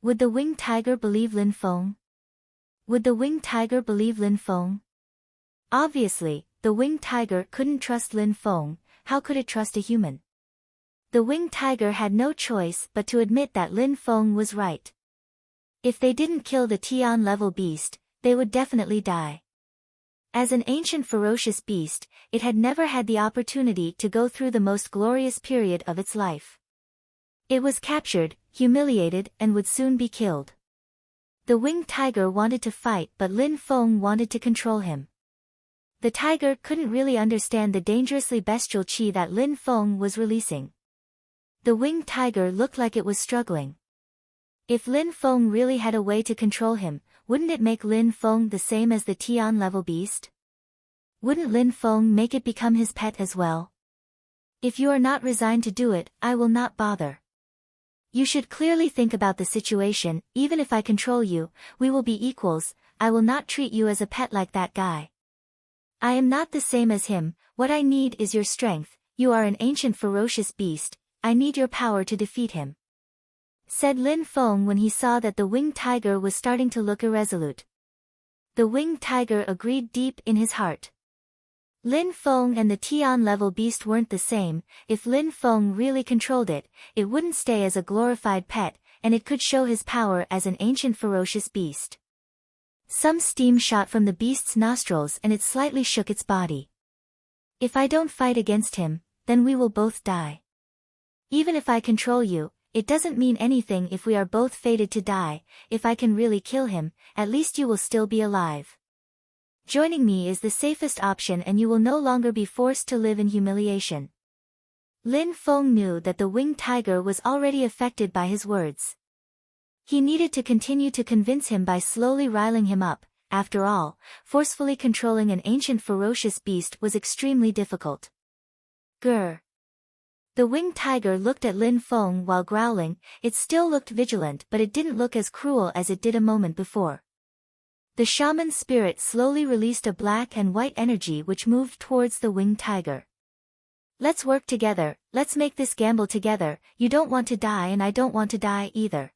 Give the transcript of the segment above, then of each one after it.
Would the winged tiger believe Lin Feng? Would the winged tiger believe Lin Feng? Obviously, the winged tiger couldn't trust Lin Feng. How could it trust a human? The winged tiger had no choice but to admit that Lin Feng was right. If they didn't kill the Tian-level beast, they would definitely die. As an ancient ferocious beast, it had never had the opportunity to go through the most glorious period of its life. It was captured, humiliated, and would soon be killed. The winged tiger wanted to fight, but Lin Feng wanted to control him. The tiger couldn't really understand the dangerously bestial qi that Lin Feng was releasing. The winged tiger looked like it was struggling. If Lin Feng really had a way to control him, wouldn't it make Lin Feng the same as the Tian-level beast? Wouldn't Lin Feng make it become his pet as well? If you are not resigned to do it, I will not bother. You should clearly think about the situation. Even if I control you, we will be equals. I will not treat you as a pet like that guy. I am not the same as him. What I need is your strength. You are an ancient ferocious beast. I need your power to defeat him," said Lin Feng when he saw that the winged tiger was starting to look irresolute. The winged tiger agreed deep in his heart. Lin Feng and the Tian-level beast weren't the same. If Lin Feng really controlled it, it wouldn't stay as a glorified pet, and it could show his power as an ancient ferocious beast. Some steam shot from the beast's nostrils and it slightly shook its body. "If I don't fight against him, then we will both die. Even if I control you, it doesn't mean anything if we are both fated to die. If I can really kill him, at least you will still be alive. Joining me is the safest option and you will no longer be forced to live in humiliation." Lin Feng knew that the winged tiger was already affected by his words. He needed to continue to convince him by slowly riling him up. After all, forcefully controlling an ancient ferocious beast was extremely difficult. Grr. The winged tiger looked at Lin Feng while growling. It still looked vigilant, but it didn't look as cruel as it did a moment before. The shaman's spirit slowly released a black and white energy which moved towards the winged tiger. "Let's work together, let's make this gamble together. You don't want to die and I don't want to die either."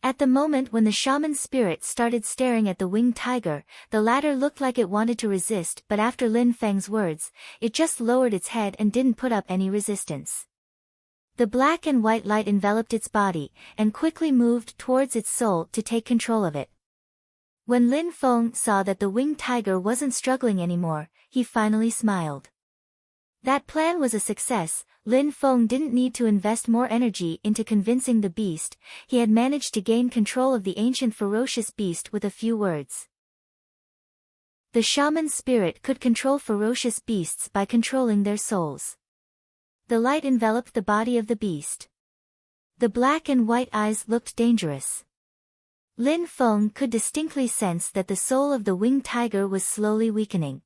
At the moment when the shaman's spirit started staring at the winged tiger, the latter looked like it wanted to resist, but after Lin Feng's words, it just lowered its head and didn't put up any resistance. The black and white light enveloped its body, and quickly moved towards its soul to take control of it. When Lin Feng saw that the winged tiger wasn't struggling anymore, he finally smiled. That plan was a success. Lin Feng didn't need to invest more energy into convincing the beast. He had managed to gain control of the ancient ferocious beast with a few words. The shaman's spirit could control ferocious beasts by controlling their souls. The light enveloped the body of the beast. The black and white eyes looked dangerous. Lin Feng could distinctly sense that the soul of the winged tiger was slowly weakening.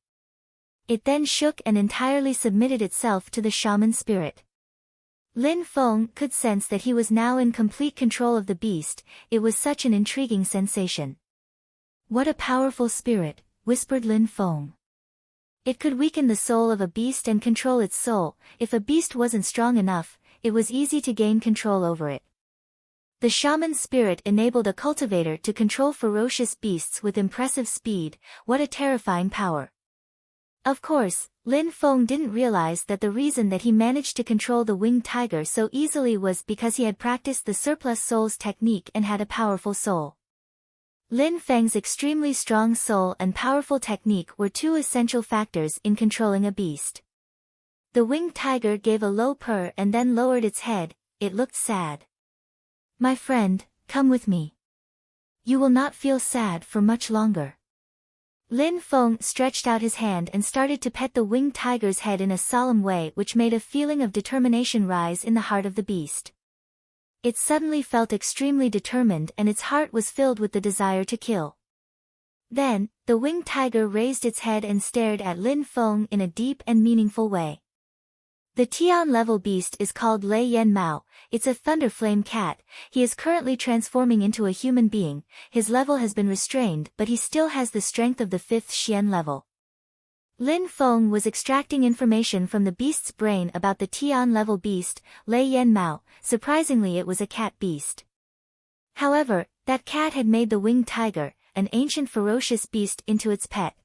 It then shook and entirely submitted itself to the shaman spirit. Lin Feng could sense that he was now in complete control of the beast. It was such an intriguing sensation. "What a powerful spirit," whispered Lin Feng. "It could weaken the soul of a beast and control its soul. If a beast wasn't strong enough, it was easy to gain control over it." The shaman's spirit enabled a cultivator to control ferocious beasts with impressive speed. What a terrifying power. Of course, Lin Feng didn't realize that the reason that he managed to control the winged tiger so easily was because he had practiced the surplus souls technique and had a powerful soul. Lin Feng's extremely strong soul and powerful technique were two essential factors in controlling a beast. The winged tiger gave a low purr and then lowered its head. It looked sad. "My friend, come with me. You will not feel sad for much longer." Lin Feng stretched out his hand and started to pet the winged tiger's head in a solemn way which made a feeling of determination rise in the heart of the beast. It suddenly felt extremely determined and its heart was filled with the desire to kill. Then, the winged tiger raised its head and stared at Lin Feng in a deep and meaningful way. The Tian-level beast is called Lei Yen Mao. It's a thunderflame cat. He is currently transforming into a human being. His level has been restrained, but he still has the strength of the 5th Xian level. Lin Feng was extracting information from the beast's brain about the Tian-level beast, Lei Yen Mao. Surprisingly, it was a cat beast. However, that cat had made the winged tiger, an ancient ferocious beast, into its pet.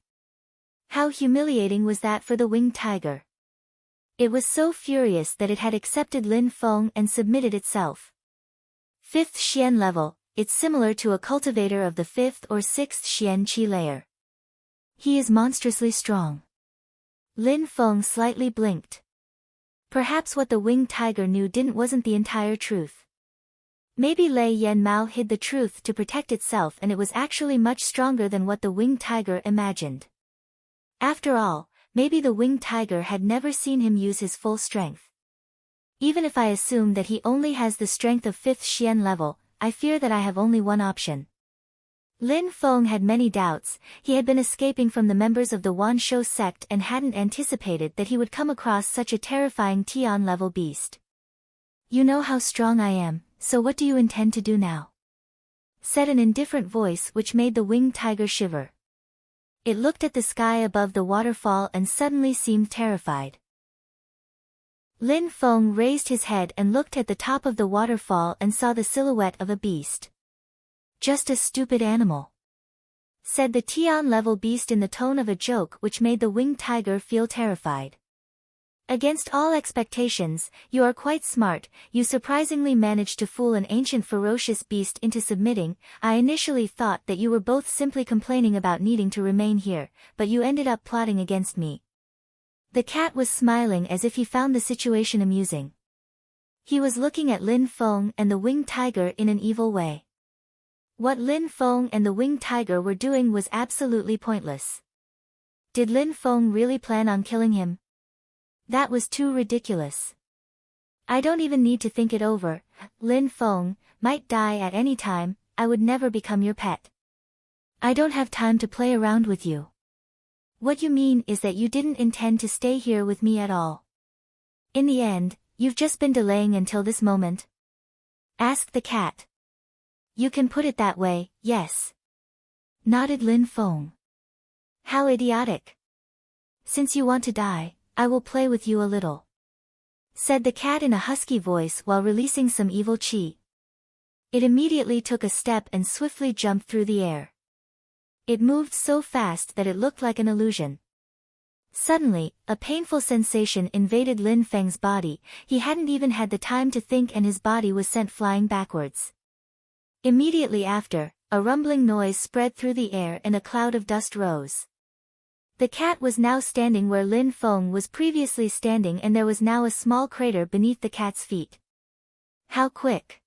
How humiliating was that for the winged tiger! It was so furious that it had accepted Lin Feng and submitted itself. 5th Xian level, it's similar to a cultivator of the 5th or 6th Xian Qi layer. He is monstrously strong. Lin Feng slightly blinked. Perhaps what the winged tiger knew wasn't the entire truth. Maybe Lei Yan Mao hid the truth to protect itself, and it was actually much stronger than what the winged tiger imagined. After all, maybe the winged tiger had never seen him use his full strength. Even if I assume that he only has the strength of 5th Xian level, I fear that I have only one option. Lin Feng had many doubts. He had been escaping from the members of the Wan Shou sect and hadn't anticipated that he would come across such a terrifying Tian-level beast. You know how strong I am, so what do you intend to do now? Said an indifferent voice which made the winged tiger shiver. It looked at the sky above the waterfall and suddenly seemed terrified. Lin Feng raised his head and looked at the top of the waterfall and saw the silhouette of a beast. Just a stupid animal, said the Tian-level beast in the tone of a joke which made the winged tiger feel terrified. Against all expectations, you are quite smart. You surprisingly managed to fool an ancient ferocious beast into submitting. I initially thought that you were both simply complaining about needing to remain here, but you ended up plotting against me. The cat was smiling as if he found the situation amusing. He was looking at Lin Feng and the winged tiger in an evil way. What Lin Feng and the winged tiger were doing was absolutely pointless. Did Lin Feng really plan on killing him? That was too ridiculous. I don't even need to think it over. Lin Feng might die at any time. I would never become your pet. I don't have time to play around with you. What you mean is that you didn't intend to stay here with me at all. In the end, you've just been delaying until this moment? Asked the cat. You can put it that way, yes. Nodded Lin Feng. How idiotic. Since you want to die, I will play with you a little, said the cat in a husky voice while releasing some evil qi. It immediately took a step and swiftly jumped through the air. It moved so fast that it looked like an illusion. Suddenly, a painful sensation invaded Lin Feng's body. He hadn't even had the time to think and his body was sent flying backwards. Immediately after, a rumbling noise spread through the air and a cloud of dust rose. The cat was now standing where Lin Feng was previously standing, and there was now a small crater beneath the cat's feet. How quick!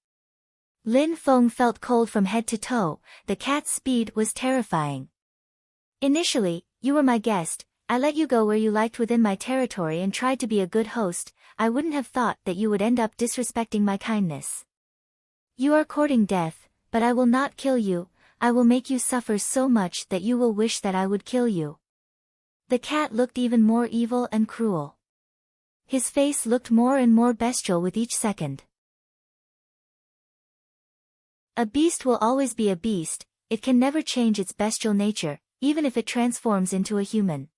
Lin Feng felt cold from head to toe. The cat's speed was terrifying. Initially, you were my guest. I let you go where you liked within my territory and tried to be a good host. I wouldn't have thought that you would end up disrespecting my kindness. You are courting death, but I will not kill you. I will make you suffer so much that you will wish that I would kill you. The cat looked even more evil and cruel. His face looked more and more bestial with each second. A beast will always be a beast. It can never change its bestial nature, even if it transforms into a human.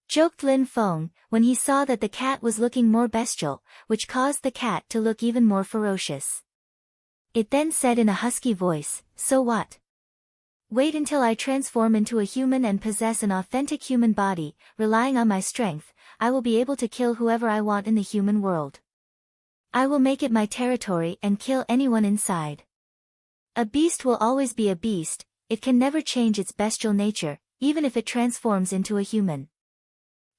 Joked Lin Feng, when he saw that the cat was looking more bestial, which caused the cat to look even more ferocious. It then said in a husky voice, so what? Wait until I transform into a human and possess an authentic human body. Relying on my strength, I will be able to kill whoever I want in the human world. I will make it my territory and kill anyone inside. A beast will always be a beast. It can never change its bestial nature, even if it transforms into a human.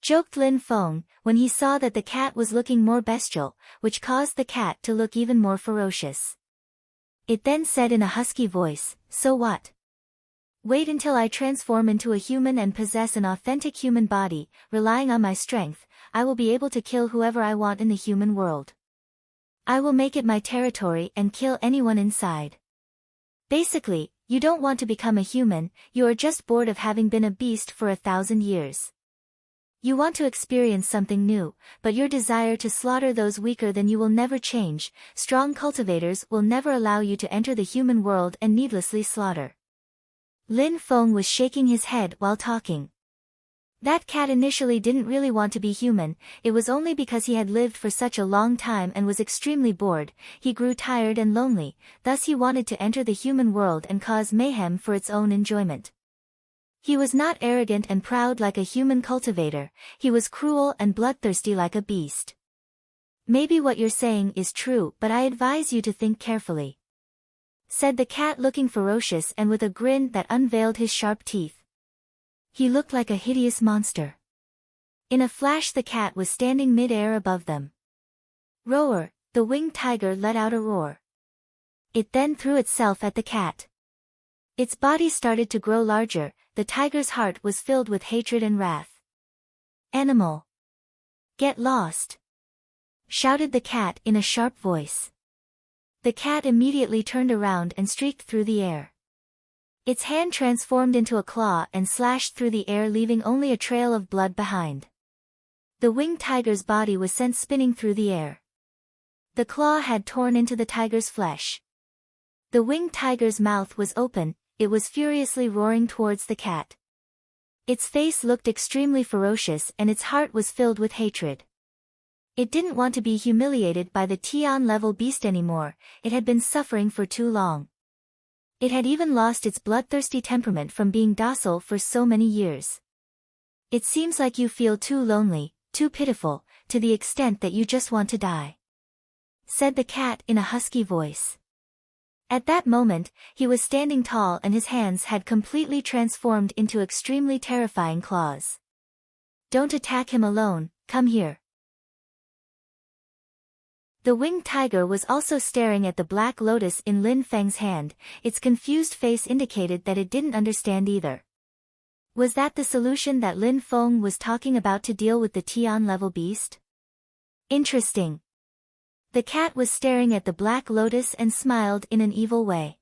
Joked Lin Feng, when he saw that the cat was looking more bestial, which caused the cat to look even more ferocious. It then said in a husky voice, so what? Wait until I transform into a human and possess an authentic human body. Relying on my strength, I will be able to kill whoever I want in the human world. I will make it my territory and kill anyone inside. Basically, you don't want to become a human. You are just bored of having been a beast for 1,000 years. You want to experience something new, but your desire to slaughter those weaker than you will never change. Strong cultivators will never allow you to enter the human world and needlessly slaughter. Lin Feng was shaking his head while talking. That cat initially didn't really want to be human, it was only because he had lived for such a long time and was extremely bored, he grew tired and lonely, thus he wanted to enter the human world and cause mayhem for its own enjoyment. He was not arrogant and proud like a human cultivator, he was cruel and bloodthirsty like a beast. Maybe what you're saying is true, but I advise you to think carefully, said the cat, looking ferocious and with a grin that unveiled his sharp teeth. He looked like a hideous monster. In a flash the cat was standing mid-air above them. Roar! The winged tiger let out a roar. It then threw itself at the cat. Its body started to grow larger, the tiger's heart was filled with hatred and wrath. Animal! Get lost! Shouted the cat in a sharp voice. The cat immediately turned around and streaked through the air. Its hand transformed into a claw and slashed through the air, leaving only a trail of blood behind. The winged tiger's body was sent spinning through the air. The claw had torn into the tiger's flesh. The winged tiger's mouth was open, it was furiously roaring towards the cat. Its face looked extremely ferocious and its heart was filled with hatred. It didn't want to be humiliated by the Tian-level beast anymore, it had been suffering for too long. It had even lost its bloodthirsty temperament from being docile for so many years. It seems like you feel too lonely, too pitiful, to the extent that you just want to die, said the cat in a husky voice. At that moment, he was standing tall and his hands had completely transformed into extremely terrifying claws. Don't attack him alone, come here. The winged tiger was also staring at the black lotus in Lin Feng's hand, its confused face indicated that it didn't understand either. Was that the solution that Lin Feng was talking about to deal with the Tian-level beast? Interesting. The cat was staring at the black lotus and smiled in an evil way.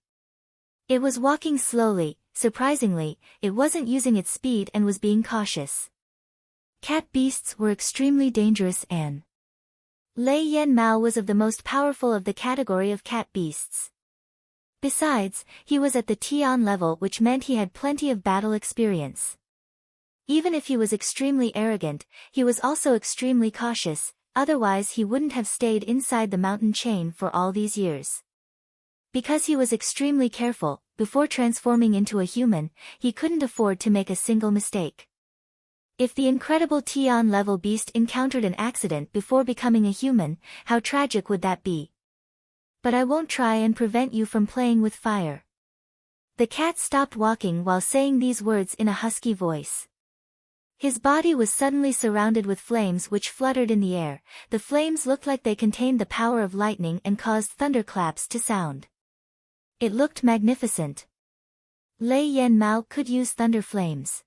It was walking slowly, surprisingly, it wasn't using its speed and was being cautious. Cat beasts were extremely dangerous and Lei Yan Mao was of the most powerful of the category of cat beasts. Besides, he was at the Tian level, which meant he had plenty of battle experience. Even if he was extremely arrogant, he was also extremely cautious, otherwise he wouldn't have stayed inside the mountain chain for all these years. Because he was extremely careful, before transforming into a human, he couldn't afford to make a single mistake. If the incredible Tian-level beast encountered an accident before becoming a human, how tragic would that be? But I won't try and prevent you from playing with fire. The cat stopped walking while saying these words in a husky voice. His body was suddenly surrounded with flames which fluttered in the air. The flames looked like they contained the power of lightning and caused thunderclaps to sound. It looked magnificent. Lei Yan Mao could use thunder flames.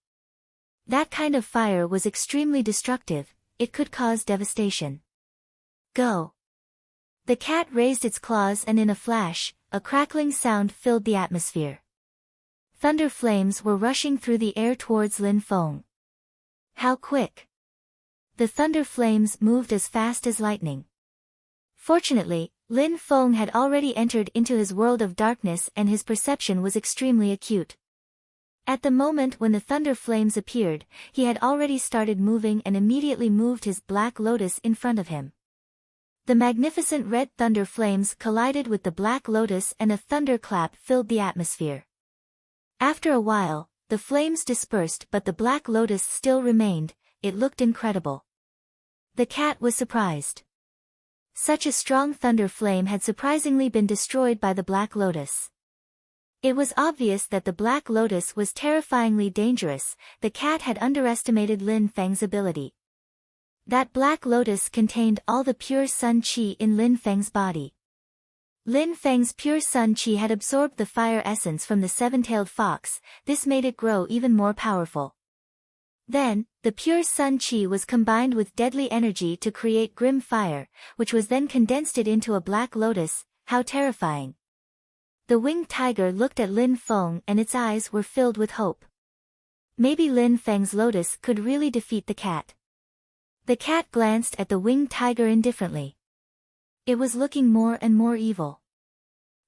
That kind of fire was extremely destructive, it could cause devastation. Go! The cat raised its claws and in a flash, a crackling sound filled the atmosphere. Thunder flames were rushing through the air towards Lin Feng. How quick! The thunder flames moved as fast as lightning. Fortunately, Lin Feng had already entered into his world of darkness and his perception was extremely acute. At the moment when the thunder flames appeared, he had already started moving and immediately moved his black lotus in front of him. The magnificent red thunder flames collided with the black lotus and a thunderclap filled the atmosphere. After a while, the flames dispersed but the black lotus still remained, it looked incredible. The cat was surprised. Such a strong thunder flame had surprisingly been destroyed by the black lotus. It was obvious that the black lotus was terrifyingly dangerous, the cat had underestimated Lin Feng's ability. That black lotus contained all the pure sun qi in Lin Feng's body. Lin Feng's pure sun qi had absorbed the fire essence from the seven-tailed fox, this made it grow even more powerful. Then, the pure sun qi was combined with deadly energy to create grim fire, which was then condensed it into a black lotus. How terrifying! The winged tiger looked at Lin Feng and its eyes were filled with hope. Maybe Lin Feng's lotus could really defeat the cat. The cat glanced at the winged tiger indifferently. It was looking more and more evil.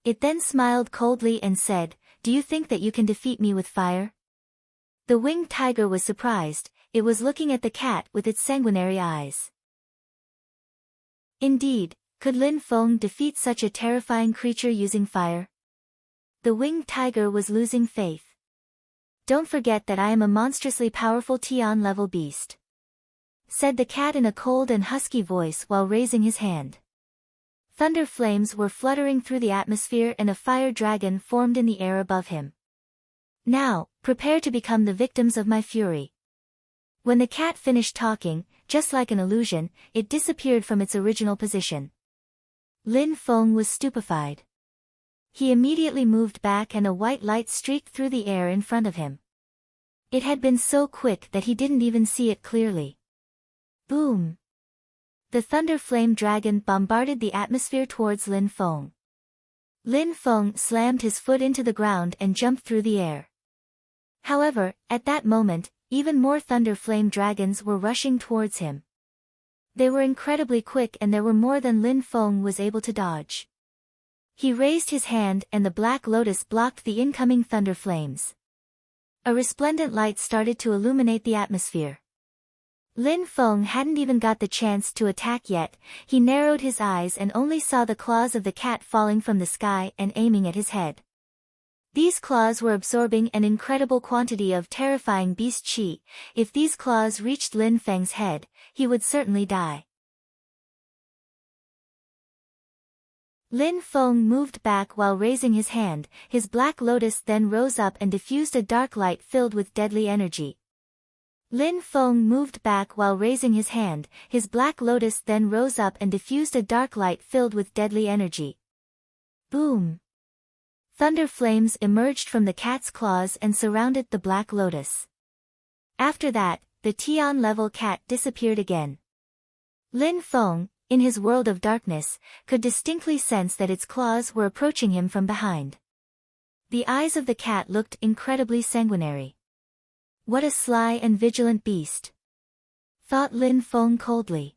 It then smiled coldly and said, "Do you think that you can defeat me with fire?" The winged tiger was surprised, it was looking at the cat with its sanguinary eyes. Indeed, could Lin Feng defeat such a terrifying creature using fire? The winged tiger was losing faith. "Don't forget that I am a monstrously powerful Tian-level beast," said the cat in a cold and husky voice while raising his hand. Thunder flames were fluttering through the atmosphere and a fire dragon formed in the air above him. "Now, prepare to become the victims of my fury." When the cat finished talking, just like an illusion, it disappeared from its original position. Lin Feng was stupefied. He immediately moved back and a white light streaked through the air in front of him. It had been so quick that he didn't even see it clearly. Boom! The thunder flame dragon bombarded the atmosphere towards Lin Feng. Lin Feng slammed his foot into the ground and jumped through the air. However, at that moment, even more thunder flame dragons were rushing towards him. They were incredibly quick and there were more than Lin Feng was able to dodge. He raised his hand and the black lotus blocked the incoming thunder flames. A resplendent light started to illuminate the atmosphere. Lin Feng hadn't even got the chance to attack yet. He narrowed his eyes and only saw the claws of the cat falling from the sky and aiming at his head. These claws were absorbing an incredible quantity of terrifying beast chi. If these claws reached Lin Feng's head, he would certainly die. Lin Feng moved back while raising his hand. His black lotus then rose up and diffused a dark light filled with deadly energy. Lin Feng moved back while raising his hand. His black lotus then rose up and diffused a dark light filled with deadly energy. Boom! Thunder flames emerged from the cat's claws and surrounded the black lotus. After that, the Tian-level cat disappeared again. Lin Feng, in his world of darkness, could distinctly sense that its claws were approaching him from behind. The eyes of the cat looked incredibly sanguinary. What a sly and vigilant beast, thought Lin Feng coldly.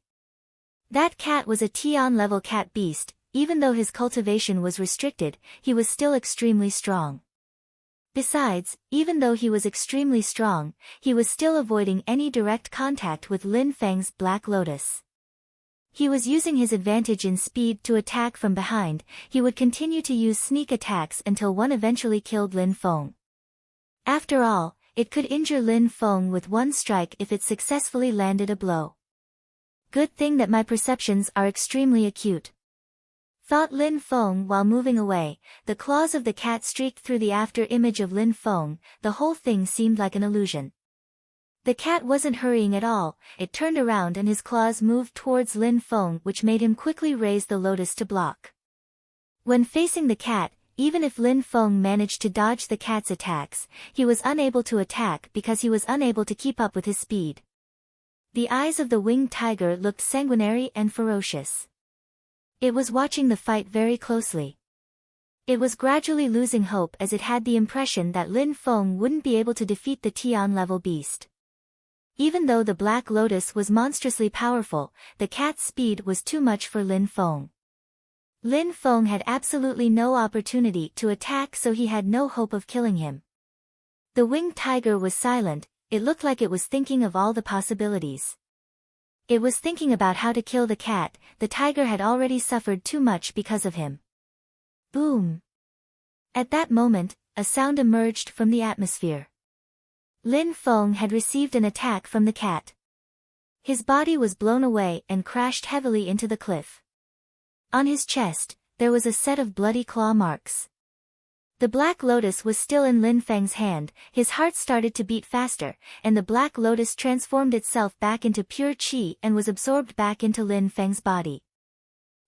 That cat was a Tian-level cat beast. Even though his cultivation was restricted, he was still extremely strong. Besides, even though he was extremely strong, he was still avoiding any direct contact with Lin Feng's black lotus. He was using his advantage in speed to attack from behind. He would continue to use sneak attacks until one eventually killed Lin Feng. After all, it could injure Lin Feng with one strike if it successfully landed a blow. Good thing that my perceptions are extremely acute, thought Lin Feng while moving away. The claws of the cat streaked through the after image of Lin Feng. The whole thing seemed like an illusion. The cat wasn't hurrying at all. It turned around and his claws moved towards Lin Feng, which made him quickly raise the lotus to block. When facing the cat, even if Lin Feng managed to dodge the cat's attacks, he was unable to attack because he was unable to keep up with his speed. The eyes of the winged tiger looked sanguinary and ferocious. It was watching the fight very closely. It was gradually losing hope as it had the impression that Lin Feng wouldn't be able to defeat the Tian-level beast. Even though the black lotus was monstrously powerful, the cat's speed was too much for Lin Feng. Lin Feng had absolutely no opportunity to attack, so he had no hope of killing him. The winged tiger was silent. It looked like it was thinking of all the possibilities. It was thinking about how to kill the cat. The tiger had already suffered too much because of him. Boom! At that moment, a sound emerged from the atmosphere. Lin Feng had received an attack from the cat. His body was blown away and crashed heavily into the cliff. On his chest, there was a set of bloody claw marks. The black lotus was still in Lin Feng's hand. His heart started to beat faster, and the black lotus transformed itself back into pure qi and was absorbed back into Lin Feng's body.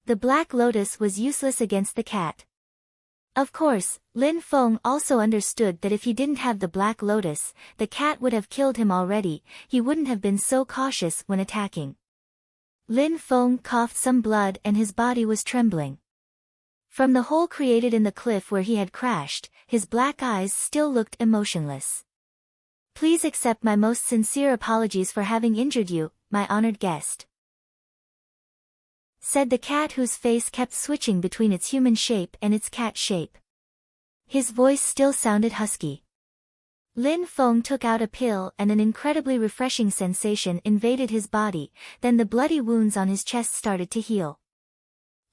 The black lotus was useless against the cat. Of course, Lin Feng also understood that if he didn't have the black lotus, the cat would have killed him already. He wouldn't have been so cautious when attacking. Lin Feng coughed some blood and his body was trembling. From the hole created in the cliff where he had crashed, his black eyes still looked emotionless. Please accept my most sincere apologies for having injured you, my honored guest, said the cat, whose face kept switching between its human shape and its cat shape. His voice still sounded husky. Lin Feng took out a pill and an incredibly refreshing sensation invaded his body, then the bloody wounds on his chest started to heal.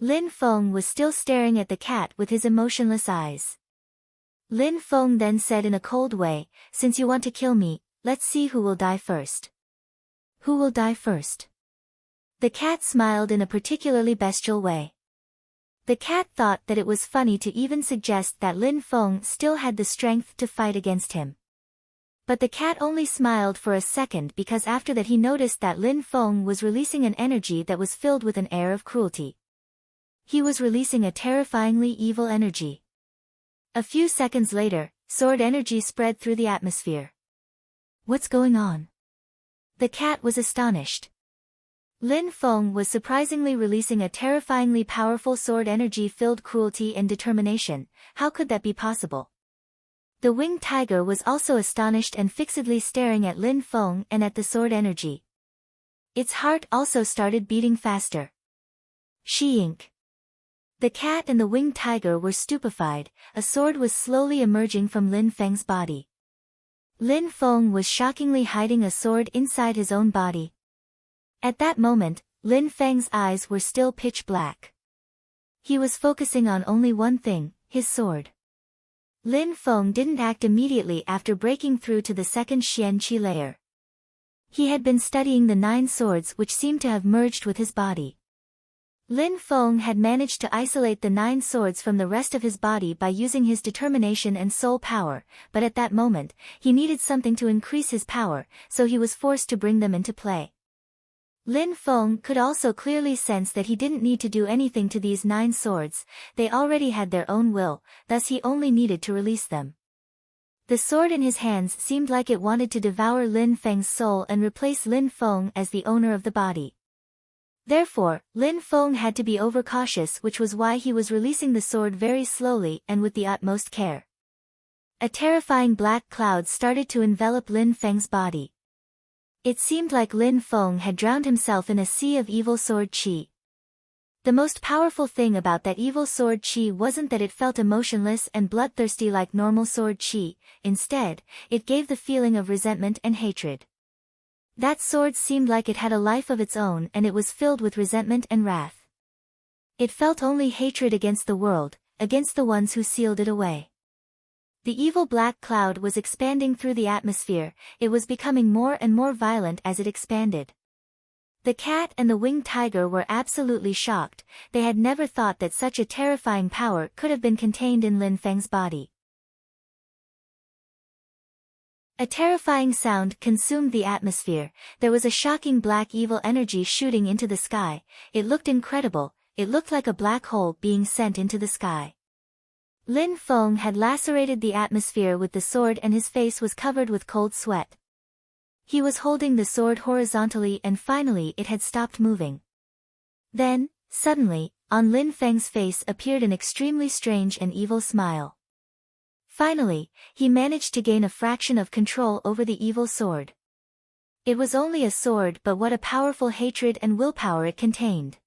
Lin Feng was still staring at the cat with his emotionless eyes. Lin Feng then said in a cold way, "Since you want to kill me, let's see who will die first." "Who will die first?" The cat smiled in a particularly bestial way. The cat thought that it was funny to even suggest that Lin Feng still had the strength to fight against him. But the cat only smiled for a second because after that he noticed that Lin Feng was releasing an energy that was filled with an air of cruelty. He was releasing a terrifyingly evil energy. A few seconds later, sword energy spread through the atmosphere. "What's going on?" The cat was astonished. Lin Feng was surprisingly releasing a terrifyingly powerful sword energy filled cruelty and determination. How could that be possible? The winged tiger was also astonished and fixedly staring at Lin Feng and at the sword energy. Its heart also started beating faster. She Inc. The cat and the winged tiger were stupefied. A sword was slowly emerging from Lin Feng's body. Lin Feng was shockingly hiding a sword inside his own body. At that moment, Lin Feng's eyes were still pitch black. He was focusing on only one thing, his sword. Lin Feng didn't act immediately after breaking through to the second Xian Qi layer. He had been studying the 9 swords which seemed to have merged with his body. Lin Feng had managed to isolate the 9 swords from the rest of his body by using his determination and soul power, but at that moment, he needed something to increase his power, so he was forced to bring them into play. Lin Feng could also clearly sense that he didn't need to do anything to these 9 swords, they already had their own will, thus he only needed to release them. The sword in his hands seemed like it wanted to devour Lin Feng's soul and replace Lin Feng as the owner of the body. Therefore, Lin Feng had to be overcautious, which was why he was releasing the sword very slowly and with the utmost care. A terrifying black cloud started to envelop Lin Feng's body. It seemed like Lin Feng had drowned himself in a sea of evil sword qi. The most powerful thing about that evil sword qi wasn't that it felt emotionless and bloodthirsty like normal sword qi, instead, it gave the feeling of resentment and hatred. That sword seemed like it had a life of its own and it was filled with resentment and wrath. It felt only hatred against the world, against the ones who sealed it away. The evil black cloud was expanding through the atmosphere, it was becoming more and more violent as it expanded. The cat and the winged tiger were absolutely shocked, they had never thought that such a terrifying power could have been contained in Lin Feng's body. A terrifying sound consumed the atmosphere, there was a shocking black evil energy shooting into the sky, it looked incredible, it looked like a black hole being sent into the sky. Lin Feng had lacerated the atmosphere with the sword and his face was covered with cold sweat. He was holding the sword horizontally and finally it had stopped moving. Then, suddenly, on Lin Feng's face appeared an extremely strange and evil smile. Finally, he managed to gain a fraction of control over the evil sword. It was only a sword, but what a powerful hatred and willpower it contained.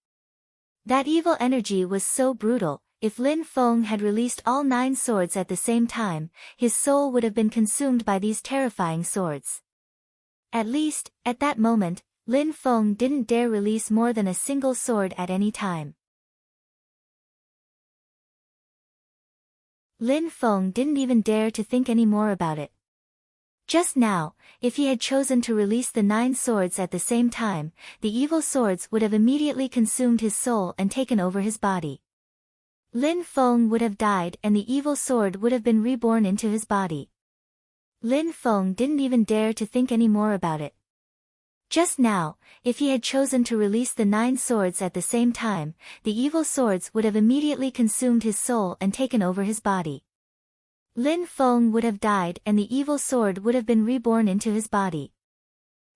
That evil energy was so brutal. If Lin Feng had released all 9 swords at the same time, his soul would have been consumed by these terrifying swords. At least, at that moment, Lin Feng didn't dare release more than a single sword at any time. Lin Feng didn't even dare to think any more about it. Just now, if he had chosen to release the 9 swords at the same time, the evil swords would have immediately consumed his soul and taken over his body. Lin Feng would have died and the evil sword would have been reborn into his body. Lin Feng didn't even dare to think any more about it. Just now, if he had chosen to release the 9 swords at the same time, the evil swords would have immediately consumed his soul and taken over his body. Lin Feng would have died and the evil sword would have been reborn into his body.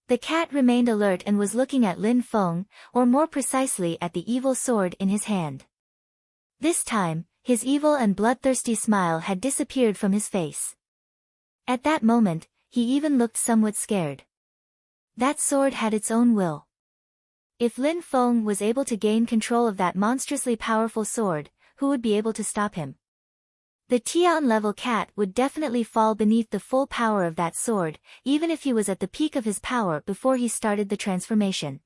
The cat remained alert and was looking at Lin Feng, or more precisely at the evil sword in his hand. This time, his evil and bloodthirsty smile had disappeared from his face. At that moment, he even looked somewhat scared. That sword had its own will. If Lin Feng was able to gain control of that monstrously powerful sword, who would be able to stop him? The Tian-level cat would definitely fall beneath the full power of that sword, even if he was at the peak of his power before he started the transformation.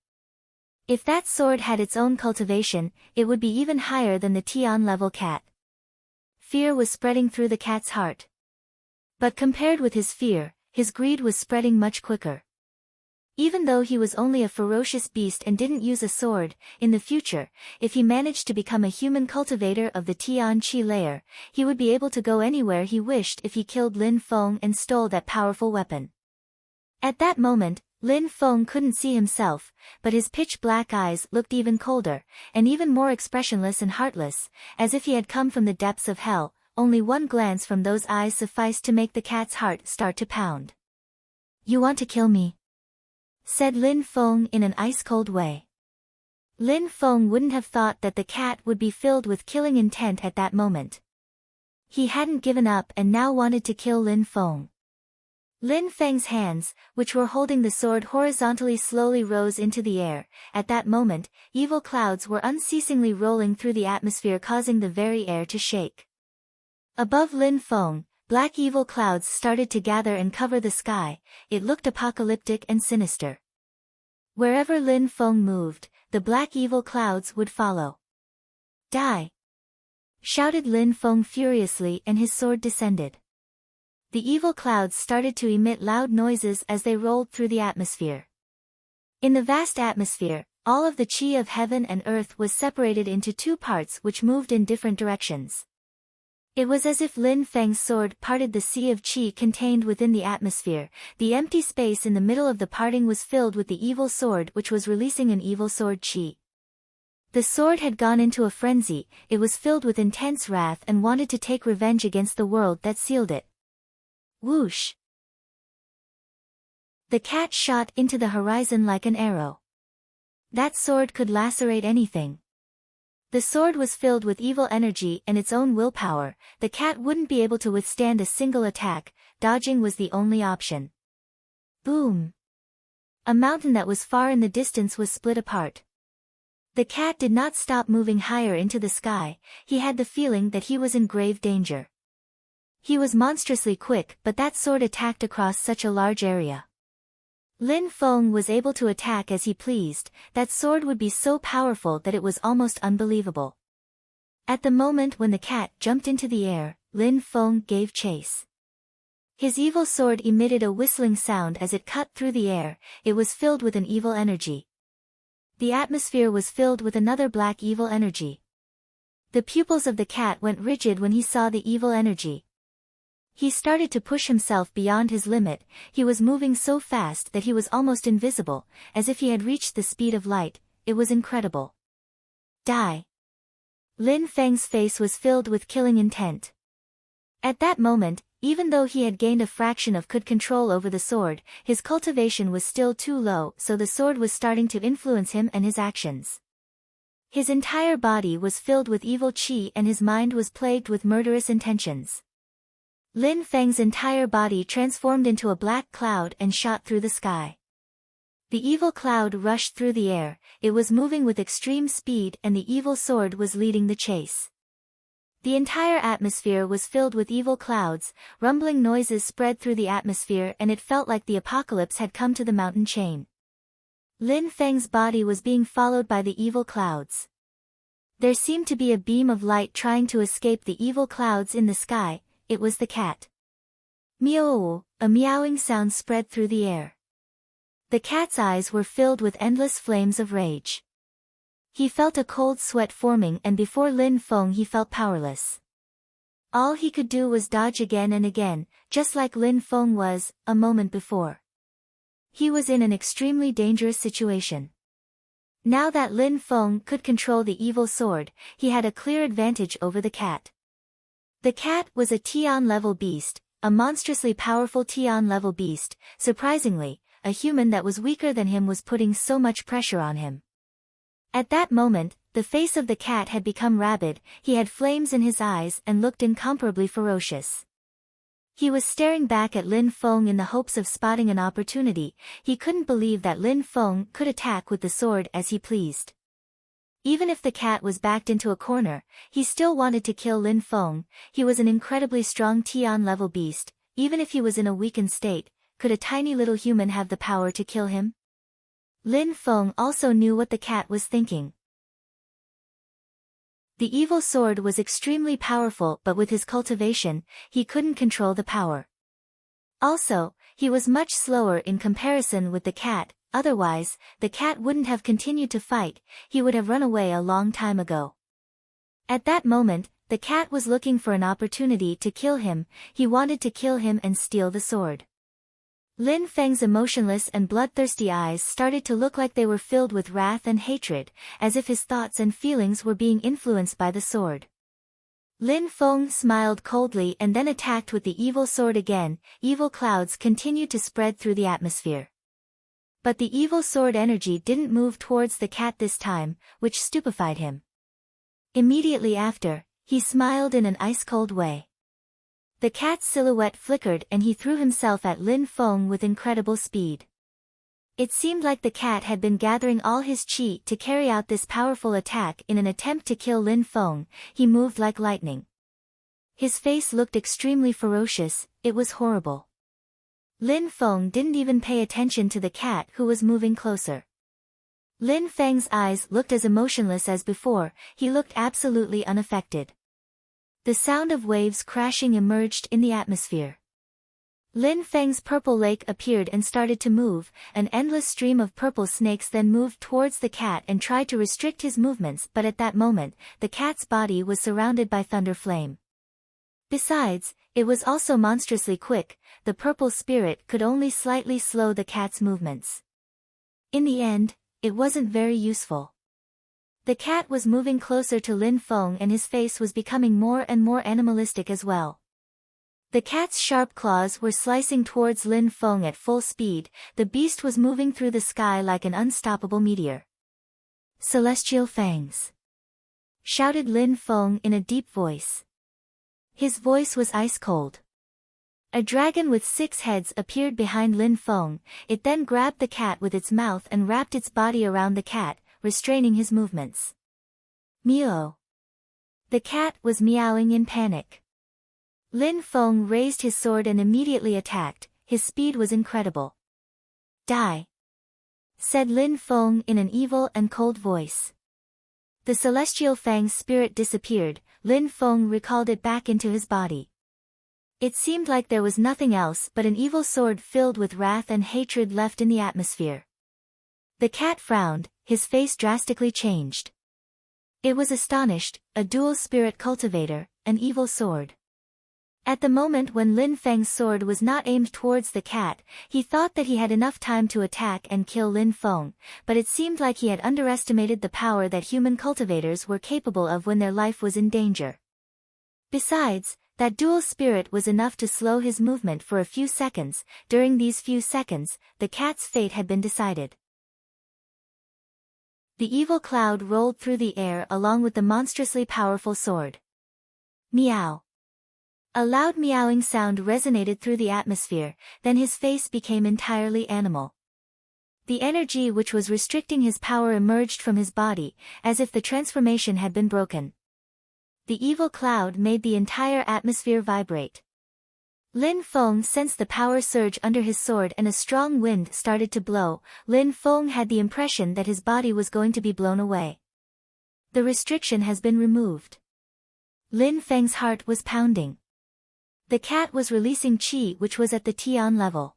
If that sword had its own cultivation, it would be even higher than the Tian-level cat. Fear was spreading through the cat's heart. But compared with his fear, his greed was spreading much quicker. Even though he was only a ferocious beast and didn't use a sword, in the future, if he managed to become a human cultivator of the Tian Qi layer, he would be able to go anywhere he wished if he killed Lin Feng and stole that powerful weapon. At that moment, Lin Feng couldn't see himself, but his pitch-black eyes looked even colder, and even more expressionless and heartless, as if he had come from the depths of hell. Only one glance from those eyes sufficed to make the cat's heart start to pound. "You want to kill me?" said Lin Feng in an ice-cold way. Lin Feng wouldn't have thought that the cat would be filled with killing intent at that moment. He hadn't given up and now wanted to kill Lin Feng. Lin Feng's hands, which were holding the sword horizontally, slowly rose into the air. At that moment, evil clouds were unceasingly rolling through the atmosphere, causing the very air to shake. Above Lin Feng, black evil clouds started to gather and cover the sky. It looked apocalyptic and sinister. Wherever Lin Feng moved, the black evil clouds would follow. "Die!" shouted Lin Feng furiously, and his sword descended. The evil clouds started to emit loud noises as they rolled through the atmosphere. In the vast atmosphere, all of the qi of heaven and earth was separated into two parts which moved in different directions. It was as if Lin Feng's sword parted the sea of qi contained within the atmosphere. The empty space in the middle of the parting was filled with the evil sword, which was releasing an evil sword qi. The sword had gone into a frenzy. It was filled with intense wrath and wanted to take revenge against the world that sealed it. Whoosh! The cat shot into the horizon like an arrow. That sword could lacerate anything. The sword was filled with evil energy and its own willpower. The cat wouldn't be able to withstand a single attack. Dodging was the only option. Boom! A mountain that was far in the distance was split apart. The cat did not stop moving higher into the sky. He had the feeling that he was in grave danger. He was monstrously quick, but that sword attacked across such a large area. Lin Feng was able to attack as he pleased. That sword would be so powerful that it was almost unbelievable. At the moment when the cat jumped into the air, Lin Feng gave chase. His evil sword emitted a whistling sound as it cut through the air. It was filled with an evil energy. The atmosphere was filled with another black evil energy. The pupils of the cat went rigid when he saw the evil energy. He started to push himself beyond his limit. He was moving so fast that he was almost invisible, as if he had reached the speed of light. It was incredible. Die! Lin Feng's face was filled with killing intent. At that moment, even though he had gained a fraction of control over the sword, his cultivation was still too low, so the sword was starting to influence him and his actions. His entire body was filled with evil qi and his mind was plagued with murderous intentions. Lin Feng's entire body transformed into a black cloud and shot through the sky. The evil cloud rushed through the air. It was moving with extreme speed and the evil sword was leading the chase. The entire atmosphere was filled with evil clouds. Rumbling noises spread through the atmosphere and it felt like the apocalypse had come to the mountain chain. Lin Feng's body was being followed by the evil clouds. There seemed to be a beam of light trying to escape the evil clouds in the sky. It was the cat. Meow! A meowing sound spread through the air. The cat's eyes were filled with endless flames of rage. He felt a cold sweat forming and before Lin Feng he felt powerless. All he could do was dodge again and again, just like Lin Feng was, a moment before. He was in an extremely dangerous situation. Now that Lin Feng could control the evil sword, he had a clear advantage over the cat. The cat was a Tian-level beast, a monstrously powerful Tian-level beast. Surprisingly, a human that was weaker than him was putting so much pressure on him. At that moment, the face of the cat had become rabid. He had flames in his eyes and looked incomparably ferocious. He was staring back at Lin Feng in the hopes of spotting an opportunity. He couldn't believe that Lin Feng could attack with the sword as he pleased. Even if the cat was backed into a corner, he still wanted to kill Lin Feng. He was an incredibly strong Tian-level beast. Even if he was in a weakened state, could a tiny little human have the power to kill him? Lin Feng also knew what the cat was thinking. The evil sword was extremely powerful, but with his cultivation, he couldn't control the power. Also, he was much slower in comparison with the cat. Otherwise, the cat wouldn't have continued to fight, he would have run away a long time ago. At that moment, the cat was looking for an opportunity to kill him. He wanted to kill him and steal the sword. Lin Feng's emotionless and bloodthirsty eyes started to look like they were filled with wrath and hatred, as if his thoughts and feelings were being influenced by the sword. Lin Feng smiled coldly and then attacked with the evil sword again. Evil clouds continued to spread through the atmosphere. But the evil sword energy didn't move towards the cat this time, which stupefied him. Immediately after, he smiled in an ice-cold way. The cat's silhouette flickered and he threw himself at Lin Feng with incredible speed. It seemed like the cat had been gathering all his chi to carry out this powerful attack in an attempt to kill Lin Feng. He moved like lightning. His face looked extremely ferocious. It was horrible. Lin Feng didn't even pay attention to the cat who was moving closer. Lin Feng's eyes looked as emotionless as before. He looked absolutely unaffected. The sound of waves crashing emerged in the atmosphere. Lin Feng's purple lake appeared and started to move. An endless stream of purple snakes then moved towards the cat and tried to restrict his movements, but at that moment, the cat's body was surrounded by thunder flame. Besides, it was also monstrously quick. The purple spirit could only slightly slow the cat's movements. In the end, it wasn't very useful. The cat was moving closer to Lin Feng and his face was becoming more and more animalistic as well. The cat's sharp claws were slicing towards Lin Feng at full speed. The beast was moving through the sky like an unstoppable meteor. "Celestial fangs!" shouted Lin Feng in a deep voice. His voice was ice-cold. A dragon with 6 heads appeared behind Lin Feng. It then grabbed the cat with its mouth and wrapped its body around the cat, restraining his movements. Meow. The cat was meowing in panic. Lin Feng raised his sword and immediately attacked. His speed was incredible. "Die," said Lin Feng in an evil and cold voice. The celestial fang spirit disappeared. Lin Feng recalled it back into his body. It seemed like there was nothing else but an evil sword filled with wrath and hatred left in the atmosphere. The cat frowned, his face drastically changed. It was astonished, a dual spirit cultivator, an evil sword. At the moment when Lin Feng's sword was not aimed towards the cat, he thought that he had enough time to attack and kill Lin Feng, but it seemed like he had underestimated the power that human cultivators were capable of when their life was in danger. Besides, that dual spirit was enough to slow his movement for a few seconds. During these few seconds, the cat's fate had been decided. The evil cloud rolled through the air along with the monstrously powerful sword. Meow. A loud meowing sound resonated through the atmosphere, then his face became entirely animal. The energy which was restricting his power emerged from his body, as if the transformation had been broken. The evil cloud made the entire atmosphere vibrate. Lin Feng sensed the power surge under his sword and a strong wind started to blow. Lin Feng had the impression that his body was going to be blown away. The restriction has been removed. Lin Feng's heart was pounding. The cat was releasing qi which was at the Tian level.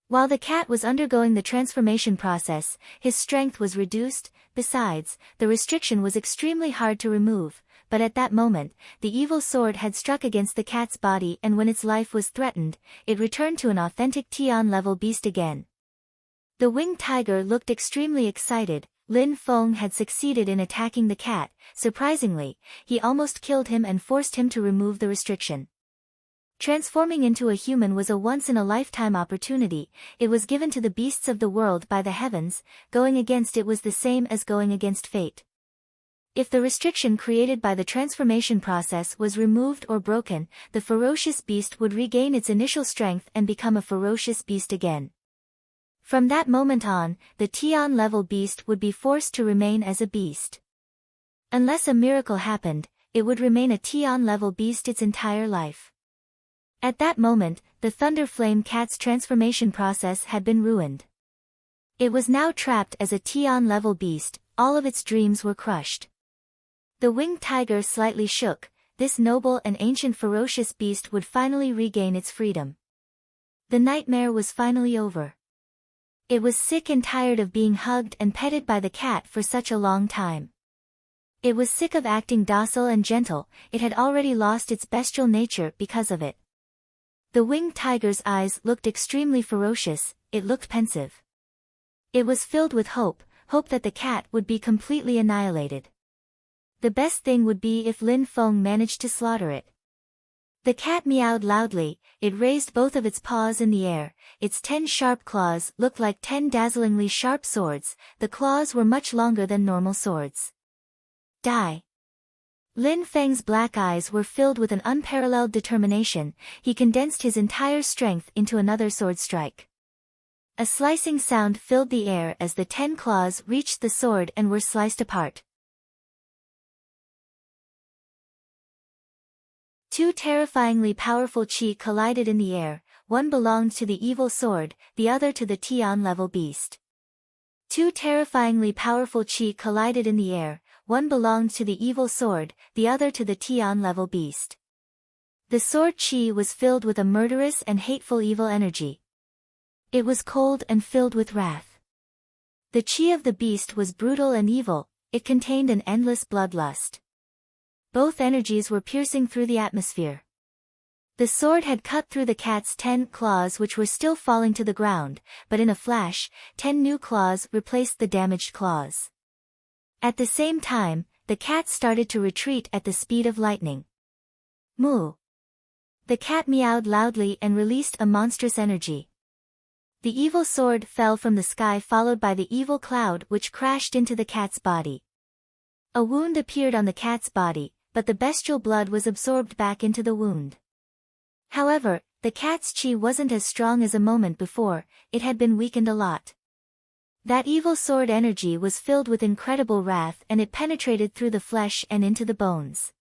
While the cat was undergoing the transformation process, his strength was reduced. Besides, the restriction was extremely hard to remove, but at that moment, the evil sword had struck against the cat's body and when its life was threatened, it returned to an authentic Tian-level beast again. The winged tiger looked extremely excited. Lin Feng had succeeded in attacking the cat. Surprisingly, he almost killed him and forced him to remove the restriction. Transforming into a human was a once-in-a-lifetime opportunity. It was given to the beasts of the world by the heavens. Going against it was the same as going against fate. If the restriction created by the transformation process was removed or broken, the ferocious beast would regain its initial strength and become a ferocious beast again. From that moment on, the Tian-level beast would be forced to remain as a beast. Unless a miracle happened, it would remain a Tian-level beast its entire life. At that moment, the Thunder Flame Cat's transformation process had been ruined. It was now trapped as a Tian-level beast, all of its dreams were crushed. The winged tiger slightly shook. This noble and ancient ferocious beast would finally regain its freedom. The nightmare was finally over. It was sick and tired of being hugged and petted by the cat for such a long time. It was sick of acting docile and gentle, it had already lost its bestial nature because of it. The winged tiger's eyes looked extremely ferocious, it looked pensive. It was filled with hope that the cat would be completely annihilated. The best thing would be if Lin Feng managed to slaughter it. The cat meowed loudly, it raised both of its paws in the air, its 10 sharp claws looked like 10 dazzlingly sharp swords, the claws were much longer than normal swords. Die! Lin Feng's black eyes were filled with an unparalleled determination, he condensed his entire strength into another sword strike. A slicing sound filled the air as the 10 claws reached the sword and were sliced apart. Two terrifyingly powerful chi collided in the air, one belonged to the evil sword, the other to the Tian-level beast. Two terrifyingly powerful chi collided in the air, one belonged to the evil sword, the other to the Tian-level beast. The sword chi was filled with a murderous and hateful evil energy. It was cold and filled with wrath. The chi of the beast was brutal and evil, it contained an endless bloodlust. Both energies were piercing through the atmosphere. The sword had cut through the cat's 10 claws which were still falling to the ground, but in a flash, 10 new claws replaced the damaged claws. At the same time, the cat started to retreat at the speed of lightning. Moo! The cat meowed loudly and released a monstrous energy. The evil sword fell from the sky followed by the evil cloud which crashed into the cat's body. A wound appeared on the cat's body, but the bestial blood was absorbed back into the wound. However, the cat's chi wasn't as strong as a moment before, it had been weakened a lot. That evil sword energy was filled with incredible wrath and it penetrated through the flesh and into the bones.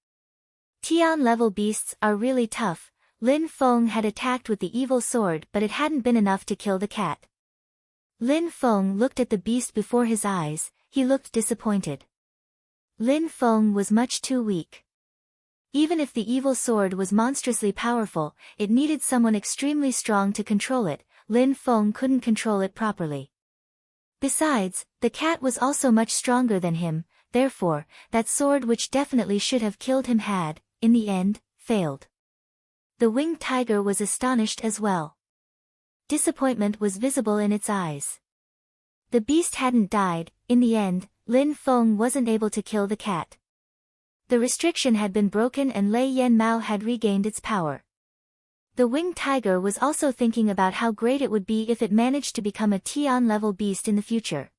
Tian-level beasts are really tough. Lin Feng had attacked with the evil sword but it hadn't been enough to kill the cat. Lin Feng looked at the beast before his eyes, he looked disappointed. Lin Feng was much too weak. Even if the evil sword was monstrously powerful, it needed someone extremely strong to control it, Lin Feng couldn't control it properly. Besides, the cat was also much stronger than him, therefore, that sword which definitely should have killed him had, in the end, failed. The winged tiger was astonished as well. Disappointment was visible in its eyes. The beast hadn't died, in the end, Lin Feng wasn't able to kill the cat. The restriction had been broken and Lei Yen Mao had regained its power. The winged tiger was also thinking about how great it would be if it managed to become a Tian-level beast in the future.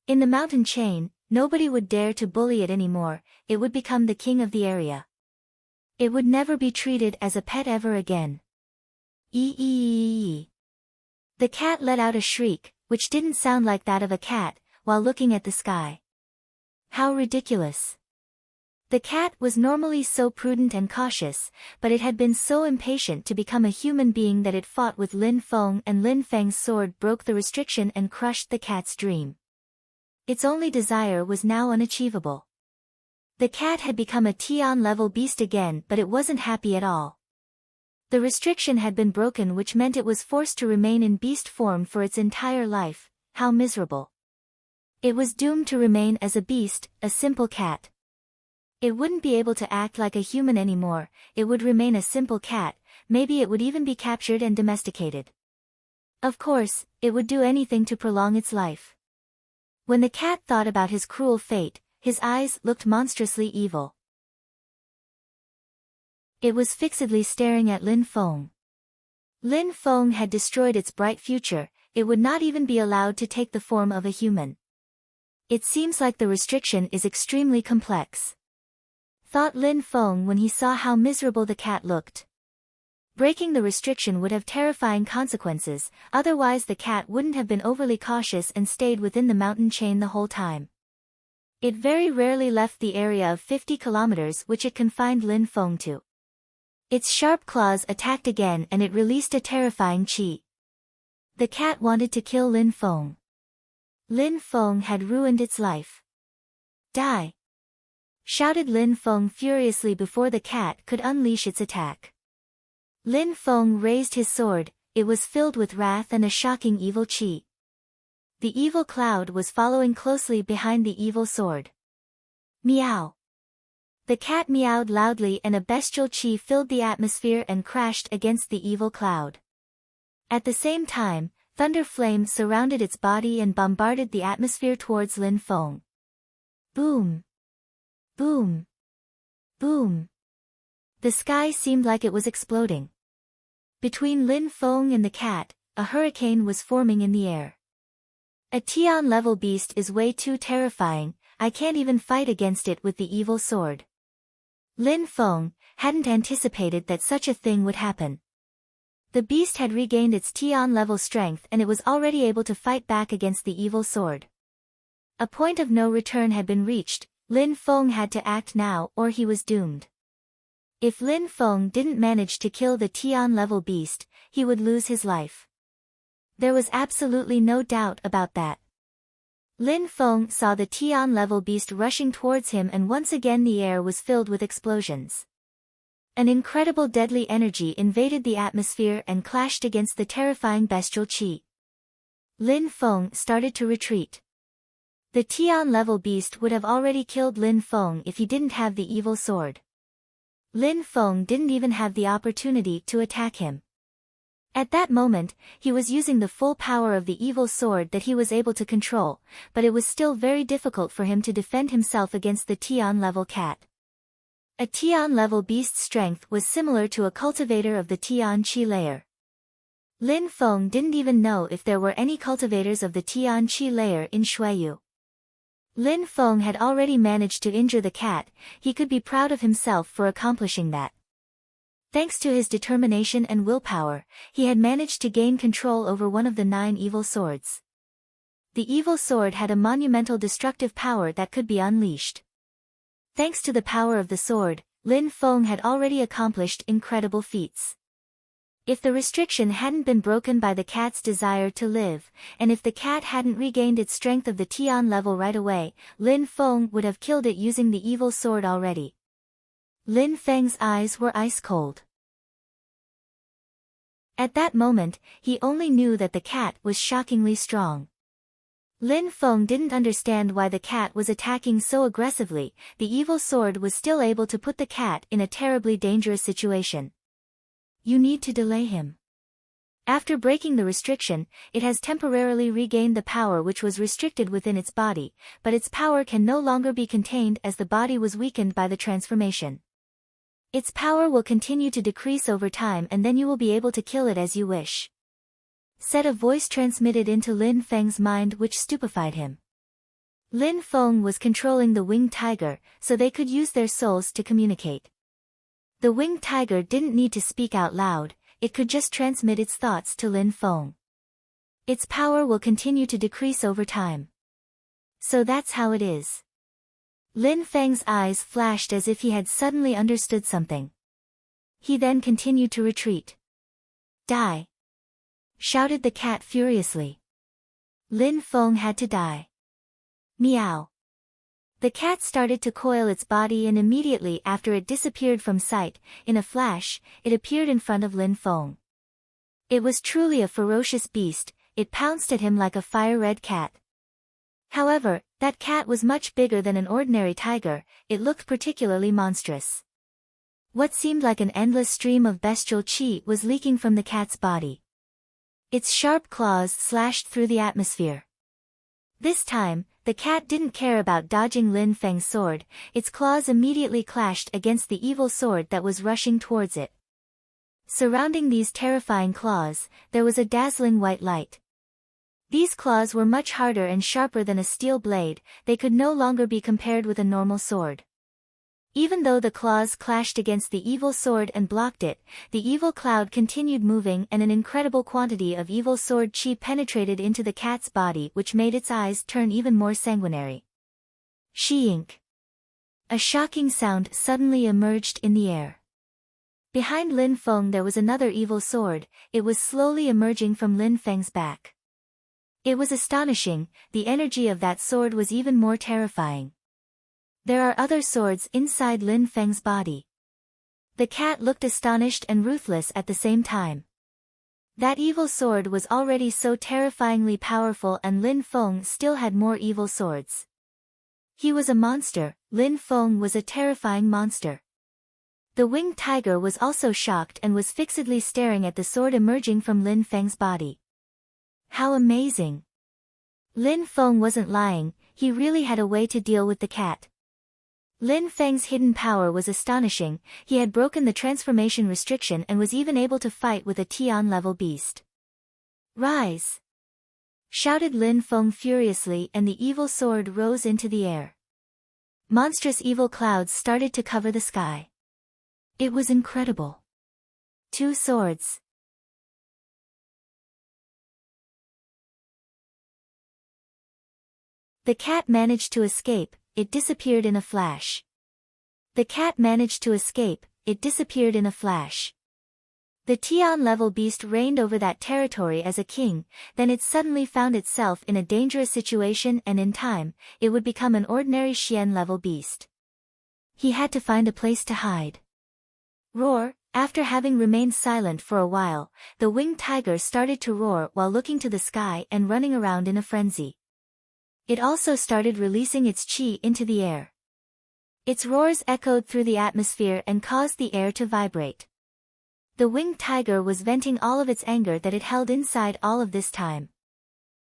In the mountain chain, nobody would dare to bully it anymore, it would become the king of the area. It would never be treated as a pet ever again. Ee. The cat let out a shriek, which didn't sound like that of a cat, while looking at the sky. How ridiculous. The cat was normally so prudent and cautious, but it had been so impatient to become a human being that it fought with Lin Feng and Lin Feng's sword broke the restriction and crushed the cat's dream. Its only desire was now unachievable. The cat had become a Tian-level beast again but it wasn't happy at all. The restriction had been broken which meant it was forced to remain in beast form for its entire life, how miserable. It was doomed to remain as a beast, a simple cat. It wouldn't be able to act like a human anymore, it would remain a simple cat, maybe it would even be captured and domesticated. Of course, it would do anything to prolong its life. When the cat thought about his cruel fate, his eyes looked monstrously evil. It was fixedly staring at Lin Feng. Lin Feng had destroyed its bright future, it would not even be allowed to take the form of a human. It seems like the restriction is extremely complex. Thought Lin Feng when he saw how miserable the cat looked. Breaking the restriction would have terrifying consequences, otherwise the cat wouldn't have been overly cautious and stayed within the mountain chain the whole time. It very rarely left the area of 50 kilometers which it confined Lin Feng to. Its sharp claws attacked again and it released a terrifying chi. The cat wanted to kill Lin Feng. Lin Feng had ruined its life. Die! Shouted Lin Feng furiously before the cat could unleash its attack. Lin Feng raised his sword, it was filled with wrath and a shocking evil chi. The evil cloud was following closely behind the evil sword. Meow! The cat meowed loudly and a bestial chi filled the atmosphere and crashed against the evil cloud. At the same time, thunder flames surrounded its body and bombarded the atmosphere towards Lin Feng. Boom! Boom! Boom! The sky seemed like it was exploding. Between Lin Feng and the cat, a hurricane was forming in the air. A Tian-level beast is way too terrifying, I can't even fight against it with the evil sword. Lin Feng hadn't anticipated that such a thing would happen. The beast had regained its Tian-level strength and it was already able to fight back against the evil sword. A point of no return had been reached, Lin Feng had to act now or he was doomed. If Lin Feng didn't manage to kill the Tian-level beast, he would lose his life. There was absolutely no doubt about that. Lin Feng saw the Tian-level beast rushing towards him and once again the air was filled with explosions. An incredible deadly energy invaded the atmosphere and clashed against the terrifying bestial chi. Lin Feng started to retreat. The Tian-level beast would have already killed Lin Feng if he didn't have the evil sword. Lin Feng didn't even have the opportunity to attack him. At that moment, he was using the full power of the evil sword that he was able to control, but it was still very difficult for him to defend himself against the Tian-level cat. A Tian-level beast's strength was similar to a cultivator of the Tian Chi layer. Lin Feng didn't even know if there were any cultivators of the Tian Chi layer in Xueyu. Lin Feng had already managed to injure the cat, he could be proud of himself for accomplishing that. Thanks to his determination and willpower, he had managed to gain control over one of the 9 evil swords. The evil sword had a monumental destructive power that could be unleashed. Thanks to the power of the sword, Lin Feng had already accomplished incredible feats. If the restriction hadn't been broken by the cat's desire to live, and if the cat hadn't regained its strength of the Tian level right away, Lin Feng would have killed it using the evil sword already. Lin Feng's eyes were ice cold. At that moment, he only knew that the cat was shockingly strong. Lin Feng didn't understand why the cat was attacking so aggressively, the evil sword was still able to put the cat in a terribly dangerous situation. You need to delay him. After breaking the restriction, it has temporarily regained the power which was restricted within its body, but its power can no longer be contained as the body was weakened by the transformation. Its power will continue to decrease over time and then you will be able to kill it as you wish. Said a voice transmitted into Lin Feng's mind which stupefied him. Lin Feng was controlling the winged tiger, so they could use their souls to communicate. The winged tiger didn't need to speak out loud, it could just transmit its thoughts to Lin Feng. Its power will continue to decrease over time. So that's how it is. Lin Feng's eyes flashed as if he had suddenly understood something. He then continued to retreat. Die! Shouted the cat furiously. Lin Feng had to die. Meow! The cat started to coil its body and immediately after it disappeared from sight, in a flash, it appeared in front of Lin Feng. It was truly a ferocious beast, it pounced at him like a fire-red cat. However, that cat was much bigger than an ordinary tiger, it looked particularly monstrous. What seemed like an endless stream of bestial chi was leaking from the cat's body. Its sharp claws slashed through the atmosphere. This time, the cat didn't care about dodging Lin Feng's sword, its claws immediately clashed against the evil sword that was rushing towards it. Surrounding these terrifying claws, there was a dazzling white light. These claws were much harder and sharper than a steel blade, they could no longer be compared with a normal sword. Even though the claws clashed against the evil sword and blocked it, the evil cloud continued moving and an incredible quantity of evil sword chi penetrated into the cat's body which made its eyes turn even more sanguinary. She-ink. A shocking sound suddenly emerged in the air. Behind Lin Feng there was another evil sword. It was slowly emerging from Lin Feng's back. It was astonishing, the energy of that sword was even more terrifying. There are other swords inside Lin Feng's body. The cat looked astonished and ruthless at the same time. That evil sword was already so terrifyingly powerful, and Lin Feng still had more evil swords. He was a monster. Lin Feng was a terrifying monster. The winged tiger was also shocked and was fixedly staring at the sword emerging from Lin Feng's body. How amazing! Lin Feng wasn't lying, he really had a way to deal with the cat. Lin Feng's hidden power was astonishing. He had broken the transformation restriction and was even able to fight with a Tian-level beast. Rise! Shouted Lin Feng furiously, and the evil sword rose into the air. Monstrous evil clouds started to cover the sky. It was incredible. 2 swords. The cat managed to escape, it disappeared in a flash. The cat managed to escape, it disappeared in a flash. The Tian-level beast reigned over that territory as a king, then it suddenly found itself in a dangerous situation, and in time, it would become an ordinary Xian-level beast. He had to find a place to hide. Roar! After having remained silent for a while, the winged tiger started to roar while looking to the sky and running around in a frenzy. It also started releasing its qi into the air. Its roars echoed through the atmosphere and caused the air to vibrate. The winged tiger was venting all of its anger that it held inside all of this time.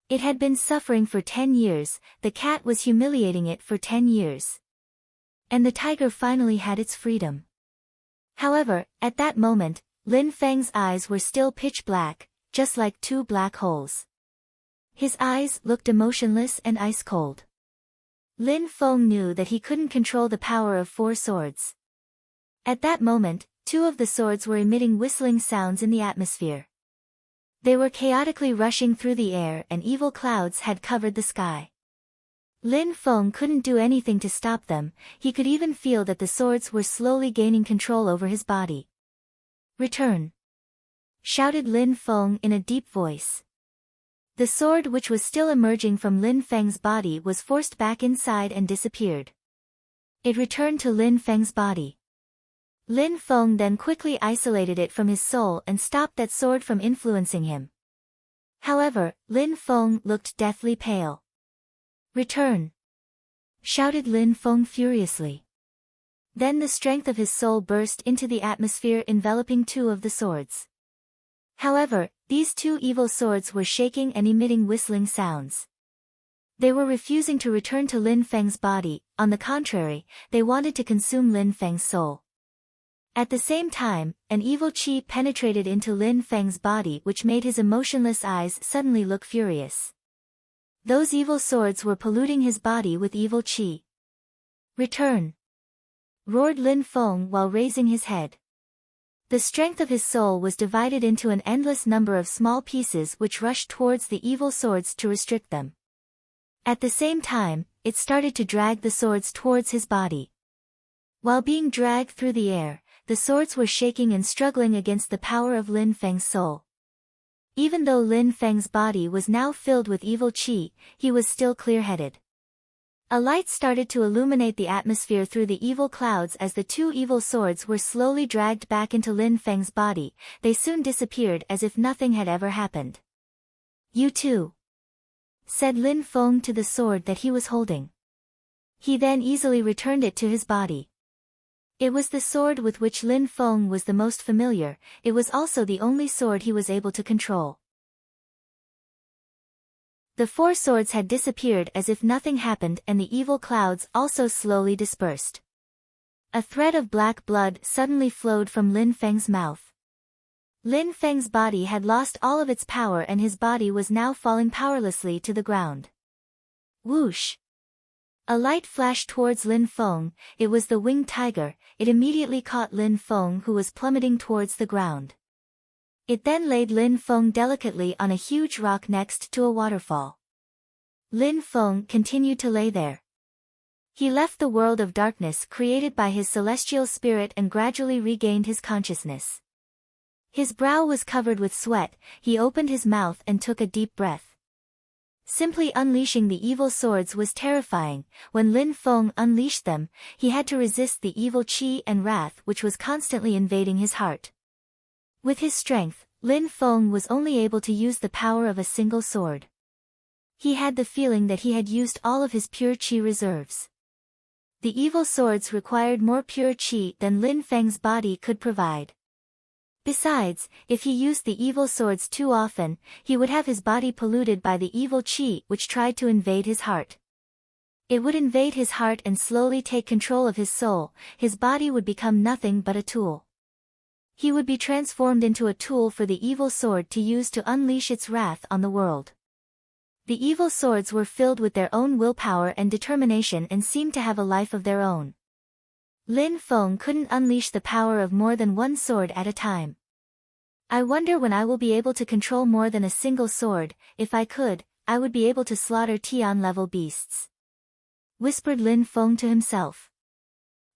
It had been suffering for 10 years, the cat was humiliating it for 10 years. And the tiger finally had its freedom. However, at that moment, Lin Feng's eyes were still pitch black, just like 2 black holes. His eyes looked emotionless and ice-cold. Lin Feng knew that he couldn't control the power of 4 swords. At that moment, 2 of the swords were emitting whistling sounds in the atmosphere. They were chaotically rushing through the air, and evil clouds had covered the sky. Lin Feng couldn't do anything to stop them, he could even feel that the swords were slowly gaining control over his body. Return! Shouted Lin Feng in a deep voice. The sword which was still emerging from Lin Feng's body was forced back inside and disappeared. It returned to Lin Feng's body. Lin Feng then quickly isolated it from his soul and stopped that sword from influencing him. However, Lin Feng looked deathly pale. Return! Shouted Lin Feng furiously. Then the strength of his soul burst into the atmosphere, enveloping 2 of the swords. However, these 2 evil swords were shaking and emitting whistling sounds. They were refusing to return to Lin Feng's body, on the contrary, they wanted to consume Lin Feng's soul. At the same time, an evil qi penetrated into Lin Feng's body, which made his emotionless eyes suddenly look furious. Those evil swords were polluting his body with evil qi. Return! Roared Lin Feng while raising his head. The strength of his soul was divided into an endless number of small pieces which rushed towards the evil swords to restrict them. At the same time, it started to drag the swords towards his body. While being dragged through the air, the swords were shaking and struggling against the power of Lin Feng's soul. Even though Lin Feng's body was now filled with evil qi, he was still clear-headed. A light started to illuminate the atmosphere through the evil clouds as the 2 evil swords were slowly dragged back into Lin Feng's body. They soon disappeared as if nothing had ever happened. You too, said Lin Feng to the sword that he was holding. He then easily returned it to his body. It was the sword with which Lin Feng was the most familiar, it was also the only sword he was able to control. The 4 swords had disappeared as if nothing happened, and the evil clouds also slowly dispersed. A thread of black blood suddenly flowed from Lin Feng's mouth. Lin Feng's body had lost all of its power and his body was now falling powerlessly to the ground. Whoosh! A light flashed towards Lin Feng, it was the winged tiger, it immediately caught Lin Feng who was plummeting towards the ground. It then laid Lin Feng delicately on a huge rock next to a waterfall. Lin Feng continued to lay there. He left the world of darkness created by his celestial spirit and gradually regained his consciousness. His brow was covered with sweat, he opened his mouth and took a deep breath. Simply unleashing the evil swords was terrifying. When Lin Feng unleashed them, he had to resist the evil qi and wrath which was constantly invading his heart. With his strength, Lin Feng was only able to use the power of a single sword. He had the feeling that he had used all of his pure qi reserves. The evil swords required more pure qi than Lin Feng's body could provide. Besides, if he used the evil swords too often, he would have his body polluted by the evil qi which tried to invade his heart. It would invade his heart and slowly take control of his soul, his body would become nothing but a tool. He would be transformed into a tool for the evil sword to use to unleash its wrath on the world. The evil swords were filled with their own willpower and determination and seemed to have a life of their own. Lin Feng couldn't unleash the power of more than one sword at a time. I wonder when I will be able to control more than a single sword. If I could, I would be able to slaughter Tian-level beasts, whispered Lin Feng to himself.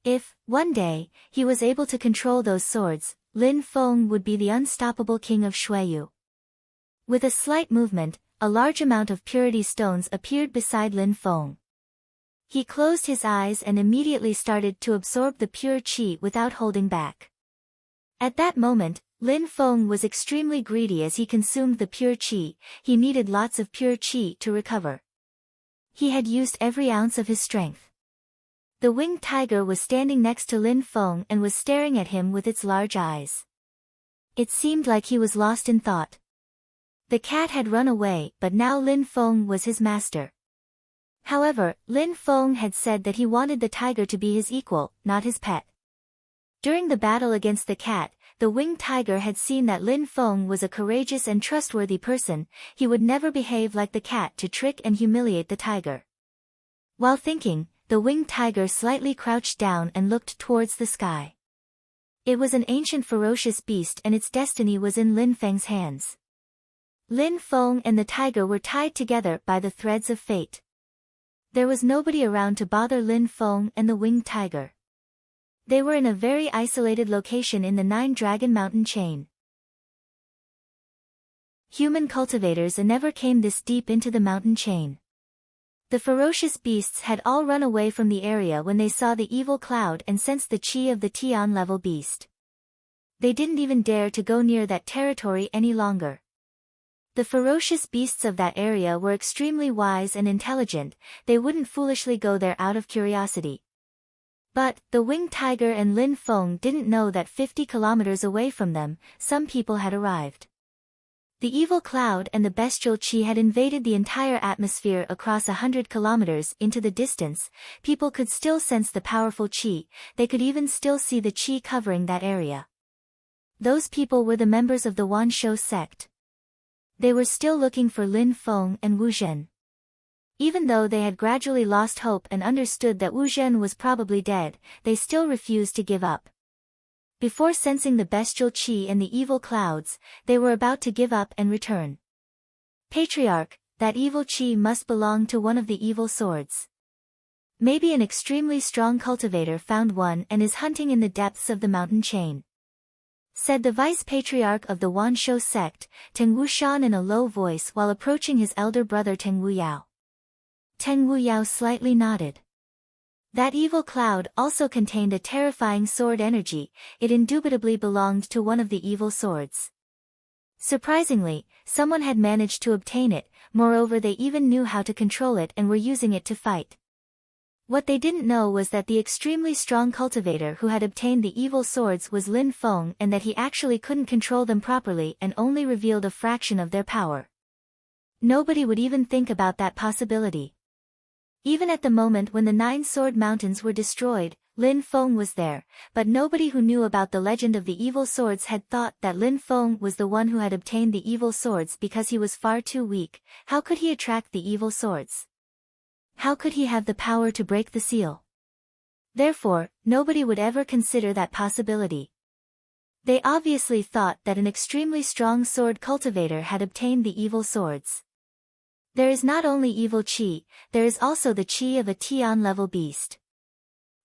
If, one day, he was able to control those swords, Lin Feng would be the unstoppable king of Xueyu. With a slight movement, a large amount of purity stones appeared beside Lin Feng. He closed his eyes and immediately started to absorb the pure qi without holding back. At that moment, Lin Feng was extremely greedy as he consumed the pure qi. He needed lots of pure qi to recover. He had used every ounce of his strength. The winged tiger was standing next to Lin Feng and was staring at him with its large eyes. It seemed like he was lost in thought. The cat had run away, but now Lin Feng was his master. However, Lin Feng had said that he wanted the tiger to be his equal, not his pet. During the battle against the cat, the winged tiger had seen that Lin Feng was a courageous and trustworthy person. He would never behave like the cat to trick and humiliate the tiger. While thinking, the winged tiger slightly crouched down and looked towards the sky. It was an ancient ferocious beast and its destiny was in Lin Feng's hands. Lin Feng and the tiger were tied together by the threads of fate. There was nobody around to bother Lin Feng and the winged tiger. They were in a very isolated location in the Nine-Dragon Mountain chain. Human cultivators never came this deep into the mountain chain. The ferocious beasts had all run away from the area when they saw the evil cloud and sensed the qi of the Tian-level beast. They didn't even dare to go near that territory any longer. The ferocious beasts of that area were extremely wise and intelligent, they wouldn't foolishly go there out of curiosity. But, the winged tiger and Lin Feng didn't know that 50 kilometers away from them, some people had arrived. The evil cloud and the bestial qi had invaded the entire atmosphere across 100 kilometers into the distance. People could still sense the powerful qi, they could even still see the qi covering that area. Those people were the members of the Wanshou sect. They were still looking for Lin Feng and Wu Zhen. Even though they had gradually lost hope and understood that Wu Zhen was probably dead, they still refused to give up. Before sensing the bestial qi and the evil clouds, they were about to give up and return. Patriarch, that evil qi must belong to one of the evil swords. Maybe an extremely strong cultivator found one and is hunting in the depths of the mountain chain, said the vice-patriarch of the Wanshou sect, Teng Wushan in a low voice while approaching his elder brother Teng Wuyao. Teng Wuyao slightly nodded. That evil cloud also contained a terrifying sword energy, it indubitably belonged to one of the evil swords. Surprisingly, someone had managed to obtain it, moreover they even knew how to control it and were using it to fight. What they didn't know was that the extremely strong cultivator who had obtained the evil swords was Lin Feng and that he actually couldn't control them properly and only revealed a fraction of their power. Nobody would even think about that possibility. Even at the moment when the 9 sword mountains were destroyed, Lin Feng was there, but nobody who knew about the legend of the evil swords had thought that Lin Feng was the one who had obtained the evil swords because he was far too weak. How could he attract the evil swords? How could he have the power to break the seal? Therefore, nobody would ever consider that possibility. They obviously thought that an extremely strong sword cultivator had obtained the evil swords. There is not only evil qi, there is also the qi of a Tian-level beast.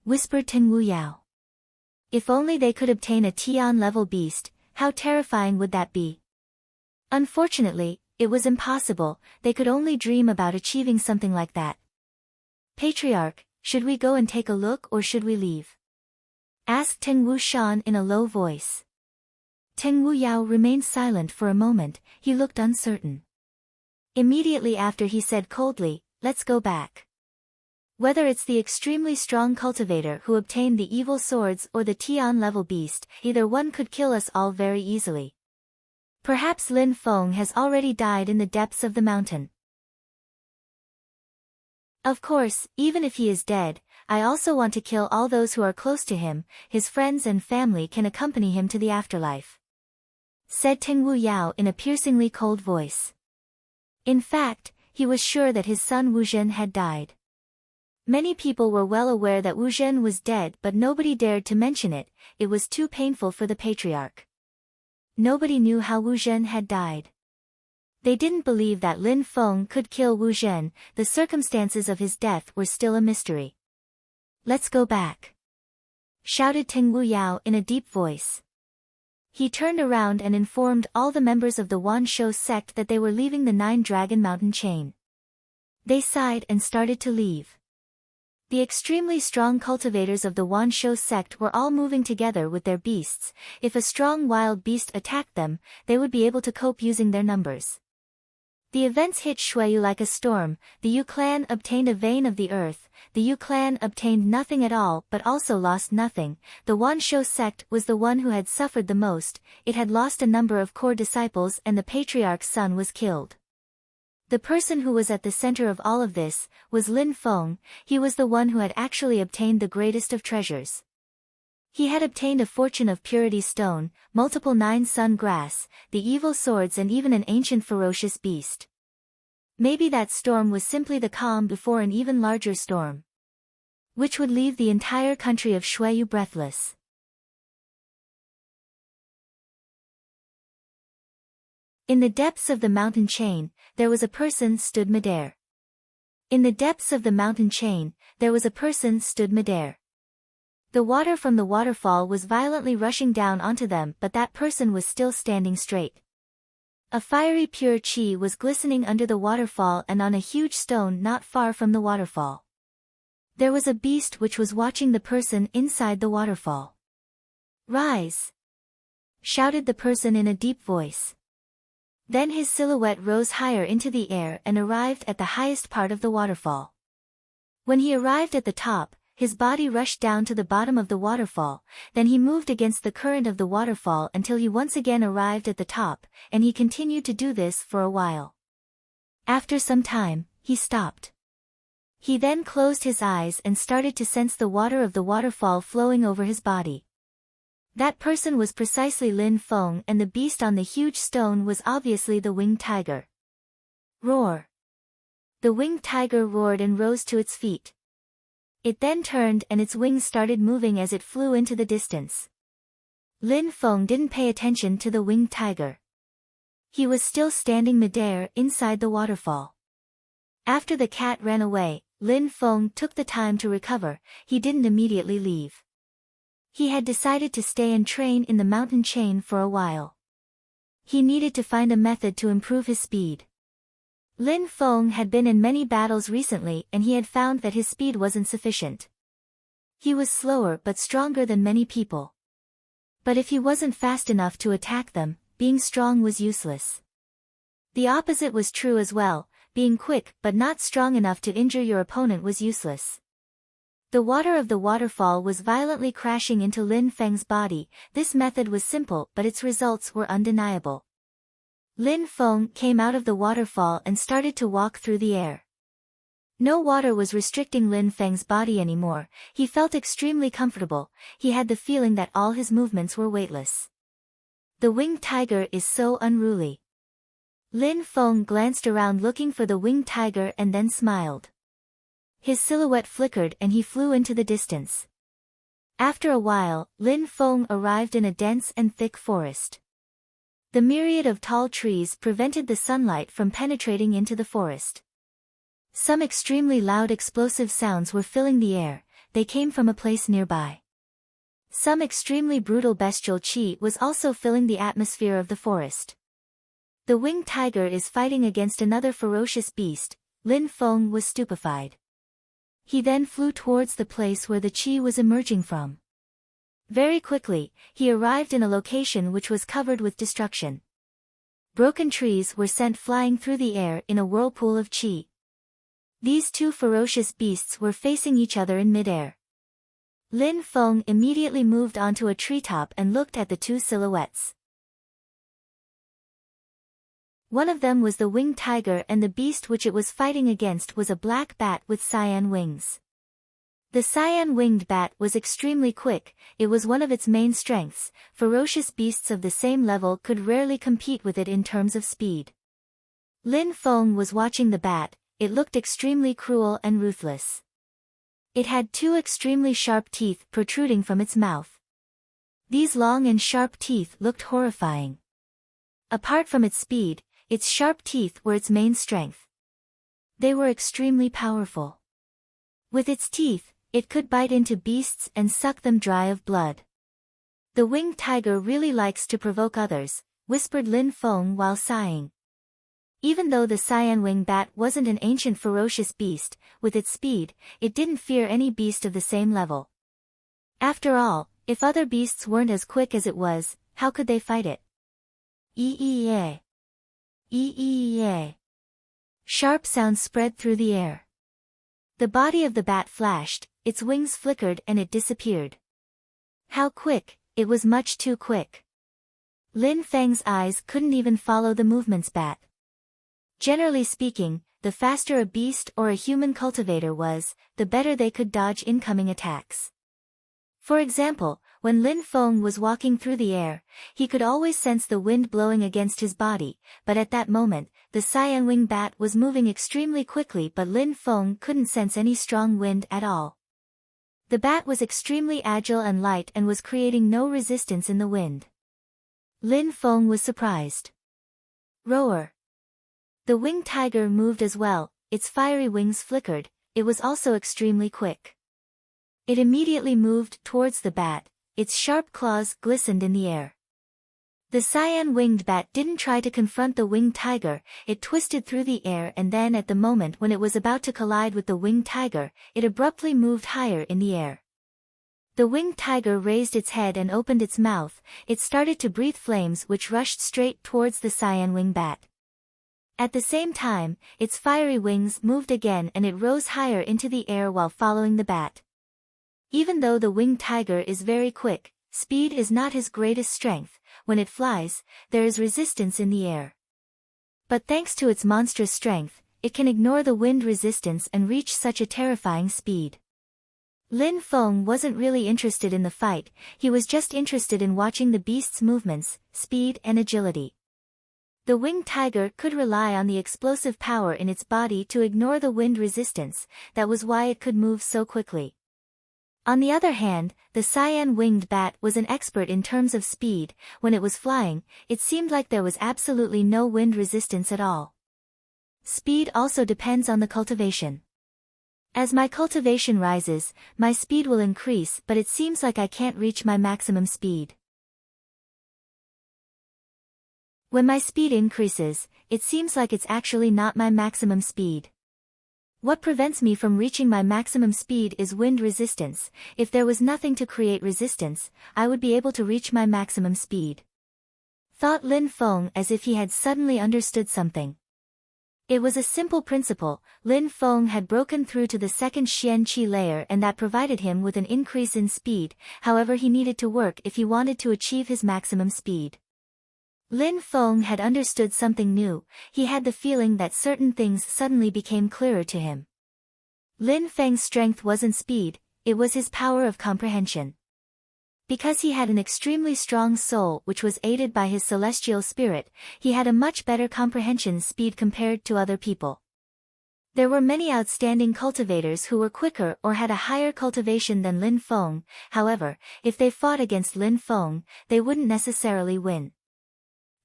Whispered Ting Yao. If only they could obtain a Tian-level beast, how terrifying would that be? Unfortunately, it was impossible, they could only dream about achieving something like that. Patriarch, should we go and take a look or should we leave? Asked Ting Wu Shan in a low voice. Ting Wu Yao remained silent for a moment, he looked uncertain. Immediately after he said coldly, let's go back. Whether it's the extremely strong cultivator who obtained the evil swords or the Tian-level beast, either one could kill us all very easily. Perhaps Lin Feng has already died in the depths of the mountain. Of course, even if he is dead, I also want to kill all those who are close to him, his friends and family can accompany him to the afterlife. Said Ting Wu Yao in a piercingly cold voice. In fact, he was sure that his son Wu Zhen had died. Many people were well aware that Wu Zhen was dead but nobody dared to mention it, it was too painful for the patriarch. Nobody knew how Wu Zhen had died. They didn't believe that Lin Feng could kill Wu Zhen, the circumstances of his death were still a mystery. Let's go back. Shouted Ting Wu Yao in a deep voice. He turned around and informed all the members of the Wan Shou sect that they were leaving the Nine-Dragon Mountain chain. They sighed and started to leave. The extremely strong cultivators of the Wan Shou sect were all moving together with their beasts. If a strong wild beast attacked them, they would be able to cope using their numbers. The events hit Shuiyu like a storm. The Yu clan obtained a vein of the earth, the Yu clan obtained nothing at all but also lost nothing. The Wan Shou sect was the one who had suffered the most, it had lost a number of core disciples and the patriarch's son was killed. The person who was at the center of all of this was Lin Feng, he was the one who had actually obtained the greatest of treasures. He had obtained a fortune of purity stone, multiple 9 sun grass, the evil swords and even an ancient ferocious beast. Maybe that storm was simply the calm before an even larger storm, which would leave the entire country of Shuiyu breathless. In the depths of the mountain chain, there was a person stood midair. In the depths of the mountain chain, there was a person stood midair. The water from the waterfall was violently rushing down onto them but that person was still standing straight. A fiery pure qi was glistening under the waterfall and on a huge stone not far from the waterfall. There was a beast which was watching the person inside the waterfall. Rise! Shouted the person in a deep voice. Then his silhouette rose higher into the air and arrived at the highest part of the waterfall. When he arrived at the top, his body rushed down to the bottom of the waterfall, then he moved against the current of the waterfall until he once again arrived at the top, and he continued to do this for a while. After some time, he stopped. He then closed his eyes and started to sense the water of the waterfall flowing over his body. That person was precisely Lin Feng and the beast on the huge stone was obviously the winged tiger. Roar! The winged tiger roared and rose to its feet. It then turned and its wings started moving as it flew into the distance. Lin Feng didn't pay attention to the winged tiger. He was still standing midair inside the waterfall. After the cat ran away, Lin Feng took the time to recover, he didn't immediately leave. He had decided to stay and train in the mountain chain for a while. He needed to find a method to improve his speed. Lin Feng had been in many battles recently and he had found that his speed wasn't sufficient. He was slower but stronger than many people. But if he wasn't fast enough to attack them, being strong was useless. The opposite was true as well, being quick but not strong enough to injure your opponent was useless. The water of the waterfall was violently crashing into Lin Feng's body, this method was simple but its results were undeniable. Lin Feng came out of the waterfall and started to walk through the air. No water was restricting Lin Feng's body anymore, he felt extremely comfortable, he had the feeling that all his movements were weightless. The winged tiger is so unruly. Lin Feng glanced around looking for the winged tiger and then smiled. His silhouette flickered and he flew into the distance. After a while, Lin Feng arrived in a dense and thick forest. The myriad of tall trees prevented the sunlight from penetrating into the forest. Some extremely loud explosive sounds were filling the air, they came from a place nearby. Some extremely brutal bestial chi was also filling the atmosphere of the forest. The winged tiger is fighting against another ferocious beast. Lin Feng was stupefied. He then flew towards the place where the chi was emerging from. Very quickly, he arrived in a location which was covered with destruction. Broken trees were sent flying through the air in a whirlpool of chi. These two ferocious beasts were facing each other in midair. Lin Feng immediately moved onto a treetop and looked at the two silhouettes. One of them was the winged tiger and the beast which it was fighting against was a black bat with cyan wings. The cyan-winged bat was extremely quick, it was one of its main strengths, ferocious beasts of the same level could rarely compete with it in terms of speed. Lin Feng was watching the bat, it looked extremely cruel and ruthless. It had two extremely sharp teeth protruding from its mouth. These long and sharp teeth looked horrifying. Apart from its speed, its sharp teeth were its main strength. They were extremely powerful. With its teeth, it could bite into beasts and suck them dry of blood. The winged tiger really likes to provoke others, whispered Lin Feng while sighing. Even though the cyan-wing bat wasn't an ancient ferocious beast, with its speed, it didn't fear any beast of the same level. After all, if other beasts weren't as quick as it was, how could they fight it? Ee-ee-ee. Ee-ee-ee. Sharp sounds spread through the air. The body of the bat flashed, its wings flickered and it disappeared. How quick, it was much too quick. Lin Feng's eyes couldn't even follow the movements bat. Generally speaking, the faster a beast or a human cultivator was, the better they could dodge incoming attacks. For example, when Lin Feng was walking through the air, he could always sense the wind blowing against his body, but at that moment, the cyan-wing bat was moving extremely quickly but Lin Feng couldn't sense any strong wind at all. The bat was extremely agile and light and was creating no resistance in the wind. Lin Feng was surprised. Roar. The winged tiger moved as well, its fiery wings flickered, it was also extremely quick. It immediately moved towards the bat, its sharp claws glistened in the air. The cyan-winged bat didn't try to confront the winged tiger, it twisted through the air and then at the moment when it was about to collide with the winged tiger, it abruptly moved higher in the air. The winged tiger raised its head and opened its mouth, it started to breathe flames which rushed straight towards the cyan-winged bat. At the same time, its fiery wings moved again and it rose higher into the air while following the bat. Even though the winged tiger is very quick, speed is not his greatest strength, when it flies, there is resistance in the air. But thanks to its monstrous strength, it can ignore the wind resistance and reach such a terrifying speed. Lin Feng wasn't really interested in the fight, he was just interested in watching the beast's movements, speed and agility. The winged tiger could rely on the explosive power in its body to ignore the wind resistance, that was why it could move so quickly. On the other hand, the cyan-winged bat was an expert in terms of speed, when it was flying, it seemed like there was absolutely no wind resistance at all. Speed also depends on the cultivation. As my cultivation rises, my speed will increase but it seems like I can't reach my maximum speed. When my speed increases, it seems like it's actually not my maximum speed. What prevents me from reaching my maximum speed is wind resistance, if there was nothing to create resistance, I would be able to reach my maximum speed. Thought Lin Feng as if he had suddenly understood something. It was a simple principle, Lin Feng had broken through to the second Xian Qi layer and that provided him with an increase in speed, however he needed to work if he wanted to achieve his maximum speed. Lin Feng had understood something new, he had the feeling that certain things suddenly became clearer to him. Lin Feng's strength wasn't speed, it was his power of comprehension. Because he had an extremely strong soul which was aided by his celestial spirit, he had a much better comprehension speed compared to other people. There were many outstanding cultivators who were quicker or had a higher cultivation than Lin Feng, however, if they fought against Lin Feng, they wouldn't necessarily win.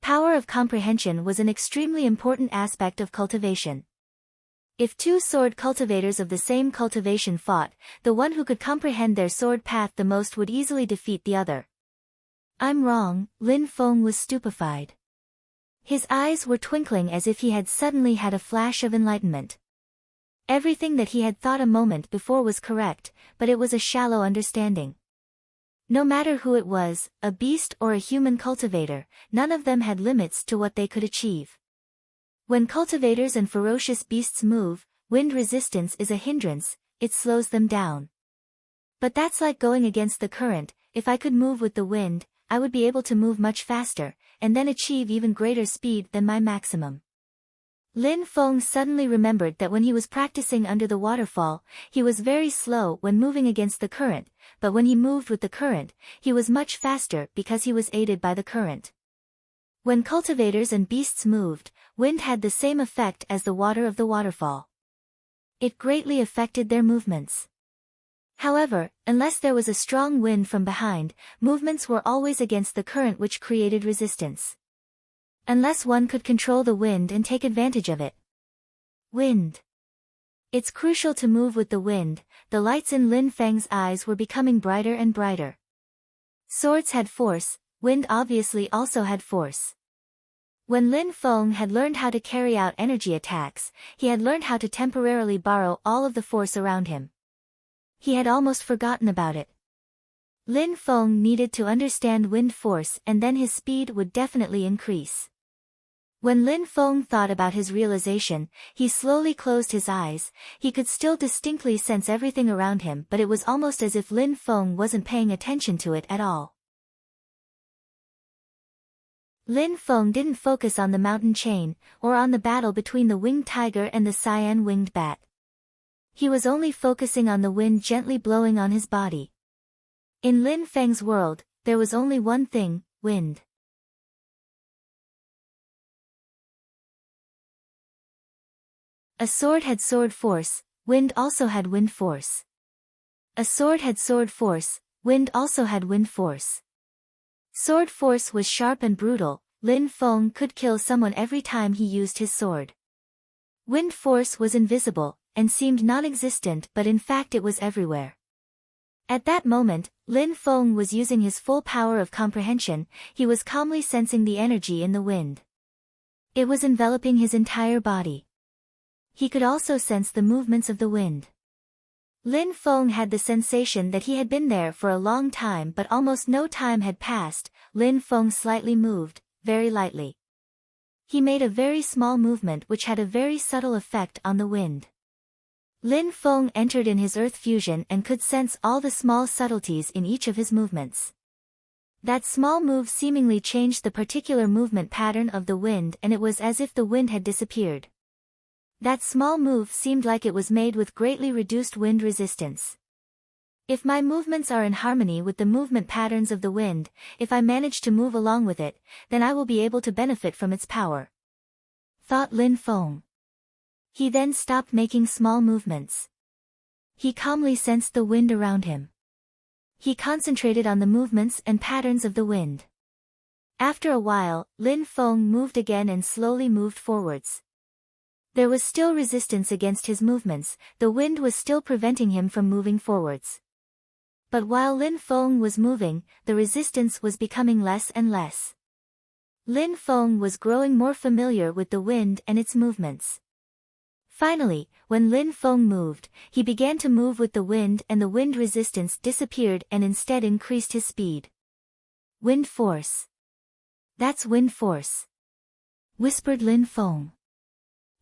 Power of comprehension was an extremely important aspect of cultivation. If two sword cultivators of the same cultivation fought, the one who could comprehend their sword path the most would easily defeat the other. I'm wrong, Lin Feng was stupefied. His eyes were twinkling as if he had suddenly had a flash of enlightenment. Everything that he had thought a moment before was correct, but it was a shallow understanding. No matter who it was, a beast or a human cultivator, none of them had limits to what they could achieve. When cultivators and ferocious beasts move, wind resistance is a hindrance, it slows them down. But that's like going against the current. If I could move with the wind, I would be able to move much faster, and then achieve even greater speed than my maximum. Lin Feng suddenly remembered that when he was practicing under the waterfall, he was very slow when moving against the current, but when he moved with the current, he was much faster because he was aided by the current. When cultivators and beasts moved, wind had the same effect as the water of the waterfall. It greatly affected their movements. However, unless there was a strong wind from behind, movements were always against the current, which created resistance. Unless one could control the wind and take advantage of it. Wind. It's crucial to move with the wind. The lights in Lin Feng's eyes were becoming brighter and brighter. Swords had force, wind obviously also had force. When Lin Feng had learned how to carry out energy attacks, he had learned how to temporarily borrow all of the force around him. He had almost forgotten about it. Lin Feng needed to understand wind force, and then his speed would definitely increase. When Lin Feng thought about his realization, he slowly closed his eyes. He could still distinctly sense everything around him, but it was almost as if Lin Feng wasn't paying attention to it at all. Lin Feng didn't focus on the mountain chain, or on the battle between the winged tiger and the cyan-winged bat. He was only focusing on the wind gently blowing on his body. In Lin Feng's world, there was only one thing, wind. A sword had sword force, wind also had wind force. A sword had sword force, wind also had wind force. Sword force was sharp and brutal. Lin Feng could kill someone every time he used his sword. Wind force was invisible, and seemed non-existent, but in fact it was everywhere. At that moment, Lin Feng was using his full power of comprehension. He was calmly sensing the energy in the wind. It was enveloping his entire body. He could also sense the movements of the wind. Lin Feng had the sensation that he had been there for a long time, but almost no time had passed. Lin Feng slightly moved, very lightly. He made a very small movement which had a very subtle effect on the wind. Lin Feng entered in his earth fusion and could sense all the small subtleties in each of his movements. That small move seemingly changed the particular movement pattern of the wind, and it was as if the wind had disappeared. That small move seemed like it was made with greatly reduced wind resistance. If my movements are in harmony with the movement patterns of the wind, if I manage to move along with it, then I will be able to benefit from its power, thought Lin Feng. He then stopped making small movements. He calmly sensed the wind around him. He concentrated on the movements and patterns of the wind. After a while, Lin Feng moved again and slowly moved forwards. There was still resistance against his movements, the wind was still preventing him from moving forwards. But while Lin Feng was moving, the resistance was becoming less and less. Lin Feng was growing more familiar with the wind and its movements. Finally, when Lin Feng moved, he began to move with the wind, and the wind resistance disappeared and instead increased his speed. Wind force. That's wind force, whispered Lin Feng.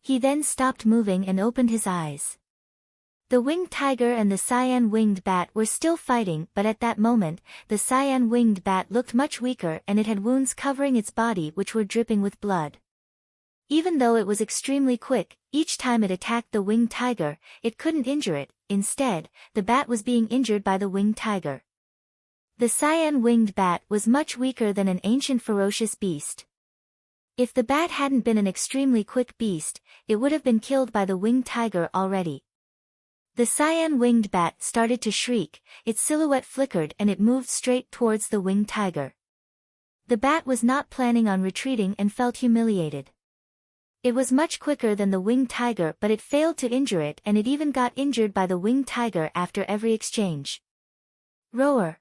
He then stopped moving and opened his eyes. The winged tiger and the cyan-winged bat were still fighting, but at that moment, the cyan-winged bat looked much weaker and it had wounds covering its body which were dripping with blood. Even though it was extremely quick, each time it attacked the winged tiger, it couldn't injure it. Instead, the bat was being injured by the winged tiger. The cyan-winged bat was much weaker than an ancient ferocious beast. If the bat hadn't been an extremely quick beast, it would have been killed by the winged tiger already. The cyan-winged bat started to shriek, its silhouette flickered and it moved straight towards the winged tiger. The bat was not planning on retreating and felt humiliated. It was much quicker than the winged tiger, but it failed to injure it, and it even got injured by the winged tiger after every exchange. Roar.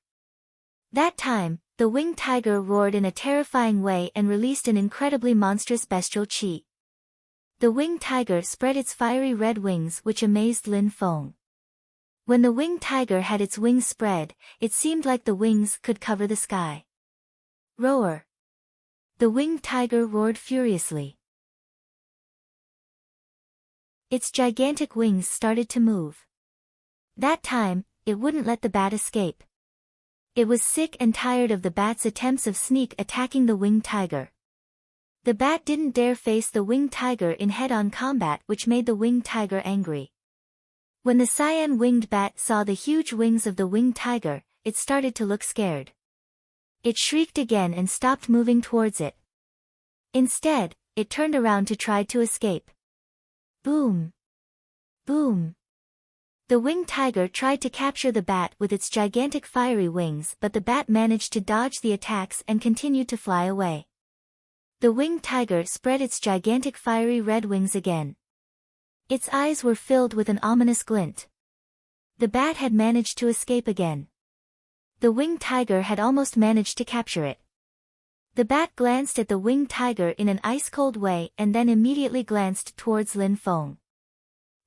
That time, the winged tiger roared in a terrifying way and released an incredibly monstrous bestial chi. The winged tiger spread its fiery red wings, which amazed Lin Feng. When the winged tiger had its wings spread, it seemed like the wings could cover the sky. Roar. The winged tiger roared furiously. Its gigantic wings started to move. That time, it wouldn't let the bat escape. It was sick and tired of the bat's attempts of sneak attacking the winged tiger. The bat didn't dare face the winged tiger in head-on combat, which made the winged tiger angry. When the cyan-winged bat saw the huge wings of the winged tiger, it started to look scared. It shrieked again and stopped moving towards it. Instead, it turned around to try to escape. Boom! Boom! The winged tiger tried to capture the bat with its gigantic fiery wings, but the bat managed to dodge the attacks and continued to fly away. The winged tiger spread its gigantic fiery red wings again. Its eyes were filled with an ominous glint. The bat had managed to escape again. The winged tiger had almost managed to capture it. The bat glanced at the winged tiger in an ice-cold way and then immediately glanced towards Lin Feng.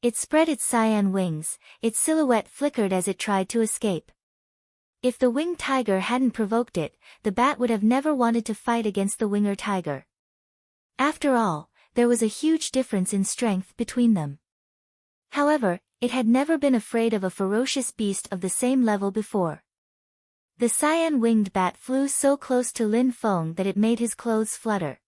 It spread its cyan wings, its silhouette flickered as it tried to escape. If the winged tiger hadn't provoked it, the bat would have never wanted to fight against the winged tiger. After all, there was a huge difference in strength between them. However, it had never been afraid of a ferocious beast of the same level before. The cyan-winged bat flew so close to Lin Feng that it made his clothes flutter.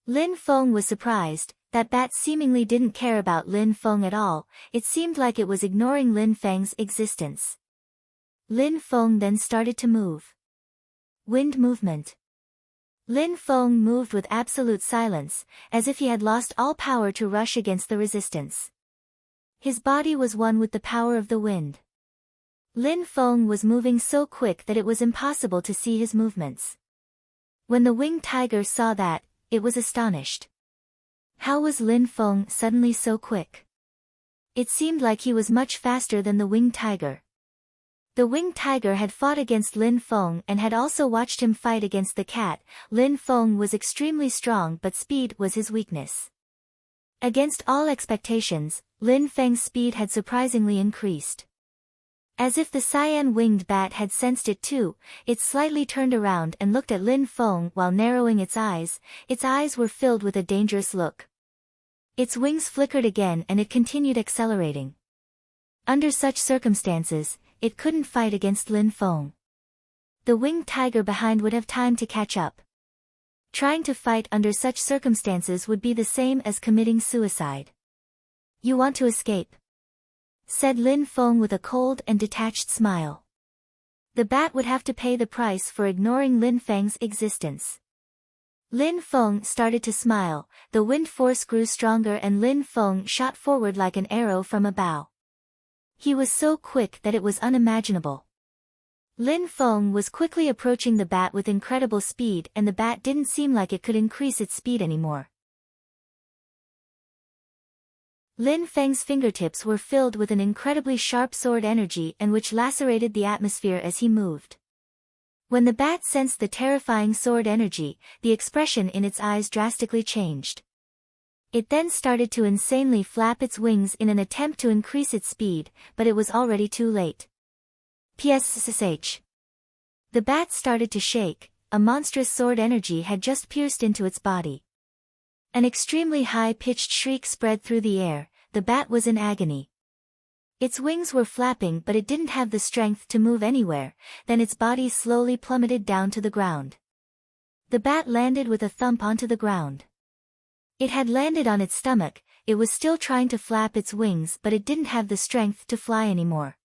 Lin Feng was surprised. That bat seemingly didn't care about Lin Feng at all. It seemed like it was ignoring Lin Feng's existence. Lin Feng then started to move. Wind movement. Lin Feng moved with absolute silence, as if he had lost all power to rush against the resistance. His body was one with the power of the wind. Lin Feng was moving so quick that it was impossible to see his movements. When the winged tiger saw that, it was astonished. How was Lin Feng suddenly so quick? It seemed like he was much faster than the winged tiger. The winged tiger had fought against Lin Feng and had also watched him fight against the cat. Lin Feng was extremely strong, but speed was his weakness. Against all expectations, Lin Feng's speed had surprisingly increased. As if the cyan-winged bat had sensed it too, it slightly turned around and looked at Lin Feng while narrowing its eyes. Its eyes were filled with a dangerous look. Its wings flickered again and it continued accelerating. Under such circumstances, it couldn't fight against Lin Feng. The winged tiger behind would have time to catch up. Trying to fight under such circumstances would be the same as committing suicide. "You want to escape?" said Lin Feng with a cold and detached smile. The bat would have to pay the price for ignoring Lin Feng's existence. Lin Feng started to smile, the wind force grew stronger and Lin Feng shot forward like an arrow from a bow. He was so quick that it was unimaginable. Lin Feng was quickly approaching the bat with incredible speed, and the bat didn't seem like it could increase its speed anymore. Lin Feng's fingertips were filled with an incredibly sharp sword energy and which lacerated the atmosphere as he moved. When the bat sensed the terrifying sword energy, the expression in its eyes drastically changed. It then started to insanely flap its wings in an attempt to increase its speed, but it was already too late. PSSH. The bat started to shake, a monstrous sword energy had just pierced into its body. An extremely high-pitched shriek spread through the air, the bat was in agony. Its wings were flapping but it didn't have the strength to move anywhere, then its body slowly plummeted down to the ground. The bat landed with a thump onto the ground. It had landed on its stomach, it was still trying to flap its wings but it didn't have the strength to fly anymore.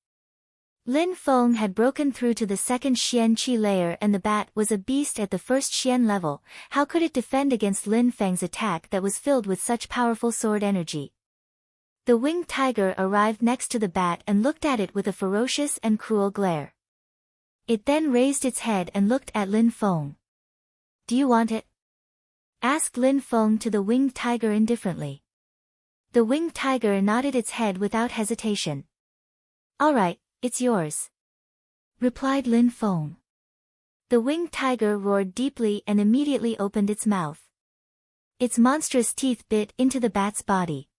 Lin Feng had broken through to the second Xian Qi layer and the bat was a beast at the first Xian level. How could it defend against Lin Feng's attack that was filled with such powerful sword energy? The winged tiger arrived next to the bat and looked at it with a ferocious and cruel glare. It then raised its head and looked at Lin Feng. do you want it? Asked Lin Feng to the winged tiger indifferently. The winged tiger nodded its head without hesitation. All right, it's yours, replied Lin Feng. The winged tiger roared deeply and immediately opened its mouth. Its monstrous teeth bit into the bat's body.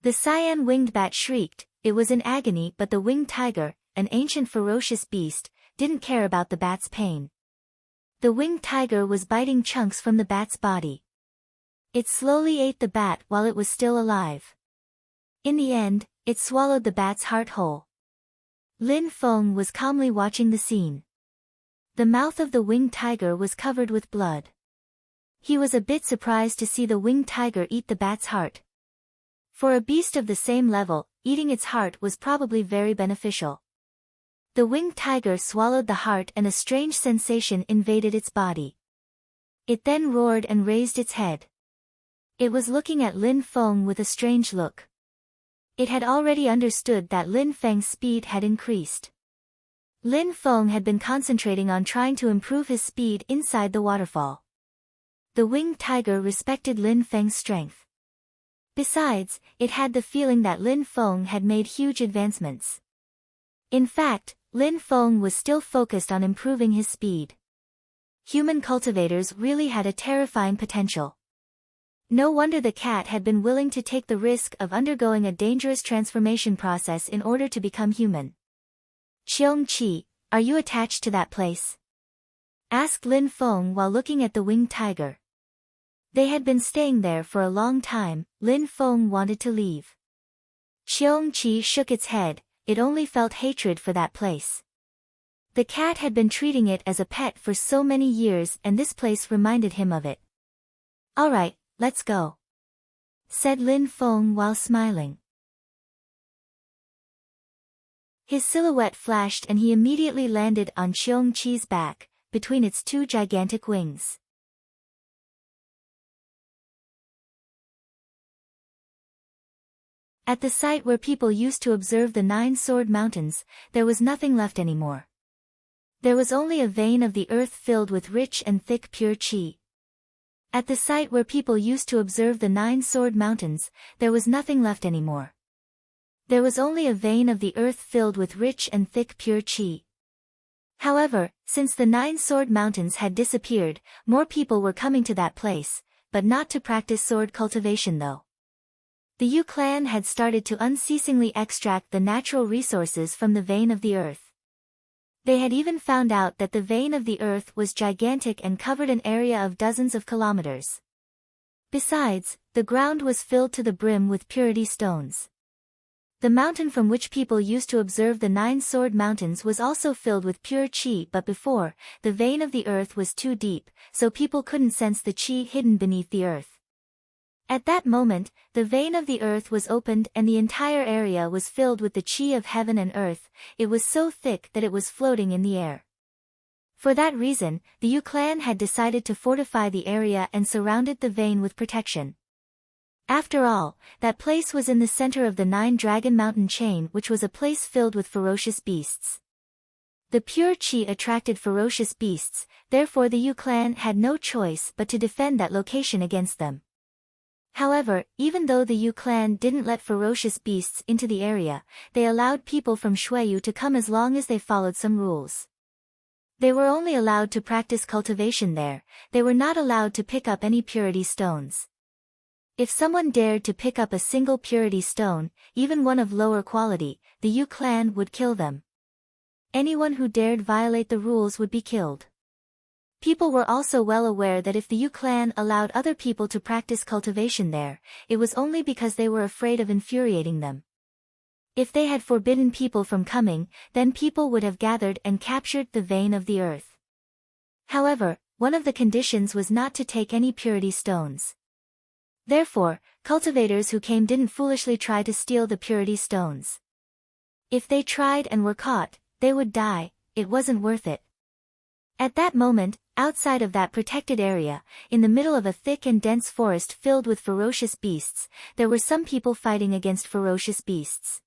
The cyan winged bat shrieked. It was in agony, but the winged tiger, an ancient ferocious beast, didn't care about the bat's pain. The winged tiger was biting chunks from the bat's body. It slowly ate the bat while it was still alive. In the end, it swallowed the bat's heart whole. Lin Feng was calmly watching the scene. The mouth of the winged tiger was covered with blood. He was a bit surprised to see the winged tiger eat the bat's heart. For a beast of the same level, eating its heart was probably very beneficial. The winged tiger swallowed the heart and a strange sensation invaded its body. It then roared and raised its head. It was looking at Lin Feng with a strange look. It had already understood that Lin Feng's speed had increased. Lin Feng had been concentrating on trying to improve his speed inside the waterfall. The winged tiger respected Lin Feng's strength. Besides, it had the feeling that Lin Feng had made huge advancements. In fact, Lin Feng was still focused on improving his speed. Human cultivators really had a terrifying potential. No wonder the cat had been willing to take the risk of undergoing a dangerous transformation process in order to become human. Qiong-Qi, are you attached to that place? Asked Lin Feng while looking at the winged tiger. They had been staying there for a long time. Lin Feng wanted to leave. Qiong-Qi shook its head. It only felt hatred for that place. The cat had been treating it as a pet for so many years and this place reminded him of it. All right, let's go, said Lin Feng while smiling. His silhouette flashed and he immediately landed on Qiong-Qi's back, between its two gigantic wings. At the site where people used to observe the 9-sword mountains, there was nothing left anymore. There was only a vein of the earth filled with rich and thick pure qi. At the site where people used to observe the 9-sword mountains, there was nothing left anymore. There was only a vein of the earth filled with rich and thick pure qi. However, since the 9-sword mountains had disappeared, more people were coming to that place, but not to practice sword cultivation though. The Yu clan had started to unceasingly extract the natural resources from the vein of the earth. They had even found out that the vein of the earth was gigantic and covered an area of dozens of kilometers. Besides, the ground was filled to the brim with purity stones. The mountain from which people used to observe the 9-sword mountains was also filled with pure qi, but before, the vein of the earth was too deep, so people couldn't sense the qi hidden beneath the earth. At that moment, the vein of the earth was opened and the entire area was filled with the qi of heaven and earth. It was so thick that it was floating in the air. For that reason, the Yu clan had decided to fortify the area and surrounded the vein with protection. After all, that place was in the center of the 9-dragon mountain chain, which was a place filled with ferocious beasts. The pure qi attracted ferocious beasts, therefore the Yu clan had no choice but to defend that location against them. However, even though the Yu clan didn't let ferocious beasts into the area, they allowed people from Xueyu to come as long as they followed some rules. They were only allowed to practice cultivation there, they were not allowed to pick up any purity stones. If someone dared to pick up a single purity stone, even one of lower quality, the Yu clan would kill them. Anyone who dared violate the rules would be killed. People were also well aware that if the Yu clan allowed other people to practice cultivation there, it was only because they were afraid of infuriating them. If they had forbidden people from coming, then people would have gathered and captured the vein of the earth. However, one of the conditions was not to take any purity stones. Therefore, cultivators who came didn't foolishly try to steal the purity stones. If they tried and were caught, they would die. It wasn't worth it. At that moment, outside of that protected area, in the middle of a thick and dense forest filled with ferocious beasts, there were some people fighting against ferocious beasts.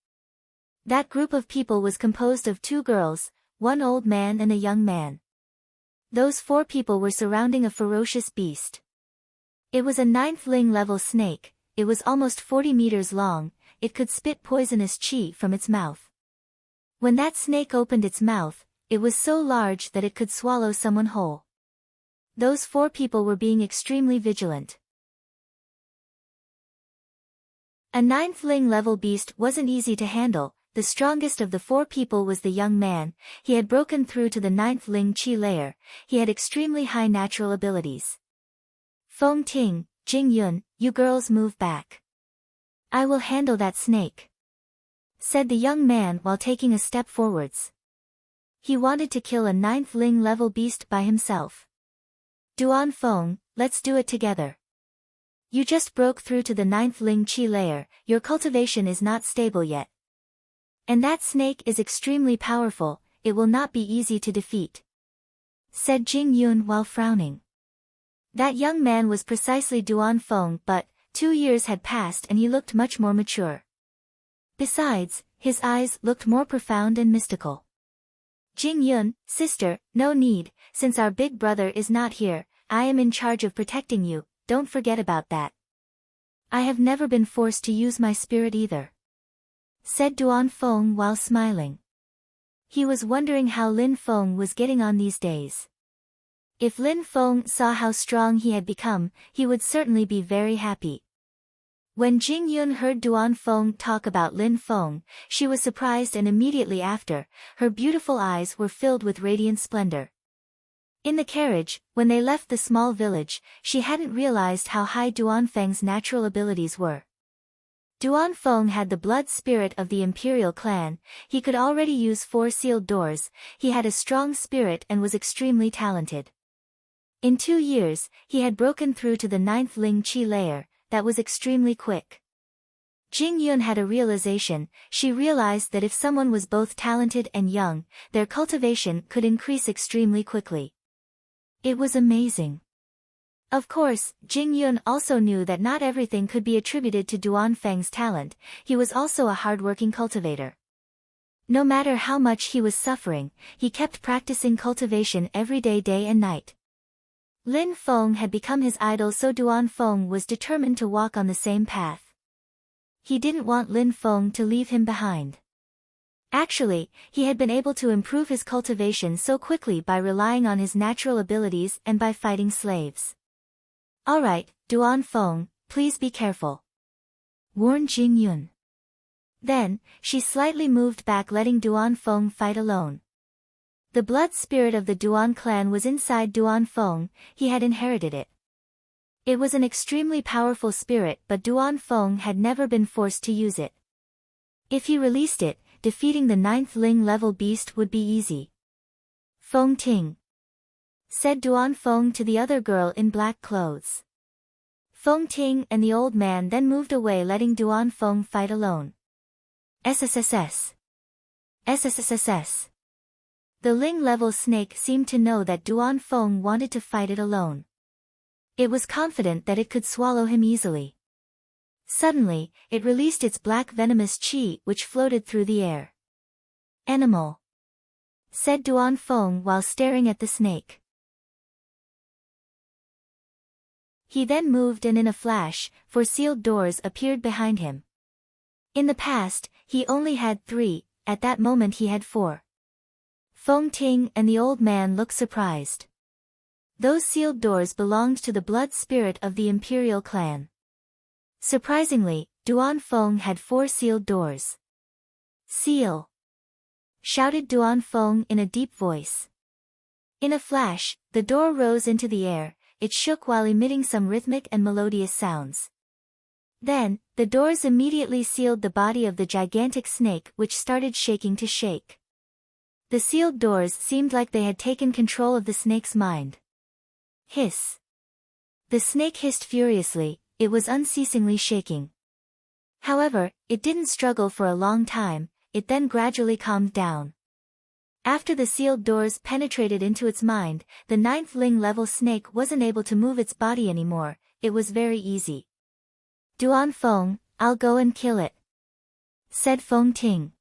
That group of people was composed of 2 girls, one old man and a young man. Those 4 people were surrounding a ferocious beast. It was a 9th Ling level snake. It was almost 40 meters long. It could spit poisonous qi from its mouth. When that snake opened its mouth, it was so large that it could swallow someone whole. Those 4 people were being extremely vigilant. A 9th Ling level beast wasn't easy to handle. The strongest of the 4 people was the young man. He had broken through to the 9th Ling Qi layer. He had extremely high natural abilities. Feng Ting, Jing Yun, you girls move back. I will handle that snake, said the young man while taking a step forwards. He wanted to kill a 9th Ling level beast by himself. Duan Feng, let's do it together. You just broke through to the 9th Ling Qi layer. Your cultivation is not stable yet. And that snake is extremely powerful. It will not be easy to defeat, said Jing Yun while frowning. That young man was precisely Duan Feng, but 2 years had passed and he looked much more mature. Besides, his eyes looked more profound and mystical. Jing Yun, sister, no need, since our big brother is not here, I am in charge of protecting you, don't forget about that. I have never been forced to use my spirit either, said Duan Feng while smiling. He was wondering how Lin Feng was getting on these days. If Lin Feng saw how strong he had become, he would certainly be very happy. When Jing Yun heard Duan Feng talk about Lin Feng, she was surprised, and immediately after, her beautiful eyes were filled with radiant splendor. In the carriage, when they left the small village, she hadn't realized how high Duan Feng's natural abilities were. Duan Feng had the blood spirit of the imperial clan. He could already use 4 sealed doors. He had a strong spirit and was extremely talented. In 2 years, he had broken through to the 9th Ling Qi layer. That was extremely quick. Jing Yun had a realization. She realized that if someone was both talented and young, their cultivation could increase extremely quickly. It was amazing. Of course, Jing Yun also knew that not everything could be attributed to Duan Feng's talent. He was also a hardworking cultivator. No matter how much he was suffering, he kept practicing cultivation every day, day and night. Lin Feng had become his idol, so Duan Feng was determined to walk on the same path. He didn't want Lin Feng to leave him behind. Actually, he had been able to improve his cultivation so quickly by relying on his natural abilities and by fighting slaves. Alright, Duan Feng, please be careful, warned Jing Yun. Then, she slightly moved back, letting Duan Feng fight alone. The blood spirit of the Duan clan was inside Duan Feng. He had inherited it. It was an extremely powerful spirit, but Duan Feng had never been forced to use it. If he released it, defeating the 9th Ling level beast would be easy. Feng Ting, said Duan Feng to the other girl in black clothes. Feng Ting and the old man then moved away, letting Duan Feng fight alone. SSSS. SSSS. The Ling level snake seemed to know that Duan Feng wanted to fight it alone. It was confident that it could swallow him easily. Suddenly, it released its black venomous qi, which floated through the air. Animal, said Duan Feng while staring at the snake. He then moved, and in a flash, 4 sealed doors appeared behind him. In the past, he only had 3, at that moment he had 4. Feng Ting and the old man looked surprised. Those sealed doors belonged to the blood spirit of the imperial clan. Surprisingly, Duan Feng had 4 sealed doors. Seal, shouted Duan Feng in a deep voice. In a flash, the door rose into the air. It shook while emitting some rhythmic and melodious sounds. Then, the doors immediately sealed the body of the gigantic snake, which started shaking to shake. The sealed doors seemed like they had taken control of the snake's mind. Hiss. The snake hissed furiously. It was unceasingly shaking. However, it didn't struggle for a long time. It then gradually calmed down. After the sealed doors penetrated into its mind, the 9th Ling level snake wasn't able to move its body anymore. It was very easy. Duan Feng, I'll go and kill it, said Feng Ting.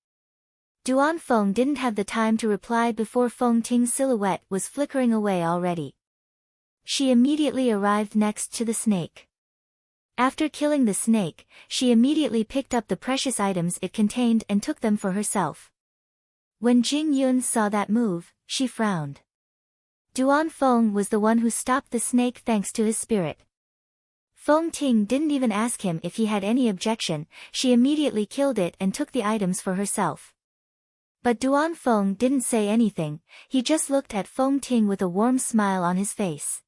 Duan Feng didn't have the time to reply before Feng Ting's silhouette was flickering away already. She immediately arrived next to the snake. After killing the snake, she immediately picked up the precious items it contained and took them for herself. When Jing Yun saw that move, she frowned. Duan Feng was the one who stopped the snake thanks to his spirit. Feng Ting didn't even ask him if he had any objection, she immediately killed it and took the items for herself. But Duan Feng didn't say anything, he just looked at Feng Ting with a warm smile on his face.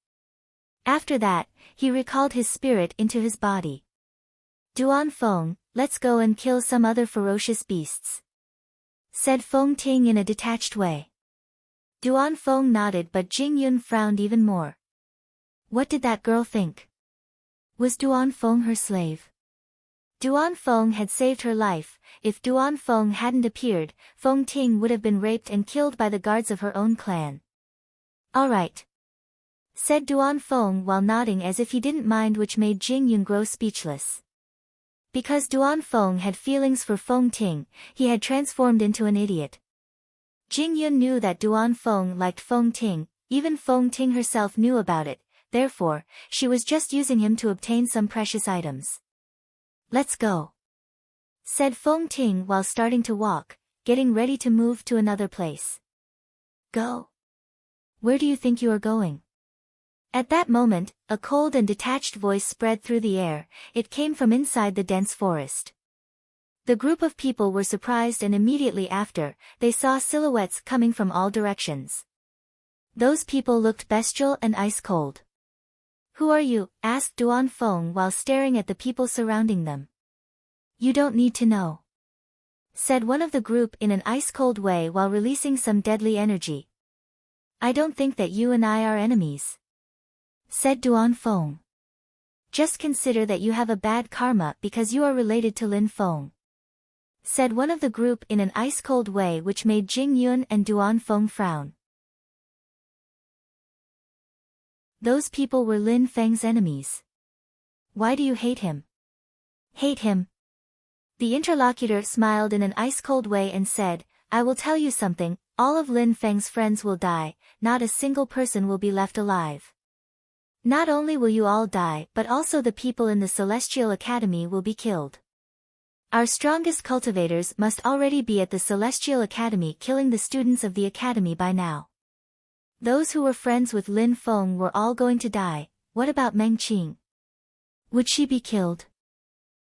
After that, he recalled his spirit into his body. Duan Feng, let's go and kill some other ferocious beasts, said Feng Ting in a detached way. Duan Feng nodded, but Jing Yun frowned even more. What did that girl think? Was Duan Feng her slave? Duan Feng had saved her life. If Duan Feng hadn't appeared, Feng Ting would have been raped and killed by the guards of her own clan. All right, said Duan Feng while nodding as if he didn't mind, which made Jing Yun grow speechless. Because Duan Feng had feelings for Feng Ting, he had transformed into an idiot. Jing Yun knew that Duan Feng liked Feng Ting, even Feng Ting herself knew about it, therefore, she was just using him to obtain some precious items. Let's go, said Feng Ting while starting to walk, getting ready to move to another place. Go? Where do you think you are going? At that moment, a cold and detached voice spread through the air. It came from inside the dense forest. The group of people were surprised, and immediately after, they saw silhouettes coming from all directions. Those people looked bestial and ice-cold. Who are you? Asked Duan Feng while staring at the people surrounding them. You don't need to know, said one of the group in an ice-cold way while releasing some deadly energy. I don't think that you and I are enemies, said Duan Feng. Just consider that you have a bad karma because you are related to Lin Feng, said one of the group in an ice-cold way, which made Jing Yun and Duan Feng frown. Those people were Lin Feng's enemies. Why do you hate him? Hate him? The interlocutor smiled in an ice-cold way and said, I will tell you something, all of Lin Feng's friends will die, not a single person will be left alive. Not only will you all die, but also the people in the Celestial Academy will be killed. Our strongest cultivators must already be at the Celestial Academy killing the students of the Academy by now. Those who were friends with Lin Feng were all going to die. What about Meng Qing? Would she be killed?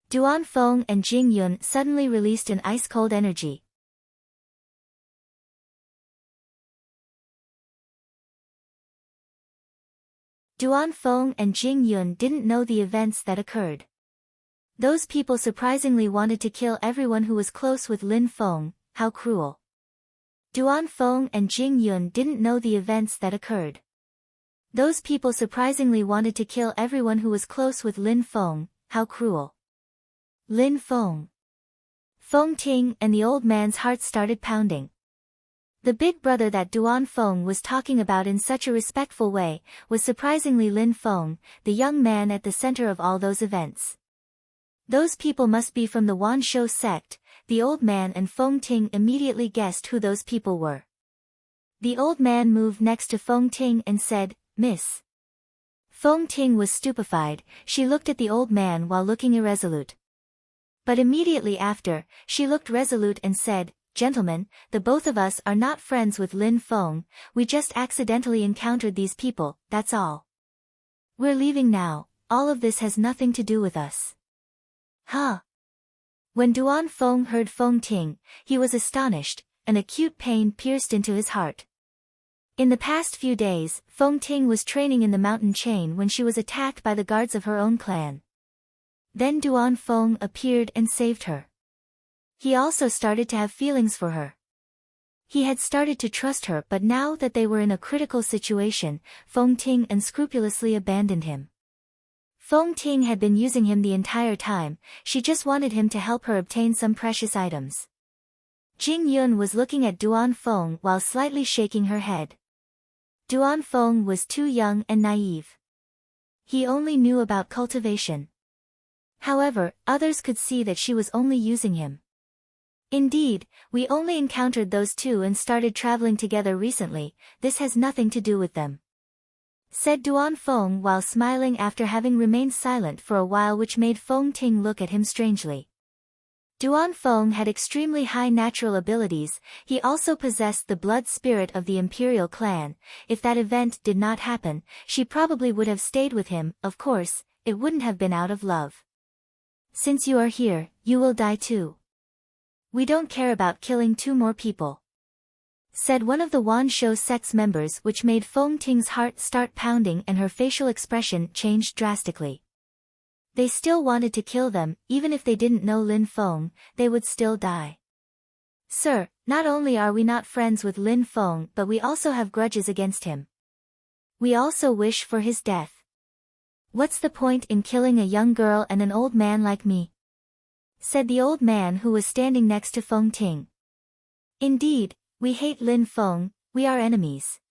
Duan Feng and Jing Yun suddenly released an ice-cold energy. Duan Feng and Jing Yun didn't know the events that occurred. Those people surprisingly wanted to kill everyone who was close with Lin Feng. How cruel. Duan Feng and Jing Yun didn't know the events that occurred. Those people surprisingly wanted to kill everyone who was close with Lin Feng. How cruel. Lin Feng. Feng Ting and the old man's heart started pounding. The big brother that Duan Feng was talking about in such a respectful way, was surprisingly Lin Feng, the young man at the center of all those events. Those people must be from the Wan Shou sect. The old man and Feng Ting immediately guessed who those people were. The old man moved next to Feng Ting and said, Miss. Feng Ting was stupefied, she looked at the old man while looking irresolute. But immediately after, she looked resolute and said, Gentlemen, the both of us are not friends with Lin Feng, we just accidentally encountered these people, that's all. We're leaving now, all of this has nothing to do with us. Huh? When Duan Feng heard Feng Ting, he was astonished, an acute pain pierced into his heart. In the past few days, Feng Ting was training in the mountain chain when she was attacked by the guards of her own clan. Then Duan Feng appeared and saved her. He also started to have feelings for her. He had started to trust her, but now that they were in a critical situation, Feng Ting unscrupulously abandoned him. Feng Ting had been using him the entire time, she just wanted him to help her obtain some precious items. Jing Yun was looking at Duan Feng while slightly shaking her head. Duan Feng was too young and naive. He only knew about cultivation. However, others could see that she was only using him. Indeed, we only encountered those two and started traveling together recently, this has nothing to do with them," said Duan Feng while smiling after having remained silent for a while, which made Feng Ting look at him strangely. Duan Feng had extremely high natural abilities, he also possessed the blood spirit of the imperial clan. If that event did not happen, she probably would have stayed with him, of course, it wouldn't have been out of love. "Since you are here, you will die too. We don't care about killing 2 more people," said one of the Wan Shou sect's members, which made Feng Ting's heart start pounding and her facial expression changed drastically. They still wanted to kill them, even if they didn't know Lin Feng, they would still die. "Sir, not only are we not friends with Lin Feng but we also have grudges against him. We also wish for his death. What's the point in killing a young girl and an old man like me?" said the old man who was standing next to Feng Ting. "Indeed, we hate Lin Feng, we are enemies,"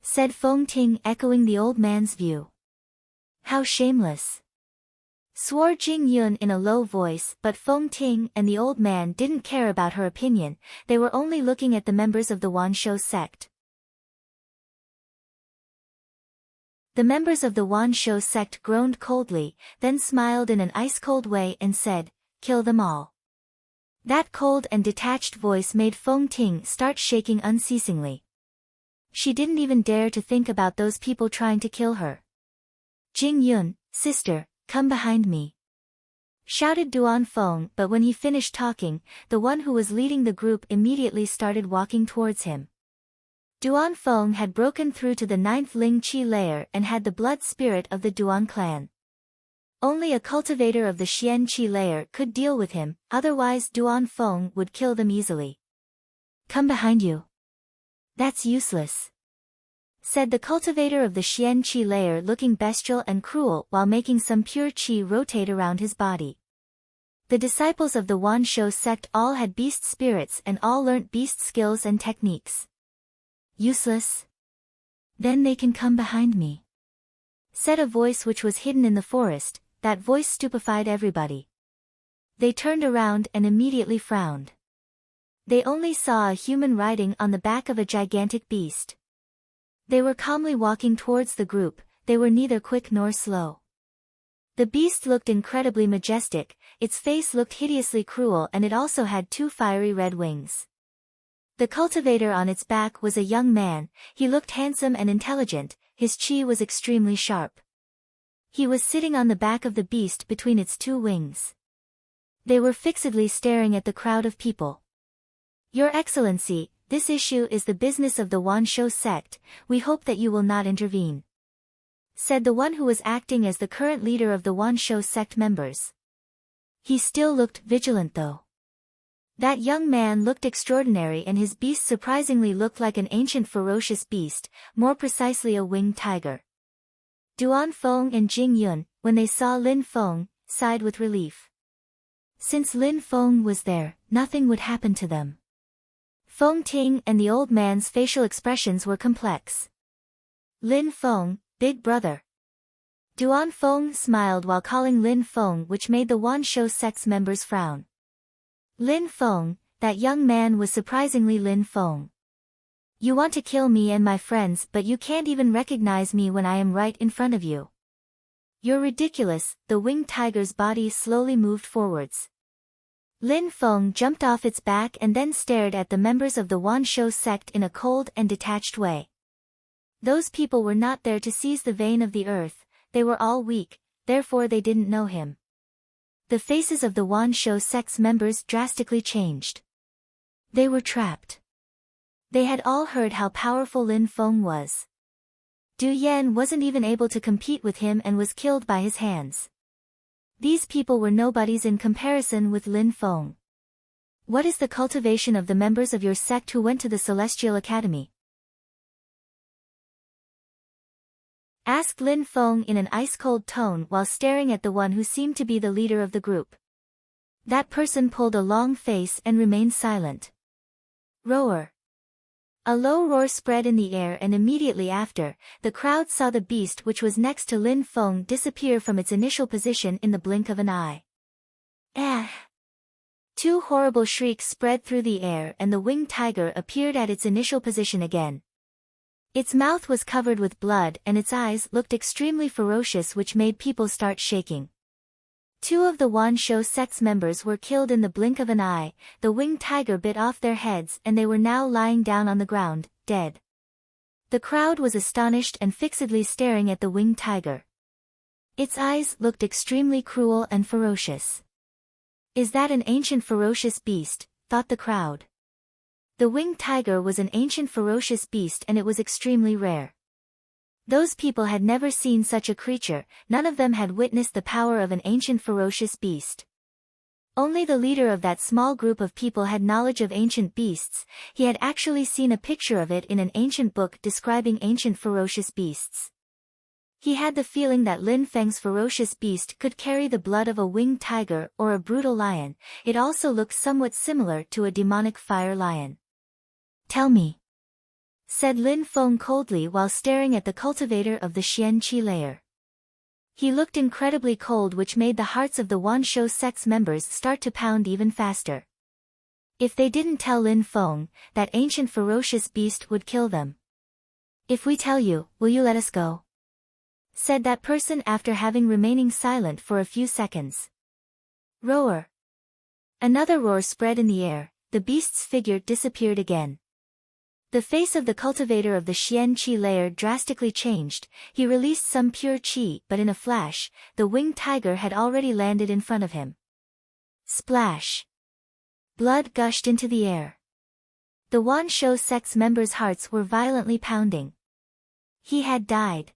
said Feng Ting, echoing the old man's view. "How shameless," swore Jing Yun in a low voice, but Feng Ting and the old man didn't care about her opinion, they were only looking at the members of the Wan Shou sect. The members of the Wan Shou sect groaned coldly, then smiled in an ice-cold way and said, "Kill them all." That cold and detached voice made Feng Ting start shaking unceasingly. She didn't even dare to think about those people trying to kill her. "Jing Yun, sister, come behind me," shouted Duan Feng, but when he finished talking, the one who was leading the group immediately started walking towards him. Duan Feng had broken through to the 9th Ling Qi layer and had the blood spirit of the Duan clan. Only a cultivator of the Xian Qi layer could deal with him, otherwise Duan Feng would kill them easily. "Come behind you." "That's useless," said the cultivator of the Xian Qi layer, looking bestial and cruel while making some pure qi rotate around his body. The disciples of the Wan Shou sect all had beast spirits and all learnt beast skills and techniques. "Useless? Then they can come behind me," said a voice which was hidden in the forest. That voice stupefied everybody. They turned around and immediately frowned. They only saw a human riding on the back of a gigantic beast. They were calmly walking towards the group, they were neither quick nor slow. The beast looked incredibly majestic, its face looked hideously cruel, and it also had 2 fiery red wings. The cultivator on its back was a young man, he looked handsome and intelligent, his qi was extremely sharp. He was sitting on the back of the beast between its 2 wings. They were fixedly staring at the crowd of people. "Your Excellency, this issue is the business of the Wan Shou sect, we hope that you will not intervene," said the one who was acting as the current leader of the Wan Shou sect members. He still looked vigilant though. That young man looked extraordinary and his beast surprisingly looked like an ancient ferocious beast, more precisely a winged tiger. Duan Feng and Jing Yun, when they saw Lin Feng, sighed with relief. Since Lin Feng was there, nothing would happen to them. Feng Ting and the old man's facial expressions were complex. "Lin Feng, big brother." Duan Feng smiled while calling Lin Feng, which made the Wan Shou sect's members frown. Lin Feng, that young man was surprisingly Lin Feng. "You want to kill me and my friends but you can't even recognize me when I am right in front of you. You're ridiculous." The winged tiger's body slowly moved forwards. Lin Feng jumped off its back and then stared at the members of the Wan Shou sect in a cold and detached way. Those people were not there to seize the vein of the earth, they were all weak, therefore they didn't know him. The faces of the Wan Shou sect's members drastically changed. They were trapped. They had all heard how powerful Lin Feng was. Du Yan wasn't even able to compete with him and was killed by his hands. These people were nobodies in comparison with Lin Feng. "What is the cultivation of the members of your sect who went to the Celestial Academy?" asked Lin Feng in an ice-cold tone while staring at the one who seemed to be the leader of the group. That person pulled a long face and remained silent. Roar. A low roar spread in the air and immediately after, the crowd saw the beast which was next to Lin Feng disappear from its initial position in the blink of an eye. Two horrible shrieks spread through the air and the winged tiger appeared at its initial position again. Its mouth was covered with blood and its eyes looked extremely ferocious, which made people start shaking. Two of the Wansho sect's members were killed in the blink of an eye. The winged tiger bit off their heads and they were now lying down on the ground, dead. The crowd was astonished and fixedly staring at the winged tiger. Its eyes looked extremely cruel and ferocious. Is that an ancient ferocious beast? Thought the crowd. The winged tiger was an ancient ferocious beast and it was extremely rare. Those people had never seen such a creature, none of them had witnessed the power of an ancient ferocious beast. Only the leader of that small group of people had knowledge of ancient beasts. He had actually seen a picture of it in an ancient book describing ancient ferocious beasts. He had the feeling that Lin Feng's ferocious beast could carry the blood of a winged tiger or a brutal lion. It also looked somewhat similar to a demonic fire lion. Tell me, said Lin Feng coldly while staring at the cultivator of the Xianqi layer. He looked incredibly cold, which made the hearts of the Wansho sect's members start to pound even faster. If they didn't tell Lin Feng, that ancient ferocious beast would kill them. If we tell you, will you let us go? Said that person after having remaining silent for a few seconds. Roar. Another roar spread in the air, the beast's figure disappeared again. The face of the cultivator of the Xianqi layer drastically changed. He released some pure qi, but in a flash, the winged tiger had already landed in front of him. Splash! Blood gushed into the air. The Wansho sect's members' hearts were violently pounding. He had died.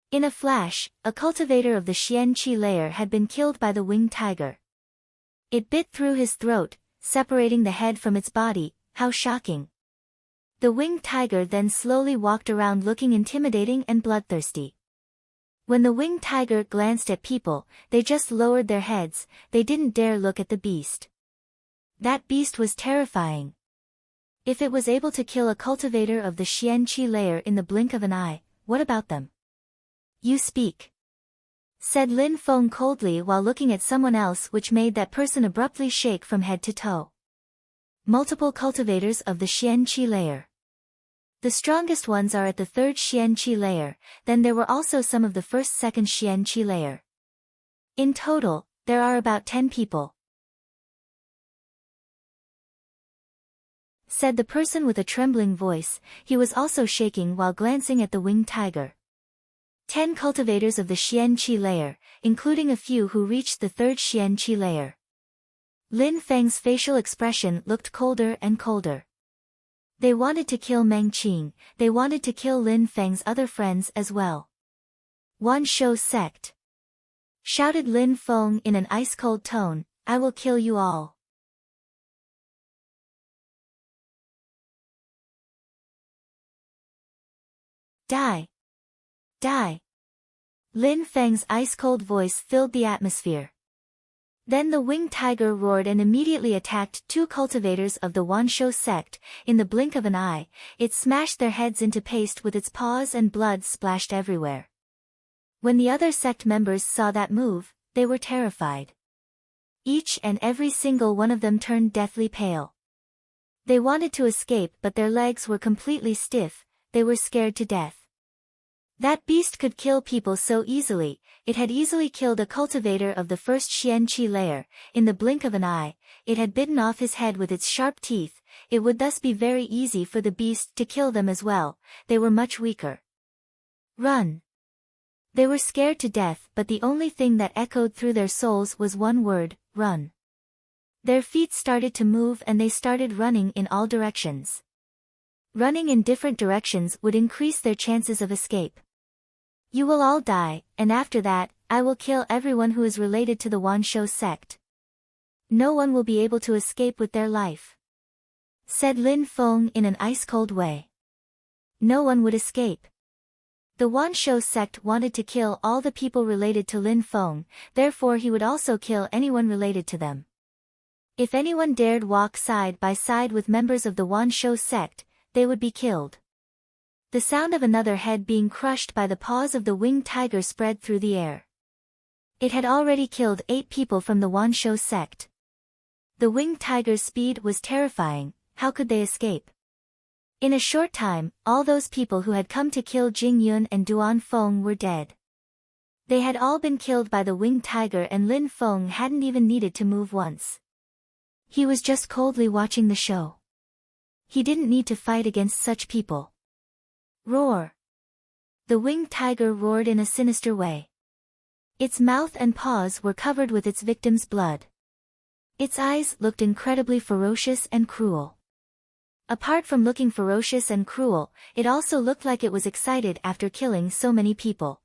In a flash, a cultivator of the Xianqi layer had been killed by the winged tiger. It bit through his throat, separating the head from its body. How shocking! The winged tiger then slowly walked around looking intimidating and bloodthirsty. When the winged tiger glanced at people, they just lowered their heads, they didn't dare look at the beast. That beast was terrifying. If it was able to kill a cultivator of the Xianqi layer in the blink of an eye, what about them? You speak, said Lin Feng coldly while looking at someone else, which made that person abruptly shake from head to toe. Multiple cultivators of the Xianqi layer. The strongest ones are at the third Xianqi layer, then there were also some of the second Xianqi layer. In total, there are about 10 people. Said the person with a trembling voice. He was also shaking while glancing at the winged tiger. 10 cultivators of the Xianqi layer, including a few who reached the third Xianqi layer. Lin Feng's facial expression looked colder and colder. They wanted to kill Meng Qing, they wanted to kill Lin Feng's other friends as well. Wansho sect, shouted Lin Feng in an ice-cold tone, I will kill you all. Die! Die! Lin Feng's ice-cold voice filled the atmosphere. Then the winged tiger roared and immediately attacked 2 cultivators of the Wansho sect. In the blink of an eye, it smashed their heads into paste with its paws and blood splashed everywhere. When the other sect members saw that move, they were terrified. Each and every single one of them turned deathly pale. They wanted to escape, but their legs were completely stiff, they were scared to death. That beast could kill people so easily. It had easily killed a cultivator of the first Xianqi layer. In the blink of an eye, it had bitten off his head with its sharp teeth. It would thus be very easy for the beast to kill them as well. They were much weaker. Run! They were scared to death, but the only thing that echoed through their souls was one word, run. Their feet started to move and they started running in all directions. Running in different directions would increase their chances of escape. You will all die, and after that, I will kill everyone who is related to the Wansho sect. No one will be able to escape with their life, said Lin Feng in an ice-cold way. No one would escape. The Wansho sect wanted to kill all the people related to Lin Feng, therefore he would also kill anyone related to them. If anyone dared walk side by side with members of the Wansho sect, they would be killed. The sound of another head being crushed by the paws of the winged tiger spread through the air. It had already killed 8 people from the Wansho sect. The winged tiger's speed was terrifying. How could they escape? In a short time, all those people who had come to kill Jing Yun and Duan Feng were dead. They had all been killed by the winged tiger, and Lin Feng hadn't even needed to move once. He was just coldly watching the show. He didn't need to fight against such people. Roar! The winged tiger roared in a sinister way. Its mouth and paws were covered with its victim's blood. Its eyes looked incredibly ferocious and cruel. Apart from looking ferocious and cruel, it also looked like it was excited after killing so many people.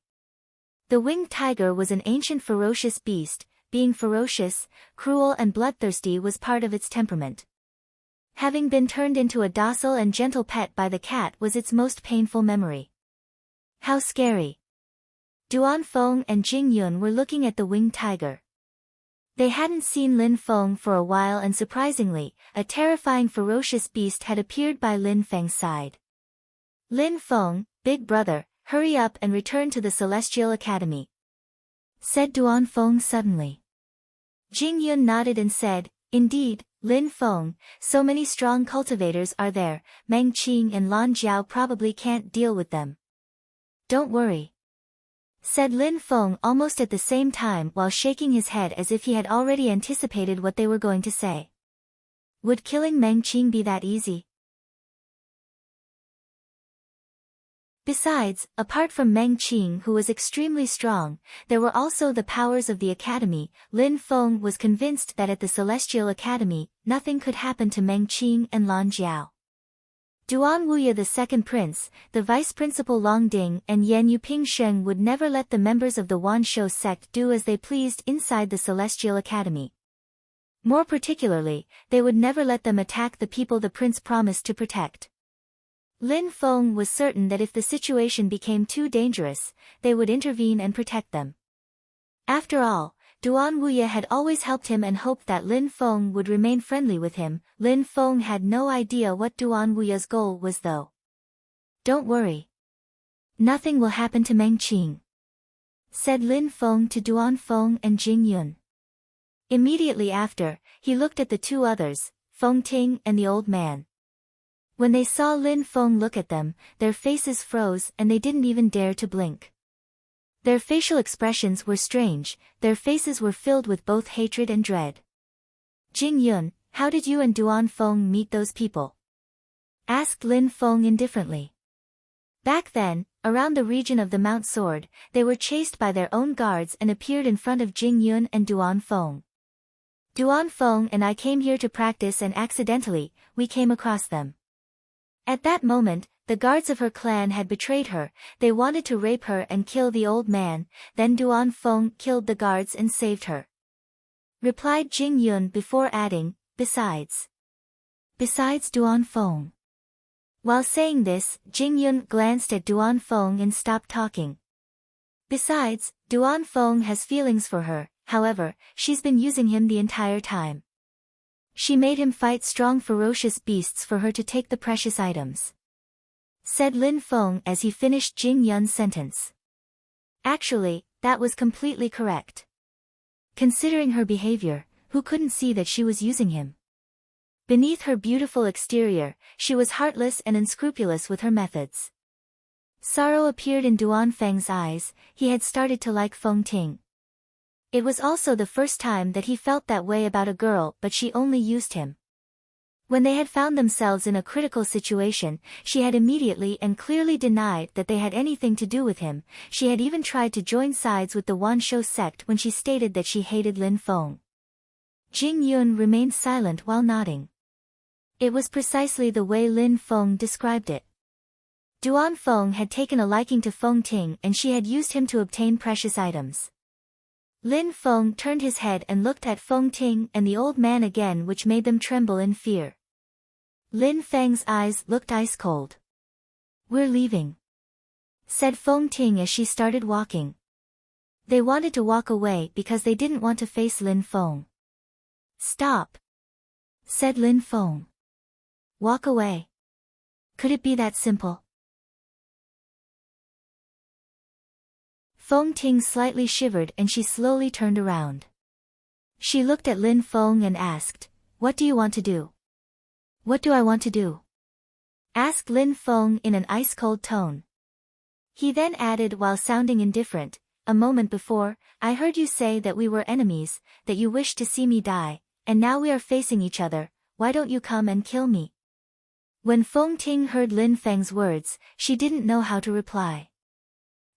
The winged tiger was an ancient ferocious beast. Being ferocious, cruel and bloodthirsty was part of its temperament. Having been turned into a docile and gentle pet by the cat was its most painful memory. How scary! Duan Feng and Jing Yun were looking at the winged tiger. They hadn't seen Lin Feng for a while, and surprisingly, a terrifying ferocious beast had appeared by Lin Feng's side. Lin Feng, big brother, hurry up and return to the Celestial Academy, said Duan Feng suddenly. Jing Yun nodded and said, indeed, Lin Feng, so many strong cultivators are there, Meng Qing and Lan Jiao probably can't deal with them. Don't worry, said Lin Feng almost at the same time, while shaking his head as if he had already anticipated what they were going to say. Would killing Meng Qing be that easy? Besides, apart from Meng Qing, who was extremely strong, there were also the powers of the academy. Lin Feng was convinced that at the Celestial Academy, nothing could happen to Meng Qing and Lan Jiao. Duan Wuya, the second prince, the vice principal Long Ding and Yan Yuping Sheng would never let the members of the Wan Shou sect do as they pleased inside the Celestial Academy. More particularly, they would never let them attack the people the prince promised to protect. Lin Feng was certain that if the situation became too dangerous, they would intervene and protect them. After all, Duan Wuya had always helped him and hoped that Lin Feng would remain friendly with him. Lin Feng had no idea what Duan Wuya's goal was, though. Don't worry. Nothing will happen to Meng Qing, said Lin Feng to Duan Feng and Jing Yun. Immediately after, he looked at the two others, Feng Ting and the old man. When they saw Lin Feng look at them, their faces froze and they didn't even dare to blink. Their facial expressions were strange, their faces were filled with both hatred and dread. Jing Yun, how did you and Duan Feng meet those people? Asked Lin Feng indifferently. Back then, around the region of the Mount Sword, they were chased by their own guards and appeared in front of Jing Yun and Duan Feng. Duan Feng and I came here to practice, and accidentally, we came across them. At that moment, the guards of her clan had betrayed her. They wanted to rape her and kill the old man, then Duan Feng killed the guards and saved her, replied Jing Yun before adding, besides Duan Feng. While saying this, Jing Yun glanced at Duan Feng and stopped talking. Besides, Duan Feng has feelings for her, however, she's been using him the entire time. She made him fight strong ferocious beasts for her to take the precious items, said Lin Feng as he finished Jing Yun's sentence. Actually, that was completely correct. Considering her behavior, who couldn't see that she was using him? Beneath her beautiful exterior, she was heartless and unscrupulous with her methods. Sorrow appeared in Duan Feng's eyes. He had started to like Feng Ting. It was also the first time that he felt that way about a girl, but she only used him. When they had found themselves in a critical situation, she had immediately and clearly denied that they had anything to do with him. She had even tried to join sides with the Wan Shou sect when she stated that she hated Lin Feng. Jing Yun remained silent while nodding. It was precisely the way Lin Feng described it. Duan Feng had taken a liking to Feng Ting and she had used him to obtain precious items. Lin Feng turned his head and looked at Feng Ting and the old man again, which made them tremble in fear. Lin Feng's eyes looked ice cold. We're leaving, said Feng Ting as she started walking. They wanted to walk away because they didn't want to face Lin Feng. Stop, said Lin Feng. Walk away. Could it be that simple? Feng Ting slightly shivered and she slowly turned around. She looked at Lin Feng and asked, What do you want to do? What do I want to do? Asked Lin Feng in an ice-cold tone. He then added while sounding indifferent, a moment before, I heard you say that we were enemies, that you wished to see me die, and now we are facing each other, why don't you come and kill me? When Feng Ting heard Lin Feng's words, she didn't know how to reply.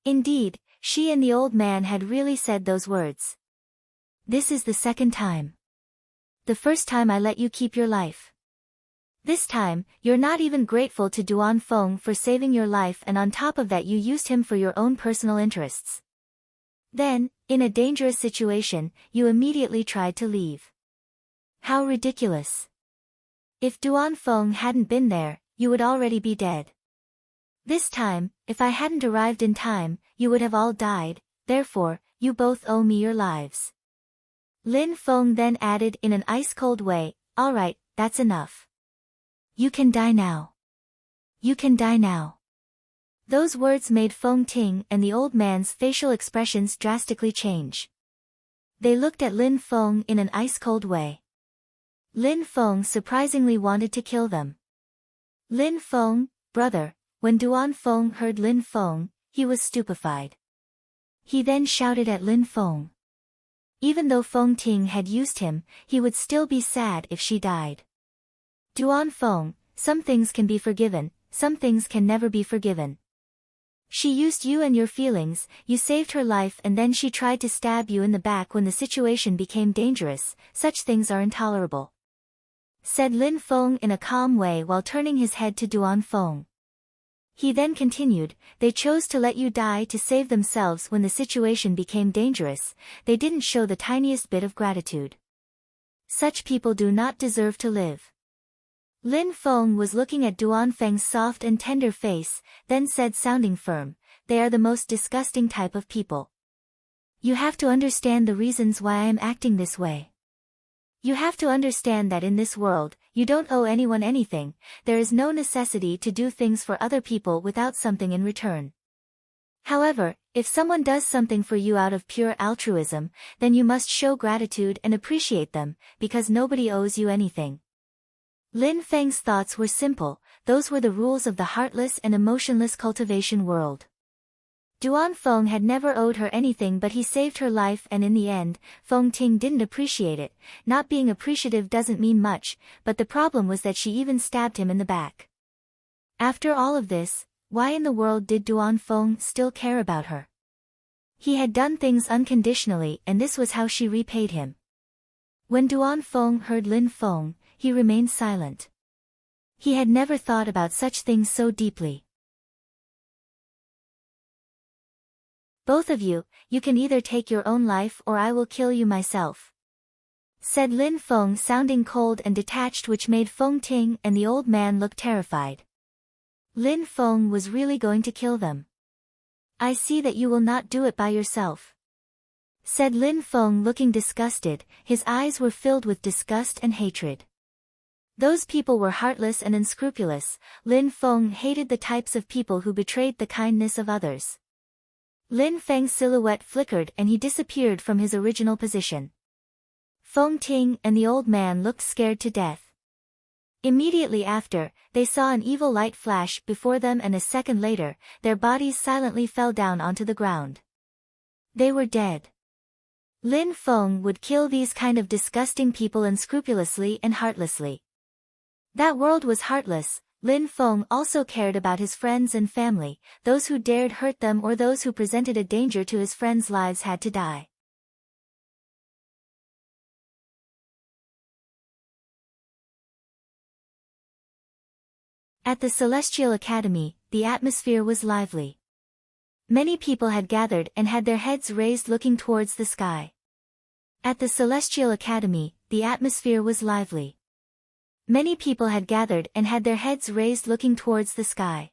Indeed, she and the old man had really said those words. This is the second time. The first time I let you keep your life. This time, you're not even grateful to Duan Feng for saving your life, and on top of that you used him for your own personal interests. Then, in a dangerous situation, you immediately tried to leave. How ridiculous. If Duan Feng hadn't been there, you would already be dead. This time, if I hadn't arrived in time, you would have all died, therefore, you both owe me your lives. Lin Feng then added in an ice-cold way, all right, that's enough. You can die now. You can die now. Those words made Feng Ting and the old man's facial expressions drastically change. They looked at Lin Feng in an ice-cold way. Lin Feng surprisingly wanted to kill them. Lin Feng, brother, when Duan Feng heard Lin Feng, he was stupefied. He then shouted at Lin Feng. Even though Feng Ting had used him, he would still be sad if she died. Duan Feng, some things can be forgiven, some things can never be forgiven. She used you and your feelings, you saved her life, and then she tried to stab you in the back when the situation became dangerous, such things are intolerable. Said Lin Feng in a calm way while turning his head to Duan Feng. He then continued, they chose to let you die to save themselves when the situation became dangerous, they didn't show the tiniest bit of gratitude. Such people do not deserve to live. Lin Feng was looking at Duan Feng's soft and tender face, then said sounding firm, they are the most disgusting type of people. You have to understand the reasons why I am acting this way. You have to understand that in this world, you don't owe anyone anything, there is no necessity to do things for other people without something in return. However, if someone does something for you out of pure altruism, then you must show gratitude and appreciate them, because nobody owes you anything. Lin Feng's thoughts were simple, those were the rules of the heartless and emotionless cultivation world. Duan Feng had never owed her anything, but he saved her life, and in the end, Feng Ting didn't appreciate it. Not being appreciative doesn't mean much, but the problem was that she even stabbed him in the back. After all of this, why in the world did Duan Feng still care about her? He had done things unconditionally, and this was how she repaid him. When Duan Feng heard Lin Feng, he remained silent. He had never thought about such things so deeply. Both of you, you can either take your own life or I will kill you myself. Said Lin Feng sounding cold and detached, which made Feng Ting and the old man look terrified. Lin Feng was really going to kill them. I see that you will not do it by yourself. Said Lin Feng looking disgusted, his eyes were filled with disgust and hatred. Those people were heartless and unscrupulous. Lin Feng hated the types of people who betrayed the kindness of others. Lin Feng's silhouette flickered and he disappeared from his original position. Feng Ting and the old man looked scared to death. Immediately after, they saw an evil light flash before them, and a second later, their bodies silently fell down onto the ground. They were dead. Lin Feng would kill these kind of disgusting people unscrupulously and heartlessly. That world was heartless. Lin Feng also cared about his friends and family, those who dared hurt them or those who presented a danger to his friends' lives had to die. At the Celestial Academy, the atmosphere was lively. Many people had gathered and had their heads raised looking towards the sky. At the Celestial Academy, the atmosphere was lively. Many people had gathered and had their heads raised looking towards the sky.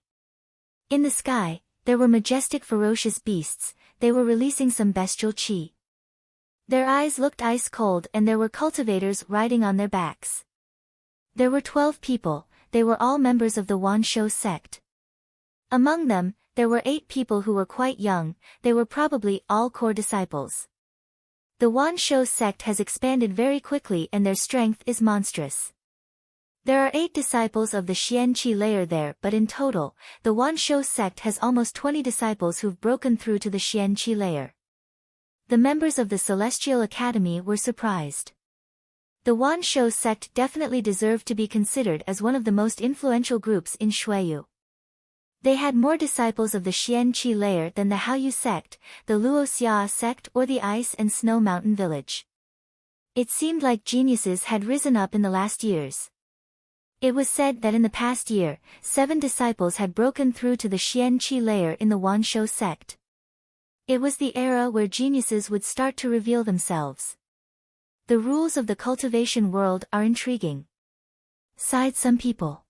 In the sky, there were majestic ferocious beasts, they were releasing some bestial chi. Their eyes looked ice cold and there were cultivators riding on their backs. There were 12 people, they were all members of the Wanshou sect. Among them, there were 8 people who were quite young, they were probably all core disciples. The Wanshou sect has expanded very quickly and their strength is monstrous. There are 8 disciples of the Xianqi layer there, but in total, the Wanshou sect has almost 20 disciples who've broken through to the Xianqi layer. The members of the Celestial Academy were surprised. The Wanshou sect definitely deserved to be considered as one of the most influential groups in Shuiyu. They had more disciples of the Xianqi layer than the Haoyu sect, the Luoxia sect or the Ice and Snow Mountain village. It seemed like geniuses had risen up in the last years. It was said that in the past year, 7 disciples had broken through to the Xianqi layer in the Wanshou sect. It was the era where geniuses would start to reveal themselves. The rules of the cultivation world are intriguing, sighed some people.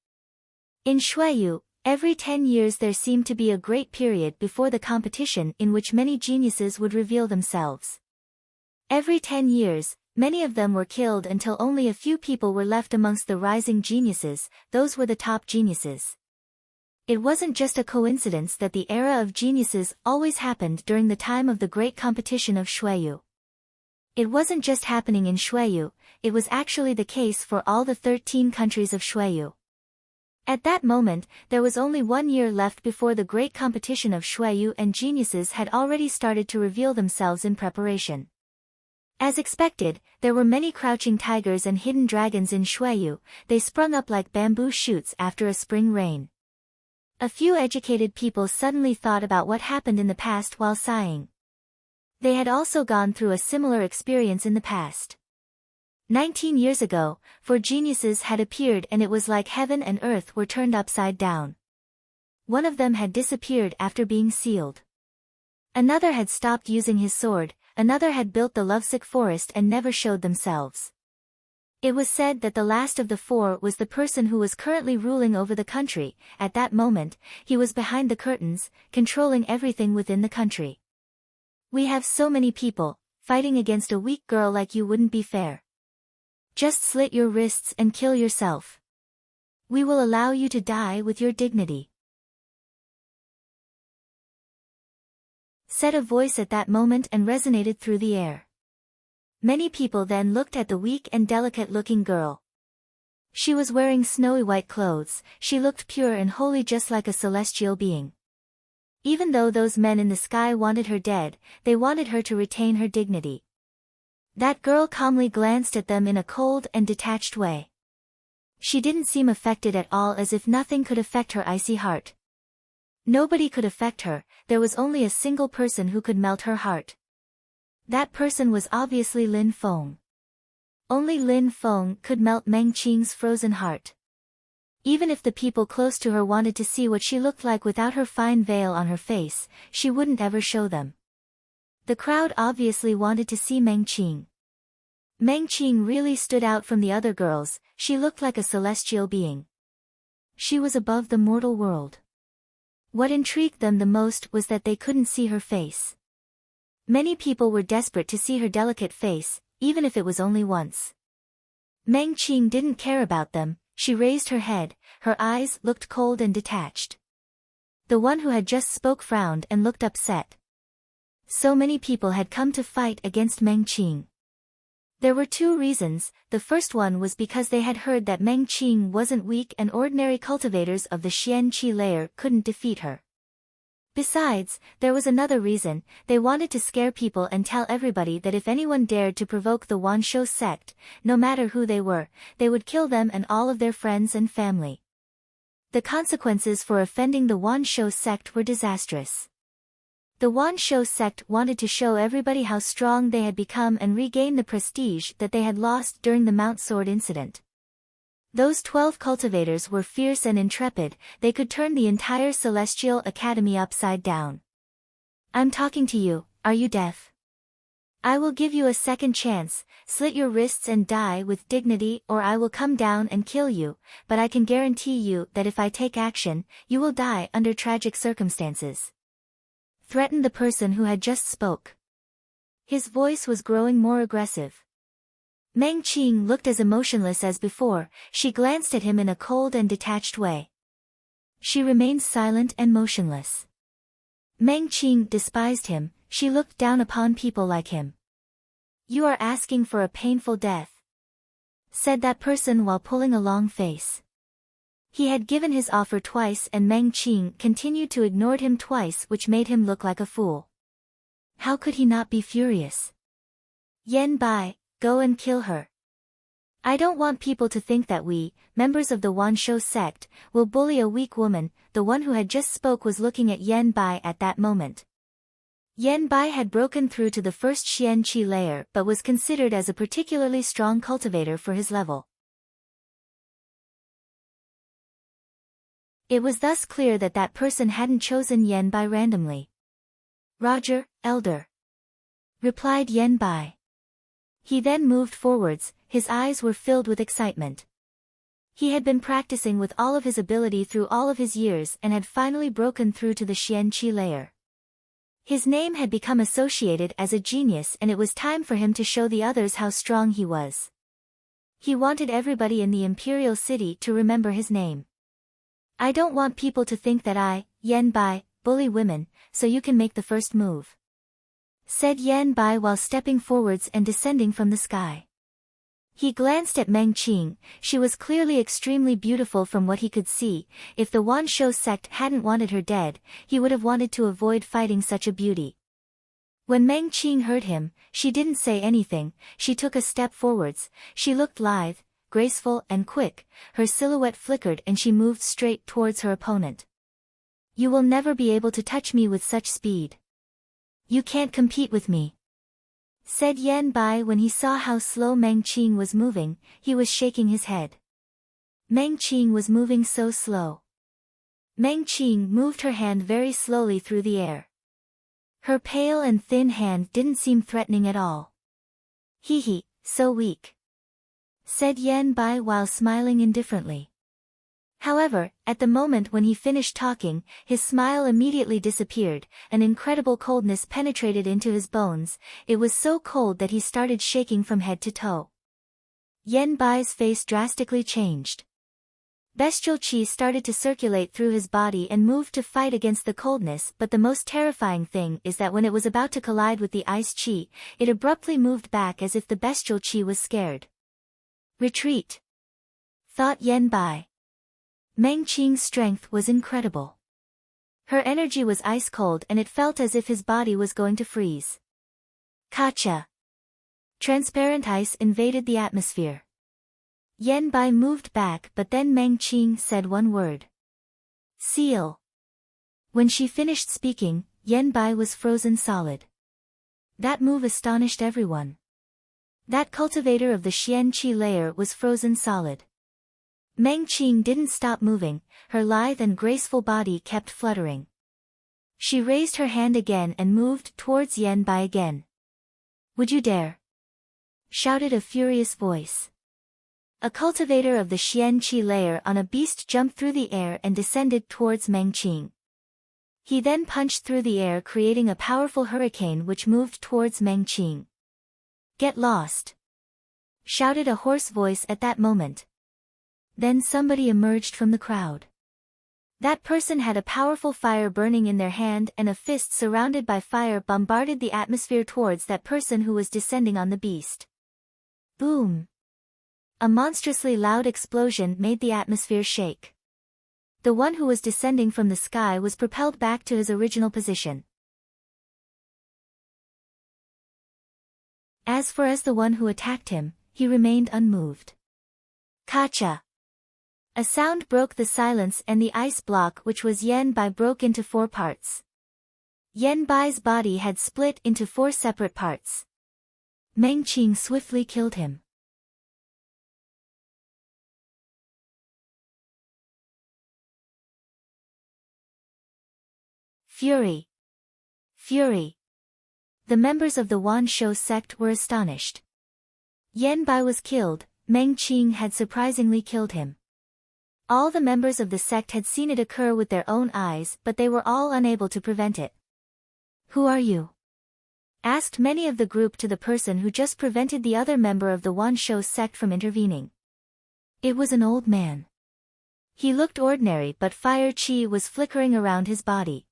In Shuiyu, every 10 years there seemed to be a great period before the competition in which many geniuses would reveal themselves. Every 10 years, many of them were killed until only a few people were left amongst the rising geniuses. Those were the top geniuses. It wasn't just a coincidence that the era of geniuses always happened during the time of the great competition of Shuiyu. It wasn't just happening in Shuiyu, it was actually the case for all the 13 countries of Shuiyu. At that moment, there was only 1 year left before the great competition of Shuiyu, and geniuses had already started to reveal themselves in preparation. As expected, there were many crouching tigers and hidden dragons in Shuiyu. They sprung up like bamboo shoots after a spring rain. A few educated people suddenly thought about what happened in the past while sighing. They had also gone through a similar experience in the past. 19 years ago, 4 geniuses had appeared and it was like heaven and earth were turned upside down. One of them had disappeared after being sealed. Another had stopped using his sword, another had built the lovesick forest and never showed themselves. It was said that the last of the 4 was the person who was currently ruling over the country. At that moment, he was behind the curtains, controlling everything within the country. We have so many people, fighting against a weak girl like you wouldn't be fair. Just slit your wrists and kill yourself. We will allow you to die with your dignity, said a voice at that moment and resonated through the air. Many people then looked at the weak and delicate-looking girl. She was wearing snowy white clothes, she looked pure and holy just like a celestial being. Even though those men in the sky wanted her dead, they wanted her to retain her dignity. That girl calmly glanced at them in a cold and detached way. She didn't seem affected at all, as if nothing could affect her icy heart. Nobody could affect her, there was only a single person who could melt her heart. That person was obviously Lin Feng. Only Lin Feng could melt Meng Qing's frozen heart. Even if the people close to her wanted to see what she looked like without her fine veil on her face, she wouldn't ever show them. The crowd obviously wanted to see Meng Qing. Meng Qing really stood out from the other girls, she looked like a celestial being. She was above the mortal world. What intrigued them the most was that they couldn't see her face. Many people were desperate to see her delicate face, even if it was only once. Meng Qing didn't care about them. She raised her head, her eyes looked cold and detached. The one who had just spoke frowned and looked upset. So many people had come to fight against Meng Qing. There were 2 reasons. The first one was because they had heard that Meng Qing wasn't weak and ordinary cultivators of the Xianqi layer couldn't defeat her. Besides, there was another reason. They wanted to scare people and tell everybody that if anyone dared to provoke the Wanshou sect, no matter who they were, they would kill them and all of their friends and family. The consequences for offending the Wanshou sect were disastrous. The Wanshou sect wanted to show everybody how strong they had become and regain the prestige that they had lost during the Mount Sword incident. Those 12 cultivators were fierce and intrepid, they could turn the entire Celestial Academy upside down. I'm talking to you, are you deaf? I will give you a second chance, slit your wrists and die with dignity, or I will come down and kill you, but I can guarantee you that if I take action, you will die under tragic circumstances. Threatened the person who had just spoke. His voice was growing more aggressive. Meng Qing looked as emotionless as before, she glanced at him in a cold and detached way. She remained silent and motionless. Meng Qing despised him, she looked down upon people like him. You are asking for a painful death, said that person while pulling a long face. He had given his offer twice and Meng Qing continued to ignore him twice, which made him look like a fool. How could he not be furious? Yan Bai, go and kill her. I don't want people to think that we, members of the Wanshou sect, will bully a weak woman. The one who had just spoke was looking at Yan Bai at that moment. Yan Bai had broken through to the first Xianqi layer but was considered as a particularly strong cultivator for his level. It was thus clear that that person hadn't chosen Yan Bai randomly. Roger, Elder, replied Yan Bai. He then moved forwards, his eyes were filled with excitement. He had been practicing with all of his ability through all of his years and had finally broken through to the Xianqi layer. His name had become associated as a genius and it was time for him to show the others how strong he was. He wanted everybody in the Imperial City to remember his name. I don't want people to think that I, Yan Bai, bully women, so you can make the first move, said Yan Bai while stepping forwards and descending from the sky. He glanced at Meng Qing. She was clearly extremely beautiful from what he could see. If the Wanshou sect hadn't wanted her dead, he would have wanted to avoid fighting such a beauty. When Meng Qing heard him, she didn't say anything. She took a step forwards. She looked lithe, graceful and quick, her silhouette flickered and she moved straight towards her opponent. You will never be able to touch me with such speed. You can't compete with me, said Yan Bai when he saw how slow Meng Qing was moving. He was shaking his head. Meng Qing was moving so slow. Meng Qing moved her hand very slowly through the air. Her pale and thin hand didn't seem threatening at all. Hee, so weak, said Yan Bai while smiling indifferently. However, at the moment when he finished talking, his smile immediately disappeared, an incredible coldness penetrated into his bones. It was so cold that he started shaking from head to toe. Yan Bai's face drastically changed. Bestial qi started to circulate through his body and moved to fight against the coldness, but the most terrifying thing is that when it was about to collide with the ice qi, it abruptly moved back as if the bestial qi was scared. Retreat, thought Yan Bai. Meng Qing's strength was incredible. Her energy was ice cold and it felt as if his body was going to freeze. Kacha. Transparent ice invaded the atmosphere. Yan Bai moved back but then Meng Qing said one word. Seal. When she finished speaking, Yan Bai was frozen solid. That move astonished everyone. That cultivator of the Xianqi layer was frozen solid. Meng Qing didn't stop moving, her lithe and graceful body kept fluttering. She raised her hand again and moved towards Yan Bai again. Would you dare? Shouted a furious voice. A cultivator of the Xianqi layer on a beast jumped through the air and descended towards Meng Qing. He then punched through the air creating a powerful hurricane which moved towards Meng Qing. Get lost! Shouted a hoarse voice at that moment. Then somebody emerged from the crowd. That person had a powerful fire burning in their hand and a fist surrounded by fire bombarded the atmosphere towards that person who was descending on the beast. Boom! A monstrously loud explosion made the atmosphere shake. The one who was descending from the sky was propelled back to his original position. As for the one who attacked him, he remained unmoved. Kacha! A sound broke the silence and the ice block which was Yan Bai broke into 4 parts. Yan Bai's body had split into 4 separate parts. Meng Qing swiftly killed him. Fury! Fury! The members of the Wanshou sect were astonished. Yan Bai was killed, Meng Qing had surprisingly killed him. All the members of the sect had seen it occur with their own eyes but they were all unable to prevent it. Who are you? Asked many of the group to the person who just prevented the other member of the Wanshou sect from intervening. It was an old man. He looked ordinary but fire qi was flickering around his body.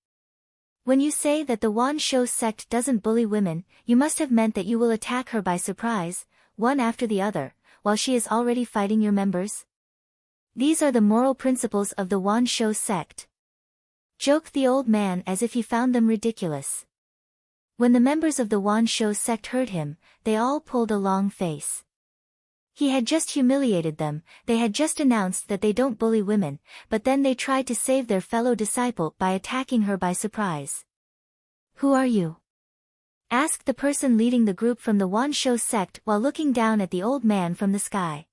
When you say that the Wan Shou sect doesn't bully women, you must have meant that you will attack her by surprise, one after the other, while she is already fighting your members? These are the moral principles of the Wan Shou sect. Joked the old man as if he found them ridiculous. When the members of the Wan Shou sect heard him, they all pulled a long face. He had just humiliated them, they had just announced that they don't bully women, but then they tried to save their fellow disciple by attacking her by surprise. Who are you? Asked the person leading the group from the Wan Shou sect while looking down at the old man from the sky.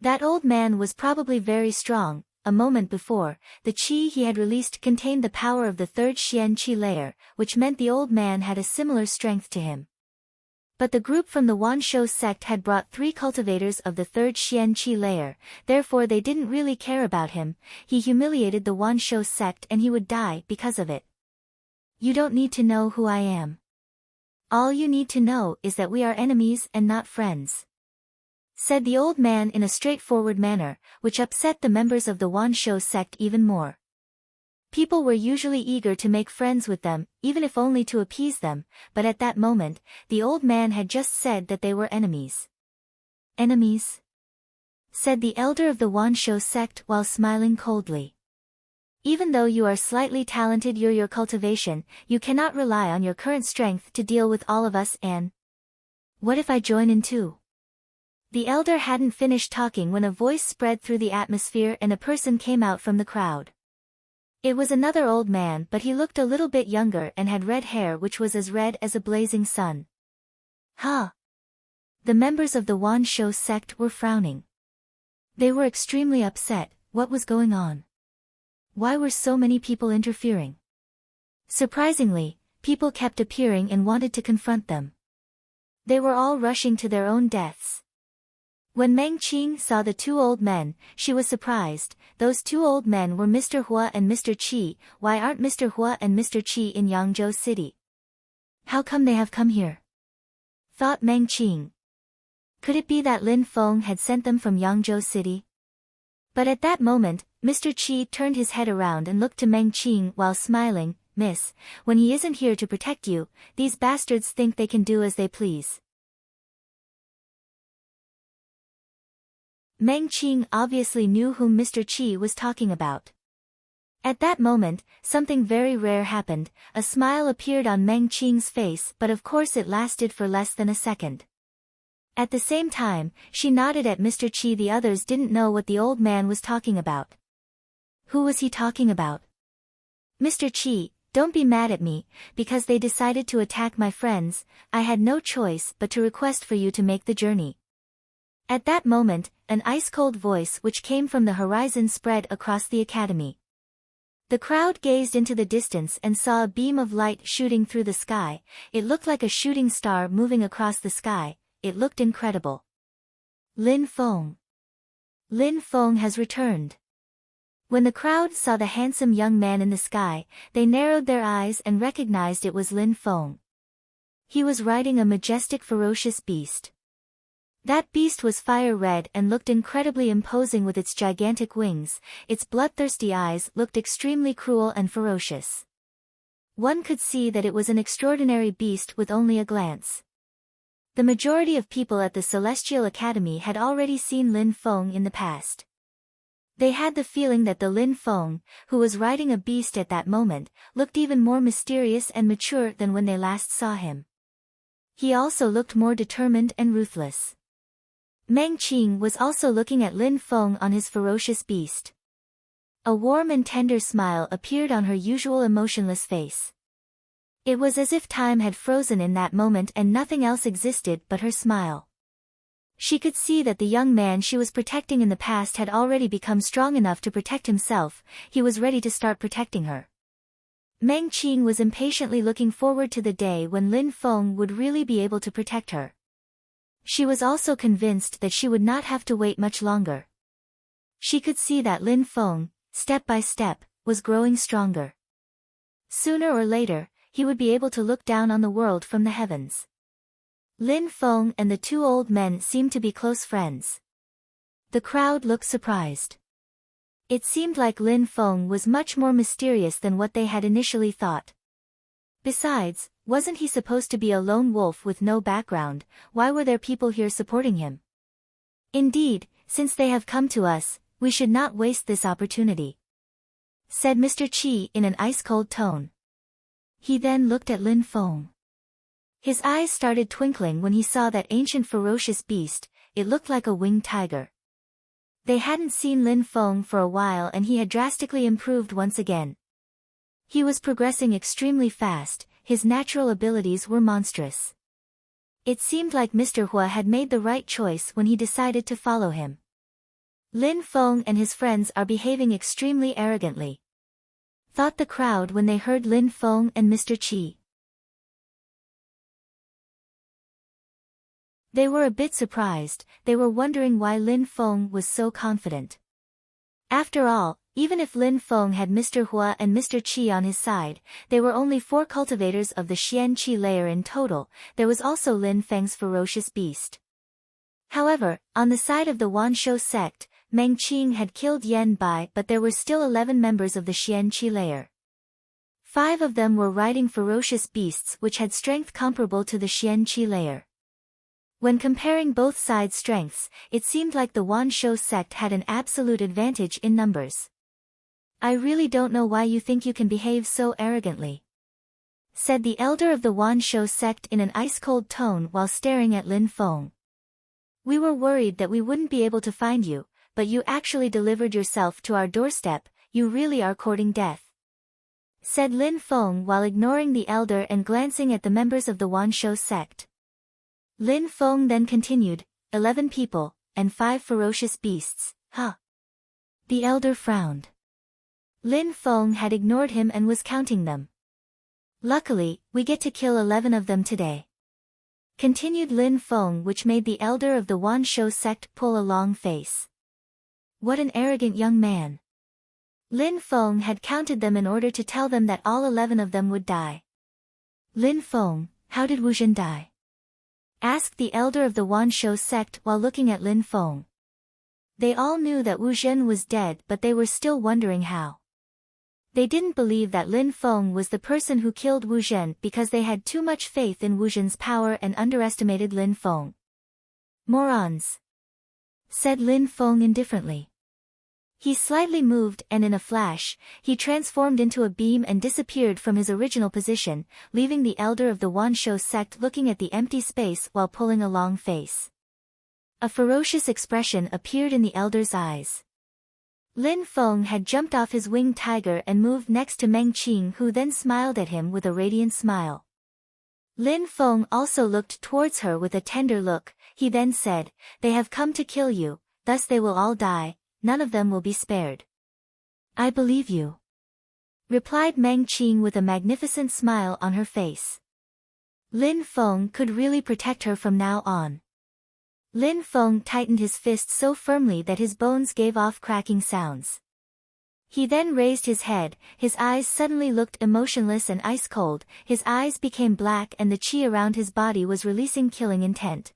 That old man was probably very strong. A moment before, the qi he had released contained the power of the third Xian qi layer, which meant the old man had a similar strength to him. But the group from the Wan Shou sect had brought 3 cultivators of the third Xian qi layer, therefore they didn't really care about him. He humiliated the Wan Shou sect and he would die because of it. You don't need to know who I am. All you need to know is that we are enemies and not friends, said the old man in a straightforward manner, which upset the members of the Wan Shou sect even more. People were usually eager to make friends with them, even if only to appease them, but at that moment, the old man had just said that they were enemies. Enemies? Said the elder of the Wan Shou sect while smiling coldly. Even though you are slightly talented in your cultivation, you cannot rely on your current strength to deal with all of us and... What if I join in too? The elder hadn't finished talking when a voice spread through the atmosphere and a person came out from the crowd. It was another old man, but he looked a little bit younger and had red hair which was as red as a blazing sun. Huh? The members of the Wan Shou sect were frowning. They were extremely upset. What was going on? Why were so many people interfering? Surprisingly, people kept appearing and wanted to confront them. They were all rushing to their own deaths. When Meng Qing saw the 2 old men, she was surprised. Those 2 old men were Mr. Hua and Mr. Qi. Why aren't Mr. Hua and Mr. Qi in Yangzhou City? How come they have come here? Thought Meng Qing. Could it be that Lin Feng had sent them from Yangzhou City? But at that moment, Mr. Qi turned his head around and looked to Meng Qing while smiling. Miss, when he isn't here to protect you, these bastards think they can do as they please. Meng Qing obviously knew whom Mr. Qi was talking about. At that moment, something very rare happened. A smile appeared on Meng Qing's face, but of course it lasted for less than a second. At the same time, she nodded at Mr. Qi. The others didn't know what the old man was talking about. Who was he talking about? Mr. Qi, don't be mad at me, because they decided to attack my friends. I had no choice but to request for you to make the journey. At that moment, an ice-cold voice which came from the horizon spread across the academy. The crowd gazed into the distance and saw a beam of light shooting through the sky. It looked like a shooting star moving across the sky. It looked incredible. Lin Feng. Lin Feng has returned. When the crowd saw the handsome young man in the sky, they narrowed their eyes and recognized it was Lin Feng. He was riding a majestic ferocious beast. That beast was fire red and looked incredibly imposing with its gigantic wings. Its bloodthirsty eyes looked extremely cruel and ferocious. One could see that it was an extraordinary beast with only a glance. The majority of people at the Celestial Academy had already seen Lin Feng in the past. They had the feeling that the Lin Feng, who was riding a beast at that moment, looked even more mysterious and mature than when they last saw him. He also looked more determined and ruthless. Meng Qing was also looking at Lin Feng on his ferocious beast. A warm and tender smile appeared on her usual emotionless face. It was as if time had frozen in that moment and nothing else existed but her smile. She could see that the young man she was protecting in the past had already become strong enough to protect himself. He was ready to start protecting her. Meng Qing was impatiently looking forward to the day when Lin Feng would really be able to protect her. She was also convinced that she would not have to wait much longer. She could see that Lin Feng, step by step, was growing stronger. Sooner or later, he would be able to look down on the world from the heavens. Lin Feng and the 2 old men seemed to be close friends. The crowd looked surprised. It seemed like Lin Feng was much more mysterious than what they had initially thought. Besides, wasn't he supposed to be a lone wolf with no background? Why were there people here supporting him? Indeed, since they have come to us, we should not waste this opportunity, said Mr. Chi in an ice-cold tone. He then looked at Lin Feng. His eyes started twinkling when he saw that ancient ferocious beast. It looked like a winged tiger. They hadn't seen Lin Feng for a while and he had drastically improved once again. He was progressing extremely fast, his natural abilities were monstrous. It seemed like Mr. Hua had made the right choice when he decided to follow him. Lin Feng and his friends are behaving extremely arrogantly, thought the crowd when they heard Lin Feng and Mr. Chi. They were a bit surprised, they were wondering why Lin Feng was so confident. After all, even if Lin Feng had Mr. Hua and Mr. Chi on his side, they were only 4 cultivators of the Xian Qi layer in total. There was also Lin Feng's ferocious beast. However, on the side of the Wanshou sect, Meng Qing had killed Yan Bai, but there were still 11 members of the Xian Qi layer. 5 of them were riding ferocious beasts which had strength comparable to the Xian Qi layer. When comparing both sides' strengths, it seemed like the Wanshou sect had an absolute advantage in numbers. I really don't know why you think you can behave so arrogantly, said the elder of the Wanshou sect in an ice-cold tone while staring at Lin Feng. We were worried that we wouldn't be able to find you, but you actually delivered yourself to our doorstep. You really are courting death, said Lin Feng while ignoring the elder and glancing at the members of the Wanshou sect. Lin Feng then continued, 11 people, and 5 ferocious beasts, huh? The elder frowned. Lin Feng had ignored him and was counting them. Luckily, we get to kill 11 of them today, continued Lin Feng, which made the elder of the Wanshou sect pull a long face. What an arrogant young man. Lin Feng had counted them in order to tell them that all 11 of them would die. Lin Feng, how did Wu Zhen die? Asked the elder of the Wanshou sect while looking at Lin Feng. They all knew that Wu Zhen was dead, but they were still wondering how. They didn't believe that Lin Feng was the person who killed Wu Zhen because they had too much faith in Wu Zhen's power and underestimated Lin Feng. Morons, said Lin Feng indifferently. He slightly moved and in a flash, he transformed into a beam and disappeared from his original position, leaving the elder of the Wanshou sect looking at the empty space while pulling a long face. A ferocious expression appeared in the elder's eyes. Lin Feng had jumped off his winged tiger and moved next to Meng Qing, who then smiled at him with a radiant smile. Lin Feng also looked towards her with a tender look. He then said, they have come to kill you, thus they will all die, none of them will be spared. I believe you, replied Meng Qing with a magnificent smile on her face. Lin Feng could really protect her from now on. Lin Feng tightened his fist so firmly that his bones gave off cracking sounds. He then raised his head, his eyes suddenly looked emotionless and ice-cold, his eyes became black and the qi around his body was releasing killing intent.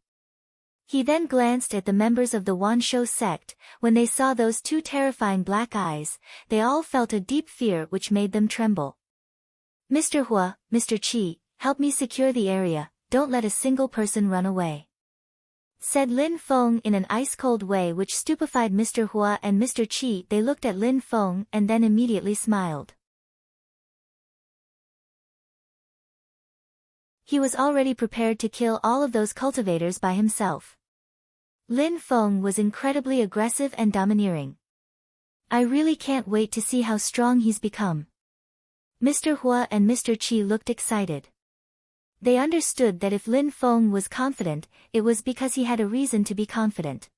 He then glanced at the members of the Wanshou sect. When they saw those 2 terrifying black eyes, they all felt a deep fear which made them tremble. Mr. Hua, Mr. Qi, help me secure the area, don't let a single person run away, said Lin Feng in an ice-cold way which stupefied Mr. Hua and Mr. Qi. They looked at Lin Feng and then immediately smiled. He was already prepared to kill all of those cultivators by himself. Lin Feng was incredibly aggressive and domineering. I really can't wait to see how strong he's become. Mr. Hua and Mr. Qi looked excited. They understood that if Lin Feng was confident, it was because he had a reason to be confident.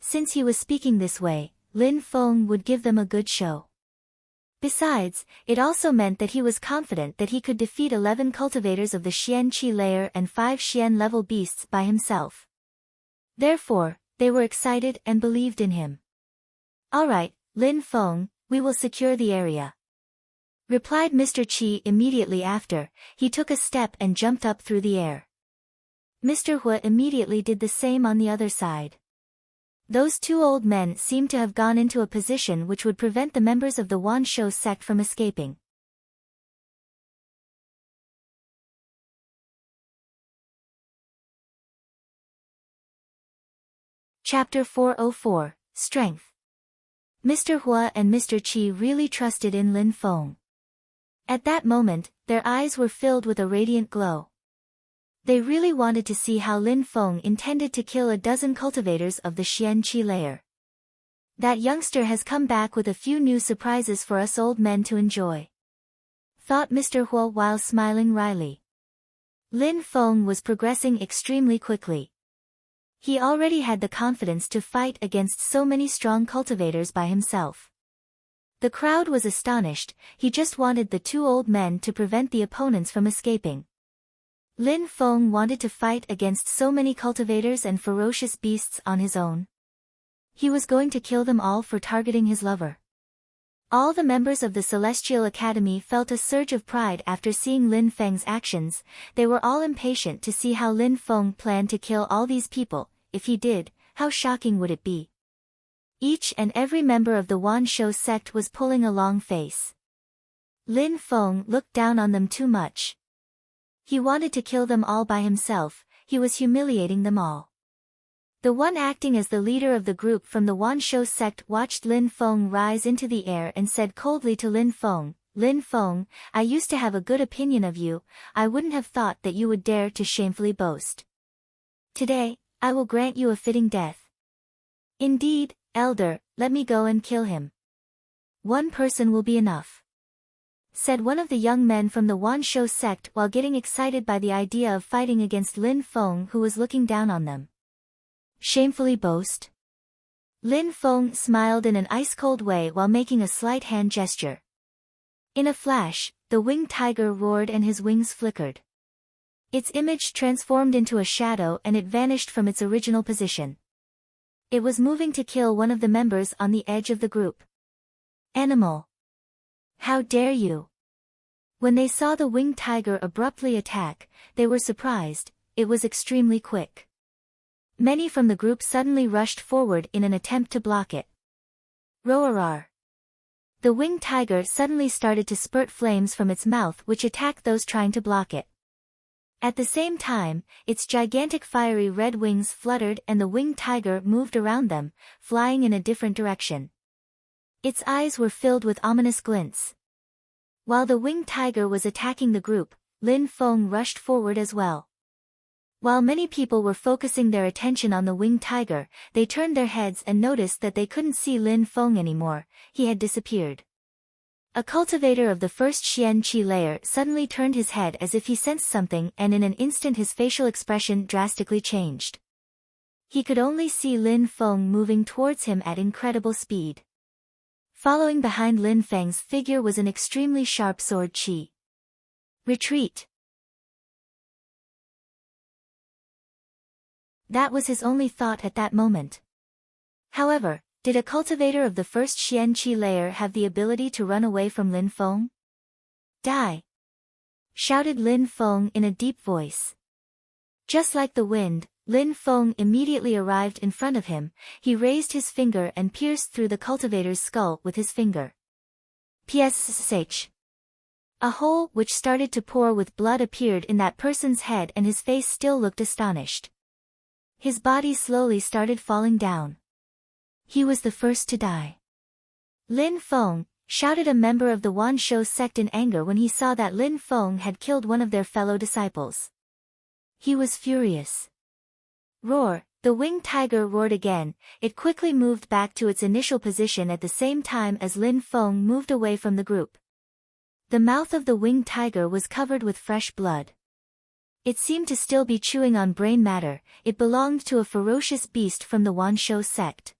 Since he was speaking this way, Lin Feng would give them a good show. Besides, it also meant that he was confident that he could defeat 11 cultivators of the Xian Qi layer and 5 Xian level beasts by himself. Therefore, they were excited and believed in him. Alright, Lin Feng, we will secure the area, replied Mr. Qi immediately after. He took a step and jumped up through the air. Mr. Hua immediately did the same on the other side. Those 2 old men seemed to have gone into a position which would prevent the members of the Wanshou sect from escaping. Chapter 404, Strength. Mr. Hua and Mr. Qi really trusted in Lin Feng. At that moment, their eyes were filled with a radiant glow. They really wanted to see how Lin Feng intended to kill a dozen cultivators of the Xianqi layer. That youngster has come back with a few new surprises for us old men to enjoy, thought Mr. Hua while smiling wryly. Lin Feng was progressing extremely quickly. He already had the confidence to fight against so many strong cultivators by himself. The crowd was astonished. He just wanted the two old men to prevent the opponents from escaping. Lin Feng wanted to fight against so many cultivators and ferocious beasts on his own. He was going to kill them all for targeting his lover. All the members of the Celestial Academy felt a surge of pride after seeing Lin Feng's actions. They were all impatient to see how Lin Feng planned to kill all these people. If he did, how shocking would it be? Each and every member of the Wan Shou sect was pulling a long face. Lin Feng looked down on them too much. He wanted to kill them all by himself. He was humiliating them all. The one acting as the leader of the group from the Wan Shou sect watched Lin Feng rise into the air and said coldly to Lin Feng, "Lin Feng, I used to have a good opinion of you. I wouldn't have thought that you would dare to shamefully boast. Today, I will grant you a fitting death." "Indeed, elder, let me go and kill him." "One person will be enough," said one of the young men from the Wan Shou sect while getting excited by the idea of fighting against Lin Feng, who was looking down on them. "Shamefully boast?" Lin Feng smiled in an ice-cold way while making a slight hand gesture. In a flash, the winged tiger roared and his wings flickered. Its image transformed into a shadow and it vanished from its original position. It was moving to kill one of the members on the edge of the group. "Animal! How dare you!" When they saw the winged tiger abruptly attack, they were surprised. It was extremely quick. Many from the group suddenly rushed forward in an attempt to block it. Roarar! The winged tiger suddenly started to spurt flames from its mouth which attacked those trying to block it. At the same time, its gigantic fiery red wings fluttered and the winged tiger moved around them, flying in a different direction. Its eyes were filled with ominous glints. While the winged tiger was attacking the group, Lin Feng rushed forward as well. While many people were focusing their attention on the winged tiger, they turned their heads and noticed that they couldn't see Lin Feng anymore. He had disappeared. A cultivator of the first Xianqi layer suddenly turned his head as if he sensed something, and in an instant his facial expression drastically changed. He could only see Lin Feng moving towards him at incredible speed. Following behind Lin Feng's figure was an extremely sharp sword qi. "Retreat!" That was his only thought at that moment. However, did a cultivator of the first Xianqi layer have the ability to run away from Lin Feng? "Die!" shouted Lin Feng in a deep voice. Just like the wind, Lin Feng immediately arrived in front of him. He raised his finger and pierced through the cultivator's skull with his finger. Psh! A hole which started to pour with blood appeared in that person's head and his face still looked astonished. His body slowly started falling down. He was the first to die. "Lin Feng!" shouted a member of the Wan Shou sect in anger when he saw that Lin Feng had killed one of their fellow disciples. He was furious. "Roar!" The winged tiger roared again. It quickly moved back to its initial position at the same time as Lin Feng moved away from the group. The mouth of the winged tiger was covered with fresh blood. It seemed to still be chewing on brain matter. It belonged to a ferocious beast from the Wan Shou sect.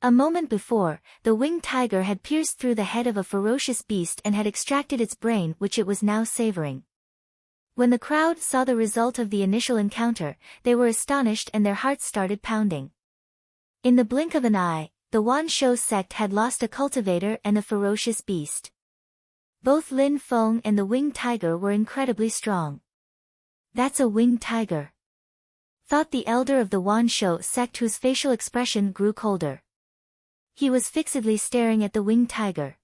A moment before, the winged tiger had pierced through the head of a ferocious beast and had extracted its brain, which it was now savoring. When the crowd saw the result of the initial encounter, they were astonished and their hearts started pounding. In the blink of an eye, the Wan Shou sect had lost a cultivator and a ferocious beast. Both Lin Feng and the winged tiger were incredibly strong. "That's a winged tiger," thought the elder of the Wan Shou sect, whose facial expression grew colder. He was fixedly staring at the winged tiger.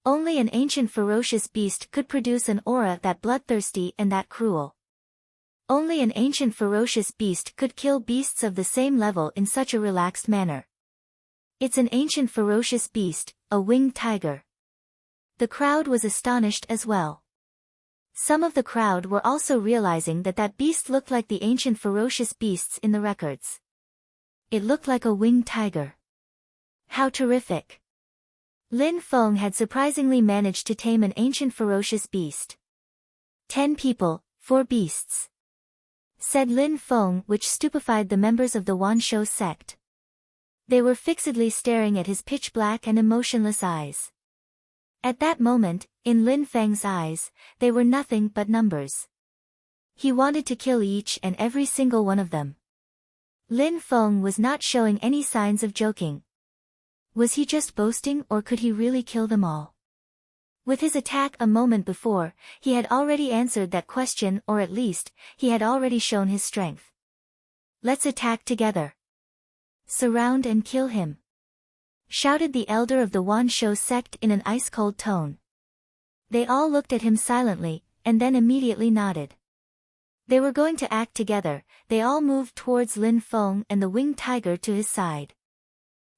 Only an ancient ferocious beast could produce an aura that bloodthirsty and that cruel. Only an ancient ferocious beast could kill beasts of the same level in such a relaxed manner. It's an ancient ferocious beast, a winged tiger. The crowd was astonished as well. Some of the crowd were also realizing that that beast looked like the ancient ferocious beasts in the records. It looked like a winged tiger. How terrific! Lin Feng had surprisingly managed to tame an ancient ferocious beast. 10 people, 4 beasts, said Lin Feng, which stupefied the members of the Wanshou sect. They were fixedly staring at his pitch-black and emotionless eyes. At that moment, in Lin Feng's eyes, they were nothing but numbers. He wanted to kill each and every single one of them. Lin Feng was not showing any signs of joking. Was he just boasting, or could he really kill them all? With his attack a moment before, he had already answered that question, or at least, he had already shown his strength. Let's attack together. Surround and kill him, shouted the elder of the Wanshou sect in an ice-cold tone. They all looked at him silently, and then immediately nodded. They were going to act together. They all moved towards Lin Feng and the winged tiger to his side.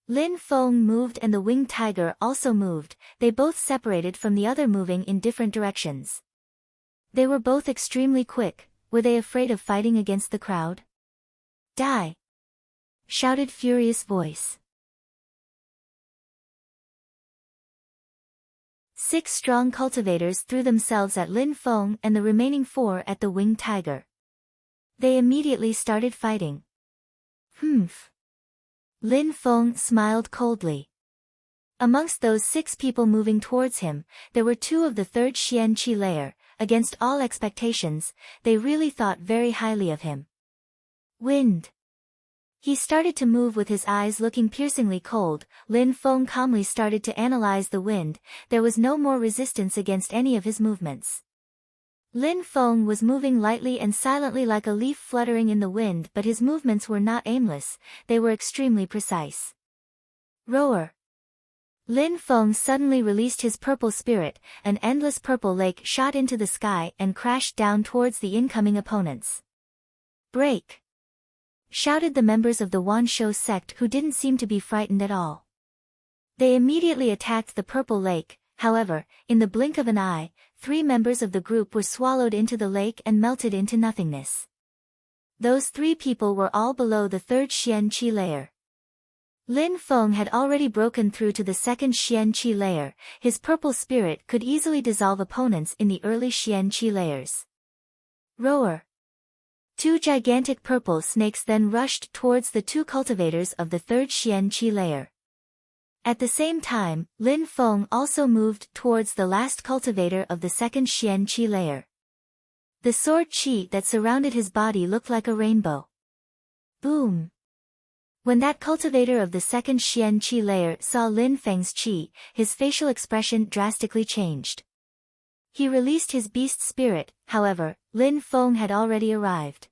Lin Feng moved and the winged tiger also moved. They both separated from the other, moving in different directions. They were both extremely quick. Were they afraid of fighting against the crowd? Die! Shouted furious voice. 6 strong cultivators threw themselves at Lin Feng and the remaining 4 at the winged tiger. They immediately started fighting. Humph. Lin Feng smiled coldly. Amongst those 6 people moving towards him, there were 2 of the 3rd Xian-Qi layer. Against all expectations, they really thought very highly of him. Wind. He started to move with his eyes looking piercingly cold. Lin Feng calmly started to analyze the wind. There was no more resistance against any of his movements. Lin Feng was moving lightly and silently like a leaf fluttering in the wind, but his movements were not aimless, they were extremely precise. Roar! Lin Feng suddenly released his purple spirit. An endless purple lake shot into the sky and crashed down towards the incoming opponents. Break! Shouted the members of the Wanshou sect, who didn't seem to be frightened at all. They immediately attacked the purple lake. However, in the blink of an eye, 3 members of the group were swallowed into the lake and melted into nothingness. Those 3 people were all below the 3rd Xian-Qi layer. Lin Feng had already broken through to the 2nd Xian-Qi layer. His purple spirit could easily dissolve opponents in the early Xian-Qi layers. Roar! 2 gigantic purple snakes then rushed towards the 2 cultivators of the 3rd Xian-Qi layer. At the same time, Lin Feng also moved towards the last cultivator of the 2nd Xian-Qi layer. The sword qi that surrounded his body looked like a rainbow. Boom! When that cultivator of the 2nd Xian-Qi layer saw Lin Feng's qi, his facial expression drastically changed. He released his beast spirit. However, Lin Feng had already arrived.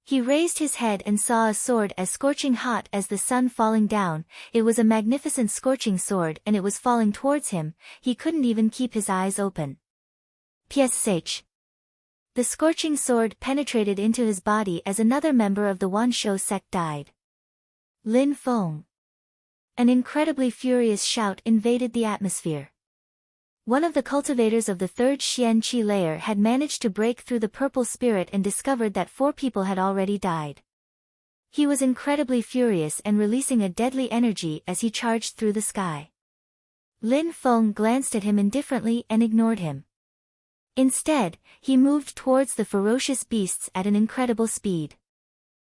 He raised his head and saw a sword as scorching hot as the sun falling down. It was a magnificent scorching sword and it was falling towards him. He couldn't even keep his eyes open. PSH. The scorching sword penetrated into his body as another member of the Wanshou sect died. Lin Feng. An incredibly furious shout invaded the atmosphere. One of the cultivators of the 3rd Xian-Qi layer had managed to break through the purple spirit and discovered that 4 people had already died. He was incredibly furious and releasing a deadly energy as he charged through the sky. Lin Feng glanced at him indifferently and ignored him. Instead, he moved towards the ferocious beasts at an incredible speed.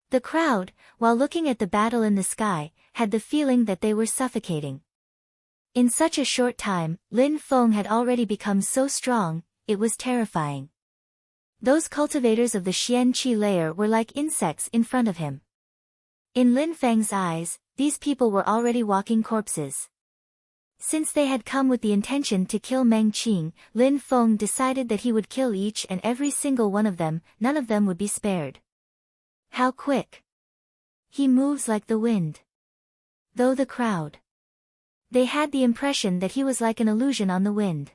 The crowd, while looking at the battle in the sky, had the feeling that they were suffocating. In such a short time, Lin Feng had already become so strong, it was terrifying. Those cultivators of the Xian-Qi layer were like insects in front of him. In Lin Feng's eyes, these people were already walking corpses. Since they had come with the intention to kill Meng Qing, Lin Feng decided that he would kill each and every single one of them. None of them would be spared. How quick! He moves like the wind. Though the crowd, they had the impression that he was like an illusion on the wind.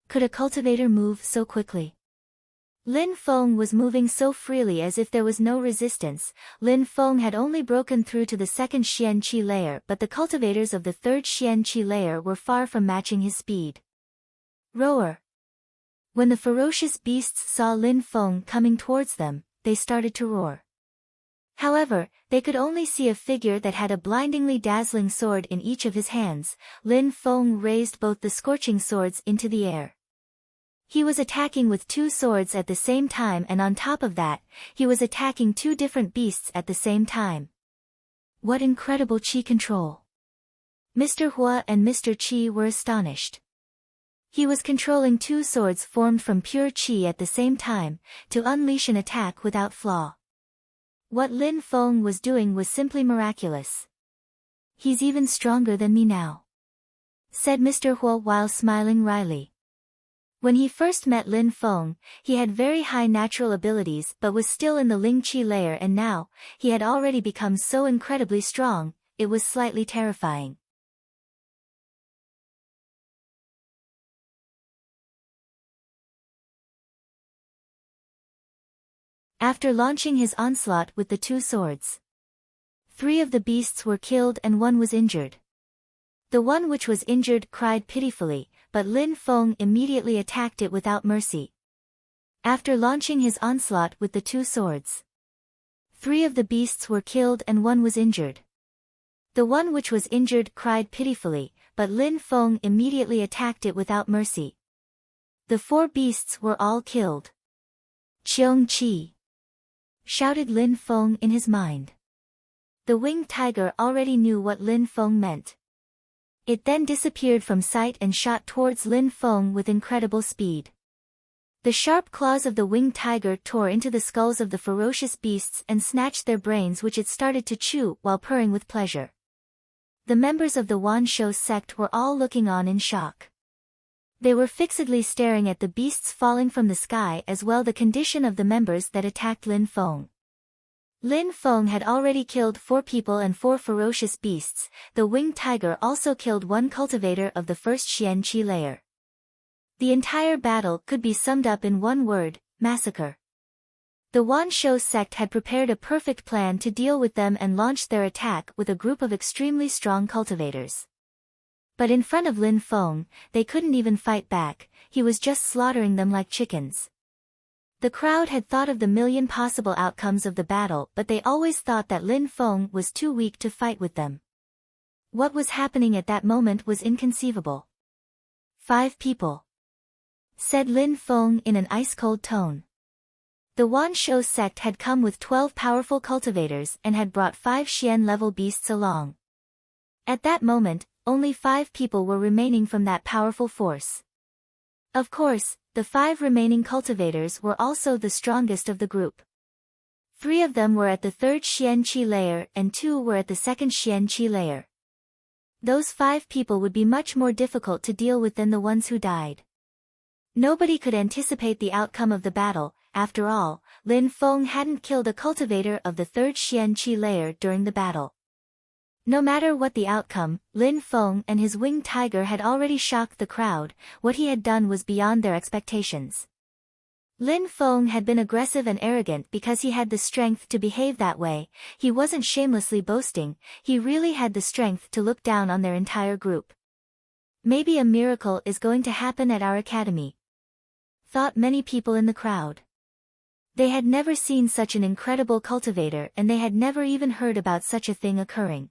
Could a cultivator move so quickly? Lin Feng was moving so freely as if there was no resistance. Lin Feng had only broken through to the second Xian Qi layer, but the cultivators of the third Xian Qi layer were far from matching his speed. Roar! When the ferocious beasts saw Lin Feng coming towards them, they started to roar. However, they could only see a figure that had a blindingly dazzling sword in each of his hands. Lin Feng raised both the scorching swords into the air. He was attacking with two swords at the same time, and on top of that, he was attacking two different beasts at the same time. What incredible qi control! Mr. Hua and Mr. Qi were astonished. He was controlling two swords formed from pure qi at the same time, to unleash an attack without flaw. What Lin Feng was doing was simply miraculous. He's even stronger than me now, said Mr. Hua while smiling wryly. When he first met Lin Feng, he had very high natural abilities but was still in the Ling Qi layer, and now, he had already become so incredibly strong, it was slightly terrifying. After launching his onslaught with the two swords, 3 of the beasts were killed and 1 was injured. The one which was injured cried pitifully, but Lin Feng immediately attacked it without mercy. After launching his onslaught with the two swords, 3 of the beasts were killed and 1 was injured. The one which was injured cried pitifully, but Lin Feng immediately attacked it without mercy. The 4 beasts were all killed. Qiong Qi! Shouted Lin Feng in his mind. The winged tiger already knew what Lin Feng meant. It then disappeared from sight and shot towards Lin Feng with incredible speed. The sharp claws of the winged tiger tore into the skulls of the ferocious beasts and snatched their brains, which it started to chew while purring with pleasure. The members of the Wan Shou sect were all looking on in shock. They were fixedly staring at the beasts falling from the sky, as well the condition of the members that attacked Lin Feng. Lin Feng had already killed 4 people and 4 ferocious beasts. The winged tiger also killed 1 cultivator of the first Xian Qi layer. The entire battle could be summed up in one word: massacre. The Wan Shou sect had prepared a perfect plan to deal with them and launched their attack with a group of extremely strong cultivators. But in front of Lin Feng, they couldn't even fight back. He was just slaughtering them like chickens. The crowd had thought of the million possible outcomes of the battle, but they always thought that Lin Feng was too weak to fight with them. What was happening at that moment was inconceivable. 5 people, said Lin Feng in an ice-cold tone. The Wan Shou sect had come with 12 powerful cultivators and had brought 5 Xian-level beasts along. At that moment, only 5 people were remaining from that powerful force. Of course, the 5 remaining cultivators were also the strongest of the group. 3 of them were at the third Xian Qi layer and 2 were at the second Xian Qi layer. Those 5 people would be much more difficult to deal with than the ones who died. Nobody could anticipate the outcome of the battle. After all, Lin Feng hadn't killed a cultivator of the third Xian Qi layer during the battle. No matter what the outcome, Lin Feng and his winged tiger had already shocked the crowd. What he had done was beyond their expectations. Lin Feng had been aggressive and arrogant because he had the strength to behave that way. He wasn't shamelessly boasting, he really had the strength to look down on their entire group. Maybe a miracle is going to happen at our academy, thought many people in the crowd. They had never seen such an incredible cultivator, and they had never even heard about such a thing occurring.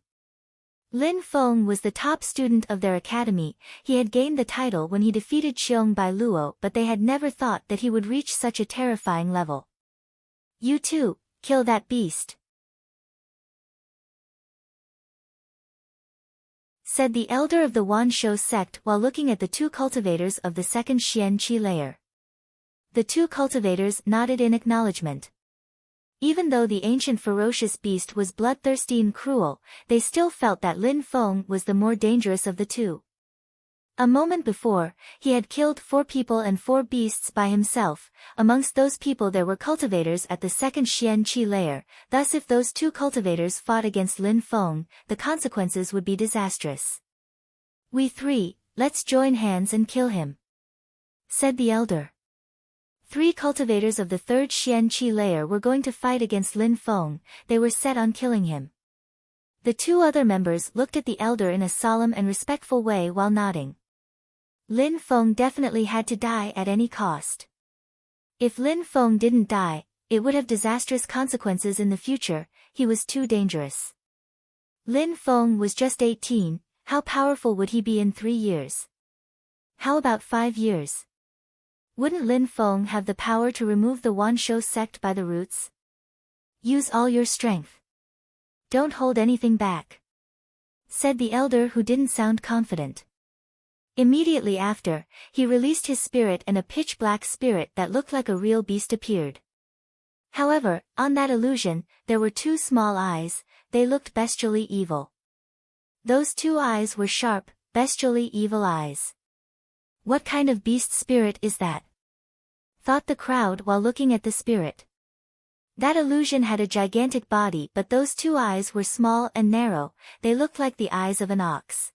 Lin Feng was the top student of their academy. He had gained the title when he defeated Qiong Bai Luo, but they had never thought that he would reach such a terrifying level. You too, kill that beast, said the elder of the Wan Shou sect while looking at the 2 cultivators of the second Xian Qi layer. The 2 cultivators nodded in acknowledgement. Even though the ancient ferocious beast was bloodthirsty and cruel, they still felt that Lin Feng was the more dangerous of the 2. A moment before, he had killed 4 people and 4 beasts by himself. Amongst those people there were cultivators at the second Xian Qi layer, thus if those 2 cultivators fought against Lin Feng, the consequences would be disastrous. We 3, let's join hands and kill him, said the elder. 3 cultivators of the 3rd Xian Qi layer were going to fight against Lin Feng. They were set on killing him. The 2 other members looked at the elder in a solemn and respectful way while nodding. Lin Feng definitely had to die at any cost. If Lin Feng didn't die, it would have disastrous consequences in the future. He was too dangerous. Lin Feng was just 18, how powerful would he be in 3 years? How about 5 years? Wouldn't Lin Feng have the power to remove the Wanshou sect by the roots? Use all your strength. Don't hold anything back, said the elder, who didn't sound confident. Immediately after, he released his spirit and a pitch-black spirit that looked like a real beast appeared. However, on that illusion, there were 2 small eyes. They looked bestially evil. Those 2 eyes were sharp, bestially evil eyes. What kind of beast spirit is that? Thought the crowd while looking at the spirit. That illusion had a gigantic body, but those 2 eyes were small and narrow. They looked like the eyes of an ox.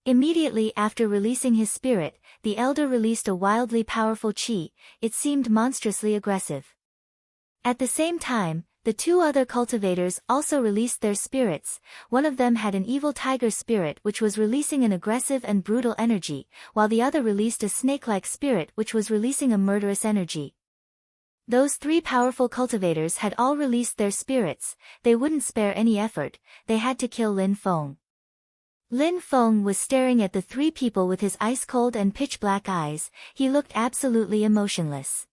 Immediately after releasing his spirit, the elder released a wildly powerful qi. It seemed monstrously aggressive. At the same time, the 2 other cultivators also released their spirits. One of them had an evil tiger spirit which was releasing an aggressive and brutal energy, while the other released a snake-like spirit which was releasing a murderous energy. Those 3 powerful cultivators had all released their spirits. They wouldn't spare any effort. They had to kill Lin Feng. Lin Feng was staring at the 3 people with his ice-cold and pitch-black eyes. He looked absolutely emotionless.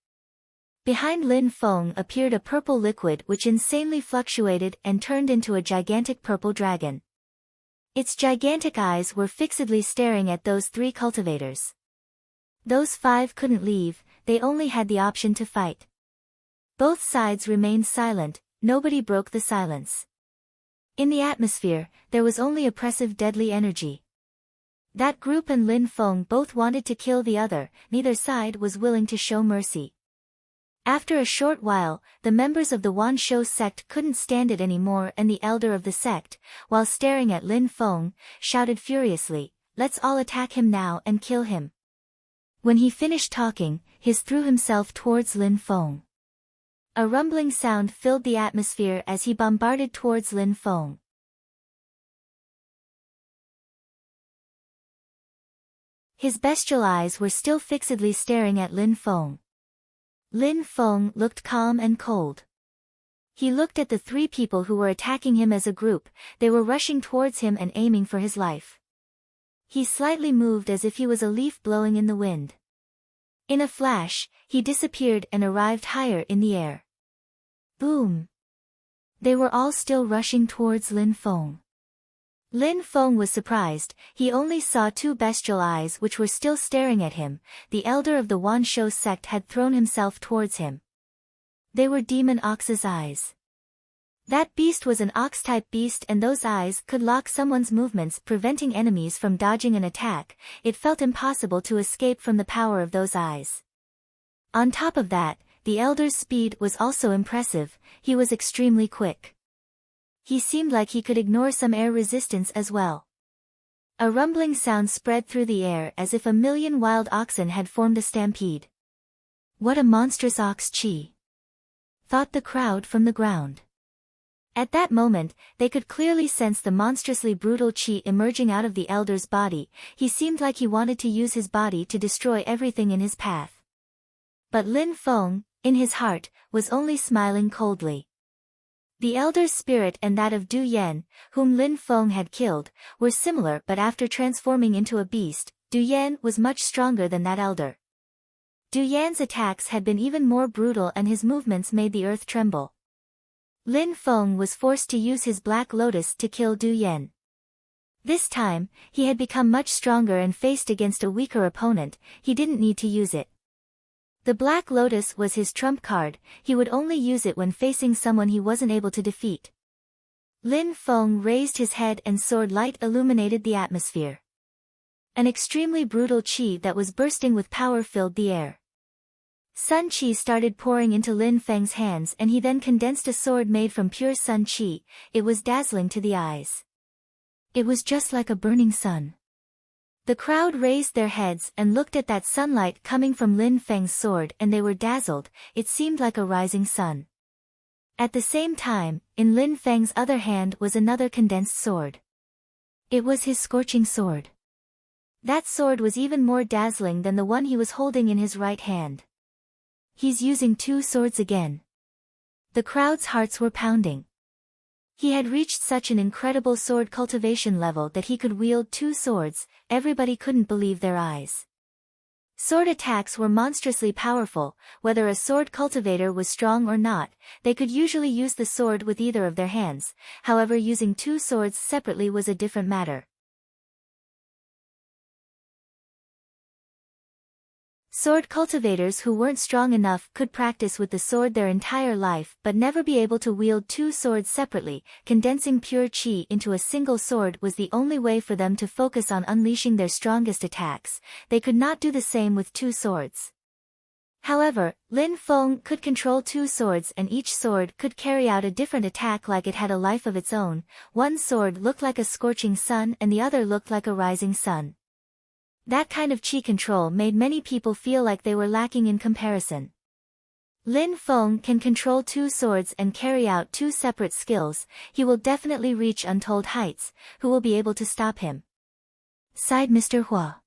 Behind Lin Feng appeared a purple liquid which insanely fluctuated and turned into a gigantic purple dragon. Its gigantic eyes were fixedly staring at those 3 cultivators. Those 5 couldn't leave, they only had the option to fight. Both sides remained silent, nobody broke the silence. In the atmosphere, there was only oppressive deadly energy. That group and Lin Feng both wanted to kill the other, neither side was willing to show mercy. After a short while, the members of the Wanshou sect couldn't stand it anymore, and the elder of the sect, while staring at Lin Feng, shouted furiously, "Let's all attack him now and kill him." When he finished talking, he threw himself towards Lin Feng. A rumbling sound filled the atmosphere as he bombarded towards Lin Feng. His bestial eyes were still fixedly staring at Lin Feng. Lin Feng looked calm and cold. He looked at the 3 people who were attacking him as a group. They were rushing towards him and aiming for his life. He slightly moved as if he was a leaf blowing in the wind. In a flash, he disappeared and arrived higher in the air. Boom! They were all still rushing towards Lin Feng. Lin Feng was surprised. He only saw 2 bestial eyes which were still staring at him. The elder of the Wanshou sect had thrown himself towards him. They were demon ox's eyes. That beast was an ox-type beast, and those eyes could lock someone's movements, preventing enemies from dodging an attack. It felt impossible to escape from the power of those eyes. On top of that, the elder's speed was also impressive. He was extremely quick. He seemed like he could ignore some air resistance as well. A rumbling sound spread through the air as if a million wild oxen had formed a stampede. What a monstrous ox chi! Thought the crowd from the ground. At that moment, they could clearly sense the monstrously brutal chi emerging out of the elder's body. He seemed like he wanted to use his body to destroy everything in his path. But Lin Feng, in his heart, was only smiling coldly. The elder's spirit and that of Du Yan, whom Lin Feng had killed, were similar, but after transforming into a beast, Du Yan was much stronger than that elder. Du Yan's attacks had been even more brutal and his movements made the earth tremble. Lin Feng was forced to use his Black Lotus to kill Du Yan. This time, he had become much stronger and faced against a weaker opponent. He didn't need to use it. The Black Lotus was his trump card. He would only use it when facing someone he wasn't able to defeat. Lin Feng raised his head and sword light illuminated the atmosphere. An extremely brutal qi that was bursting with power filled the air. Sun qi started pouring into Lin Feng's hands and he then condensed a sword made from pure sun qi. It was dazzling to the eyes. It was just like a burning sun. The crowd raised their heads and looked at that sunlight coming from Lin Feng's sword, and they were dazzled. It seemed like a rising sun. At the same time, in Lin Feng's other hand was another condensed sword. It was his scorching sword. That sword was even more dazzling than the one he was holding in his right hand. He's using two swords again. The crowd's hearts were pounding. He had reached such an incredible sword cultivation level that he could wield two swords. Everybody couldn't believe their eyes. Sword attacks were monstrously powerful. Whether a sword cultivator was strong or not, they could usually use the sword with either of their hands. However, using two swords separately was a different matter. Sword cultivators who weren't strong enough could practice with the sword their entire life but never be able to wield two swords separately. Condensing pure qi into a single sword was the only way for them to focus on unleashing their strongest attacks. They could not do the same with two swords. However, Lin Feng could control two swords, and each sword could carry out a different attack like it had a life of its own. One sword looked like a scorching sun and the other looked like a rising sun. That kind of qi control made many people feel like they were lacking in comparison. Lin Feng can control two swords and carry out two separate skills. He will definitely reach untold heights. Who will be able to stop him? Sighed Mr. Hua.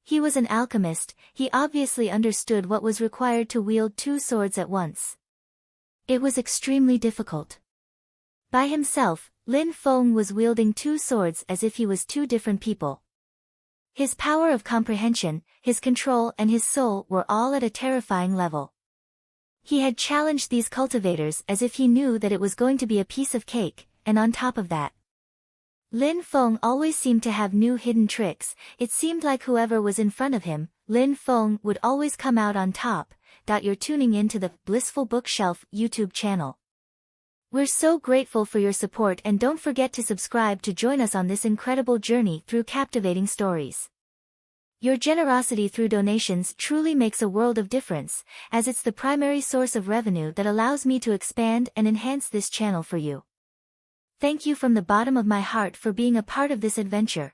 He was an alchemist. He obviously understood what was required to wield two swords at once. It was extremely difficult. By himself, Lin Feng was wielding two swords as if he was two different people. His power of comprehension, his control and his soul were all at a terrifying level. He had challenged these cultivators as if he knew that it was going to be a piece of cake, and on top of that, Lin Feng always seemed to have new hidden tricks. It seemed like whoever was in front of him, Lin Feng would always come out on top. You're tuning in to the Blissful Bookshelf YouTube channel. We're so grateful for your support, and don't forget to subscribe to join us on this incredible journey through captivating stories. Your generosity through donations truly makes a world of difference, as it's the primary source of revenue that allows me to expand and enhance this channel for you. Thank you from the bottom of my heart for being a part of this adventure.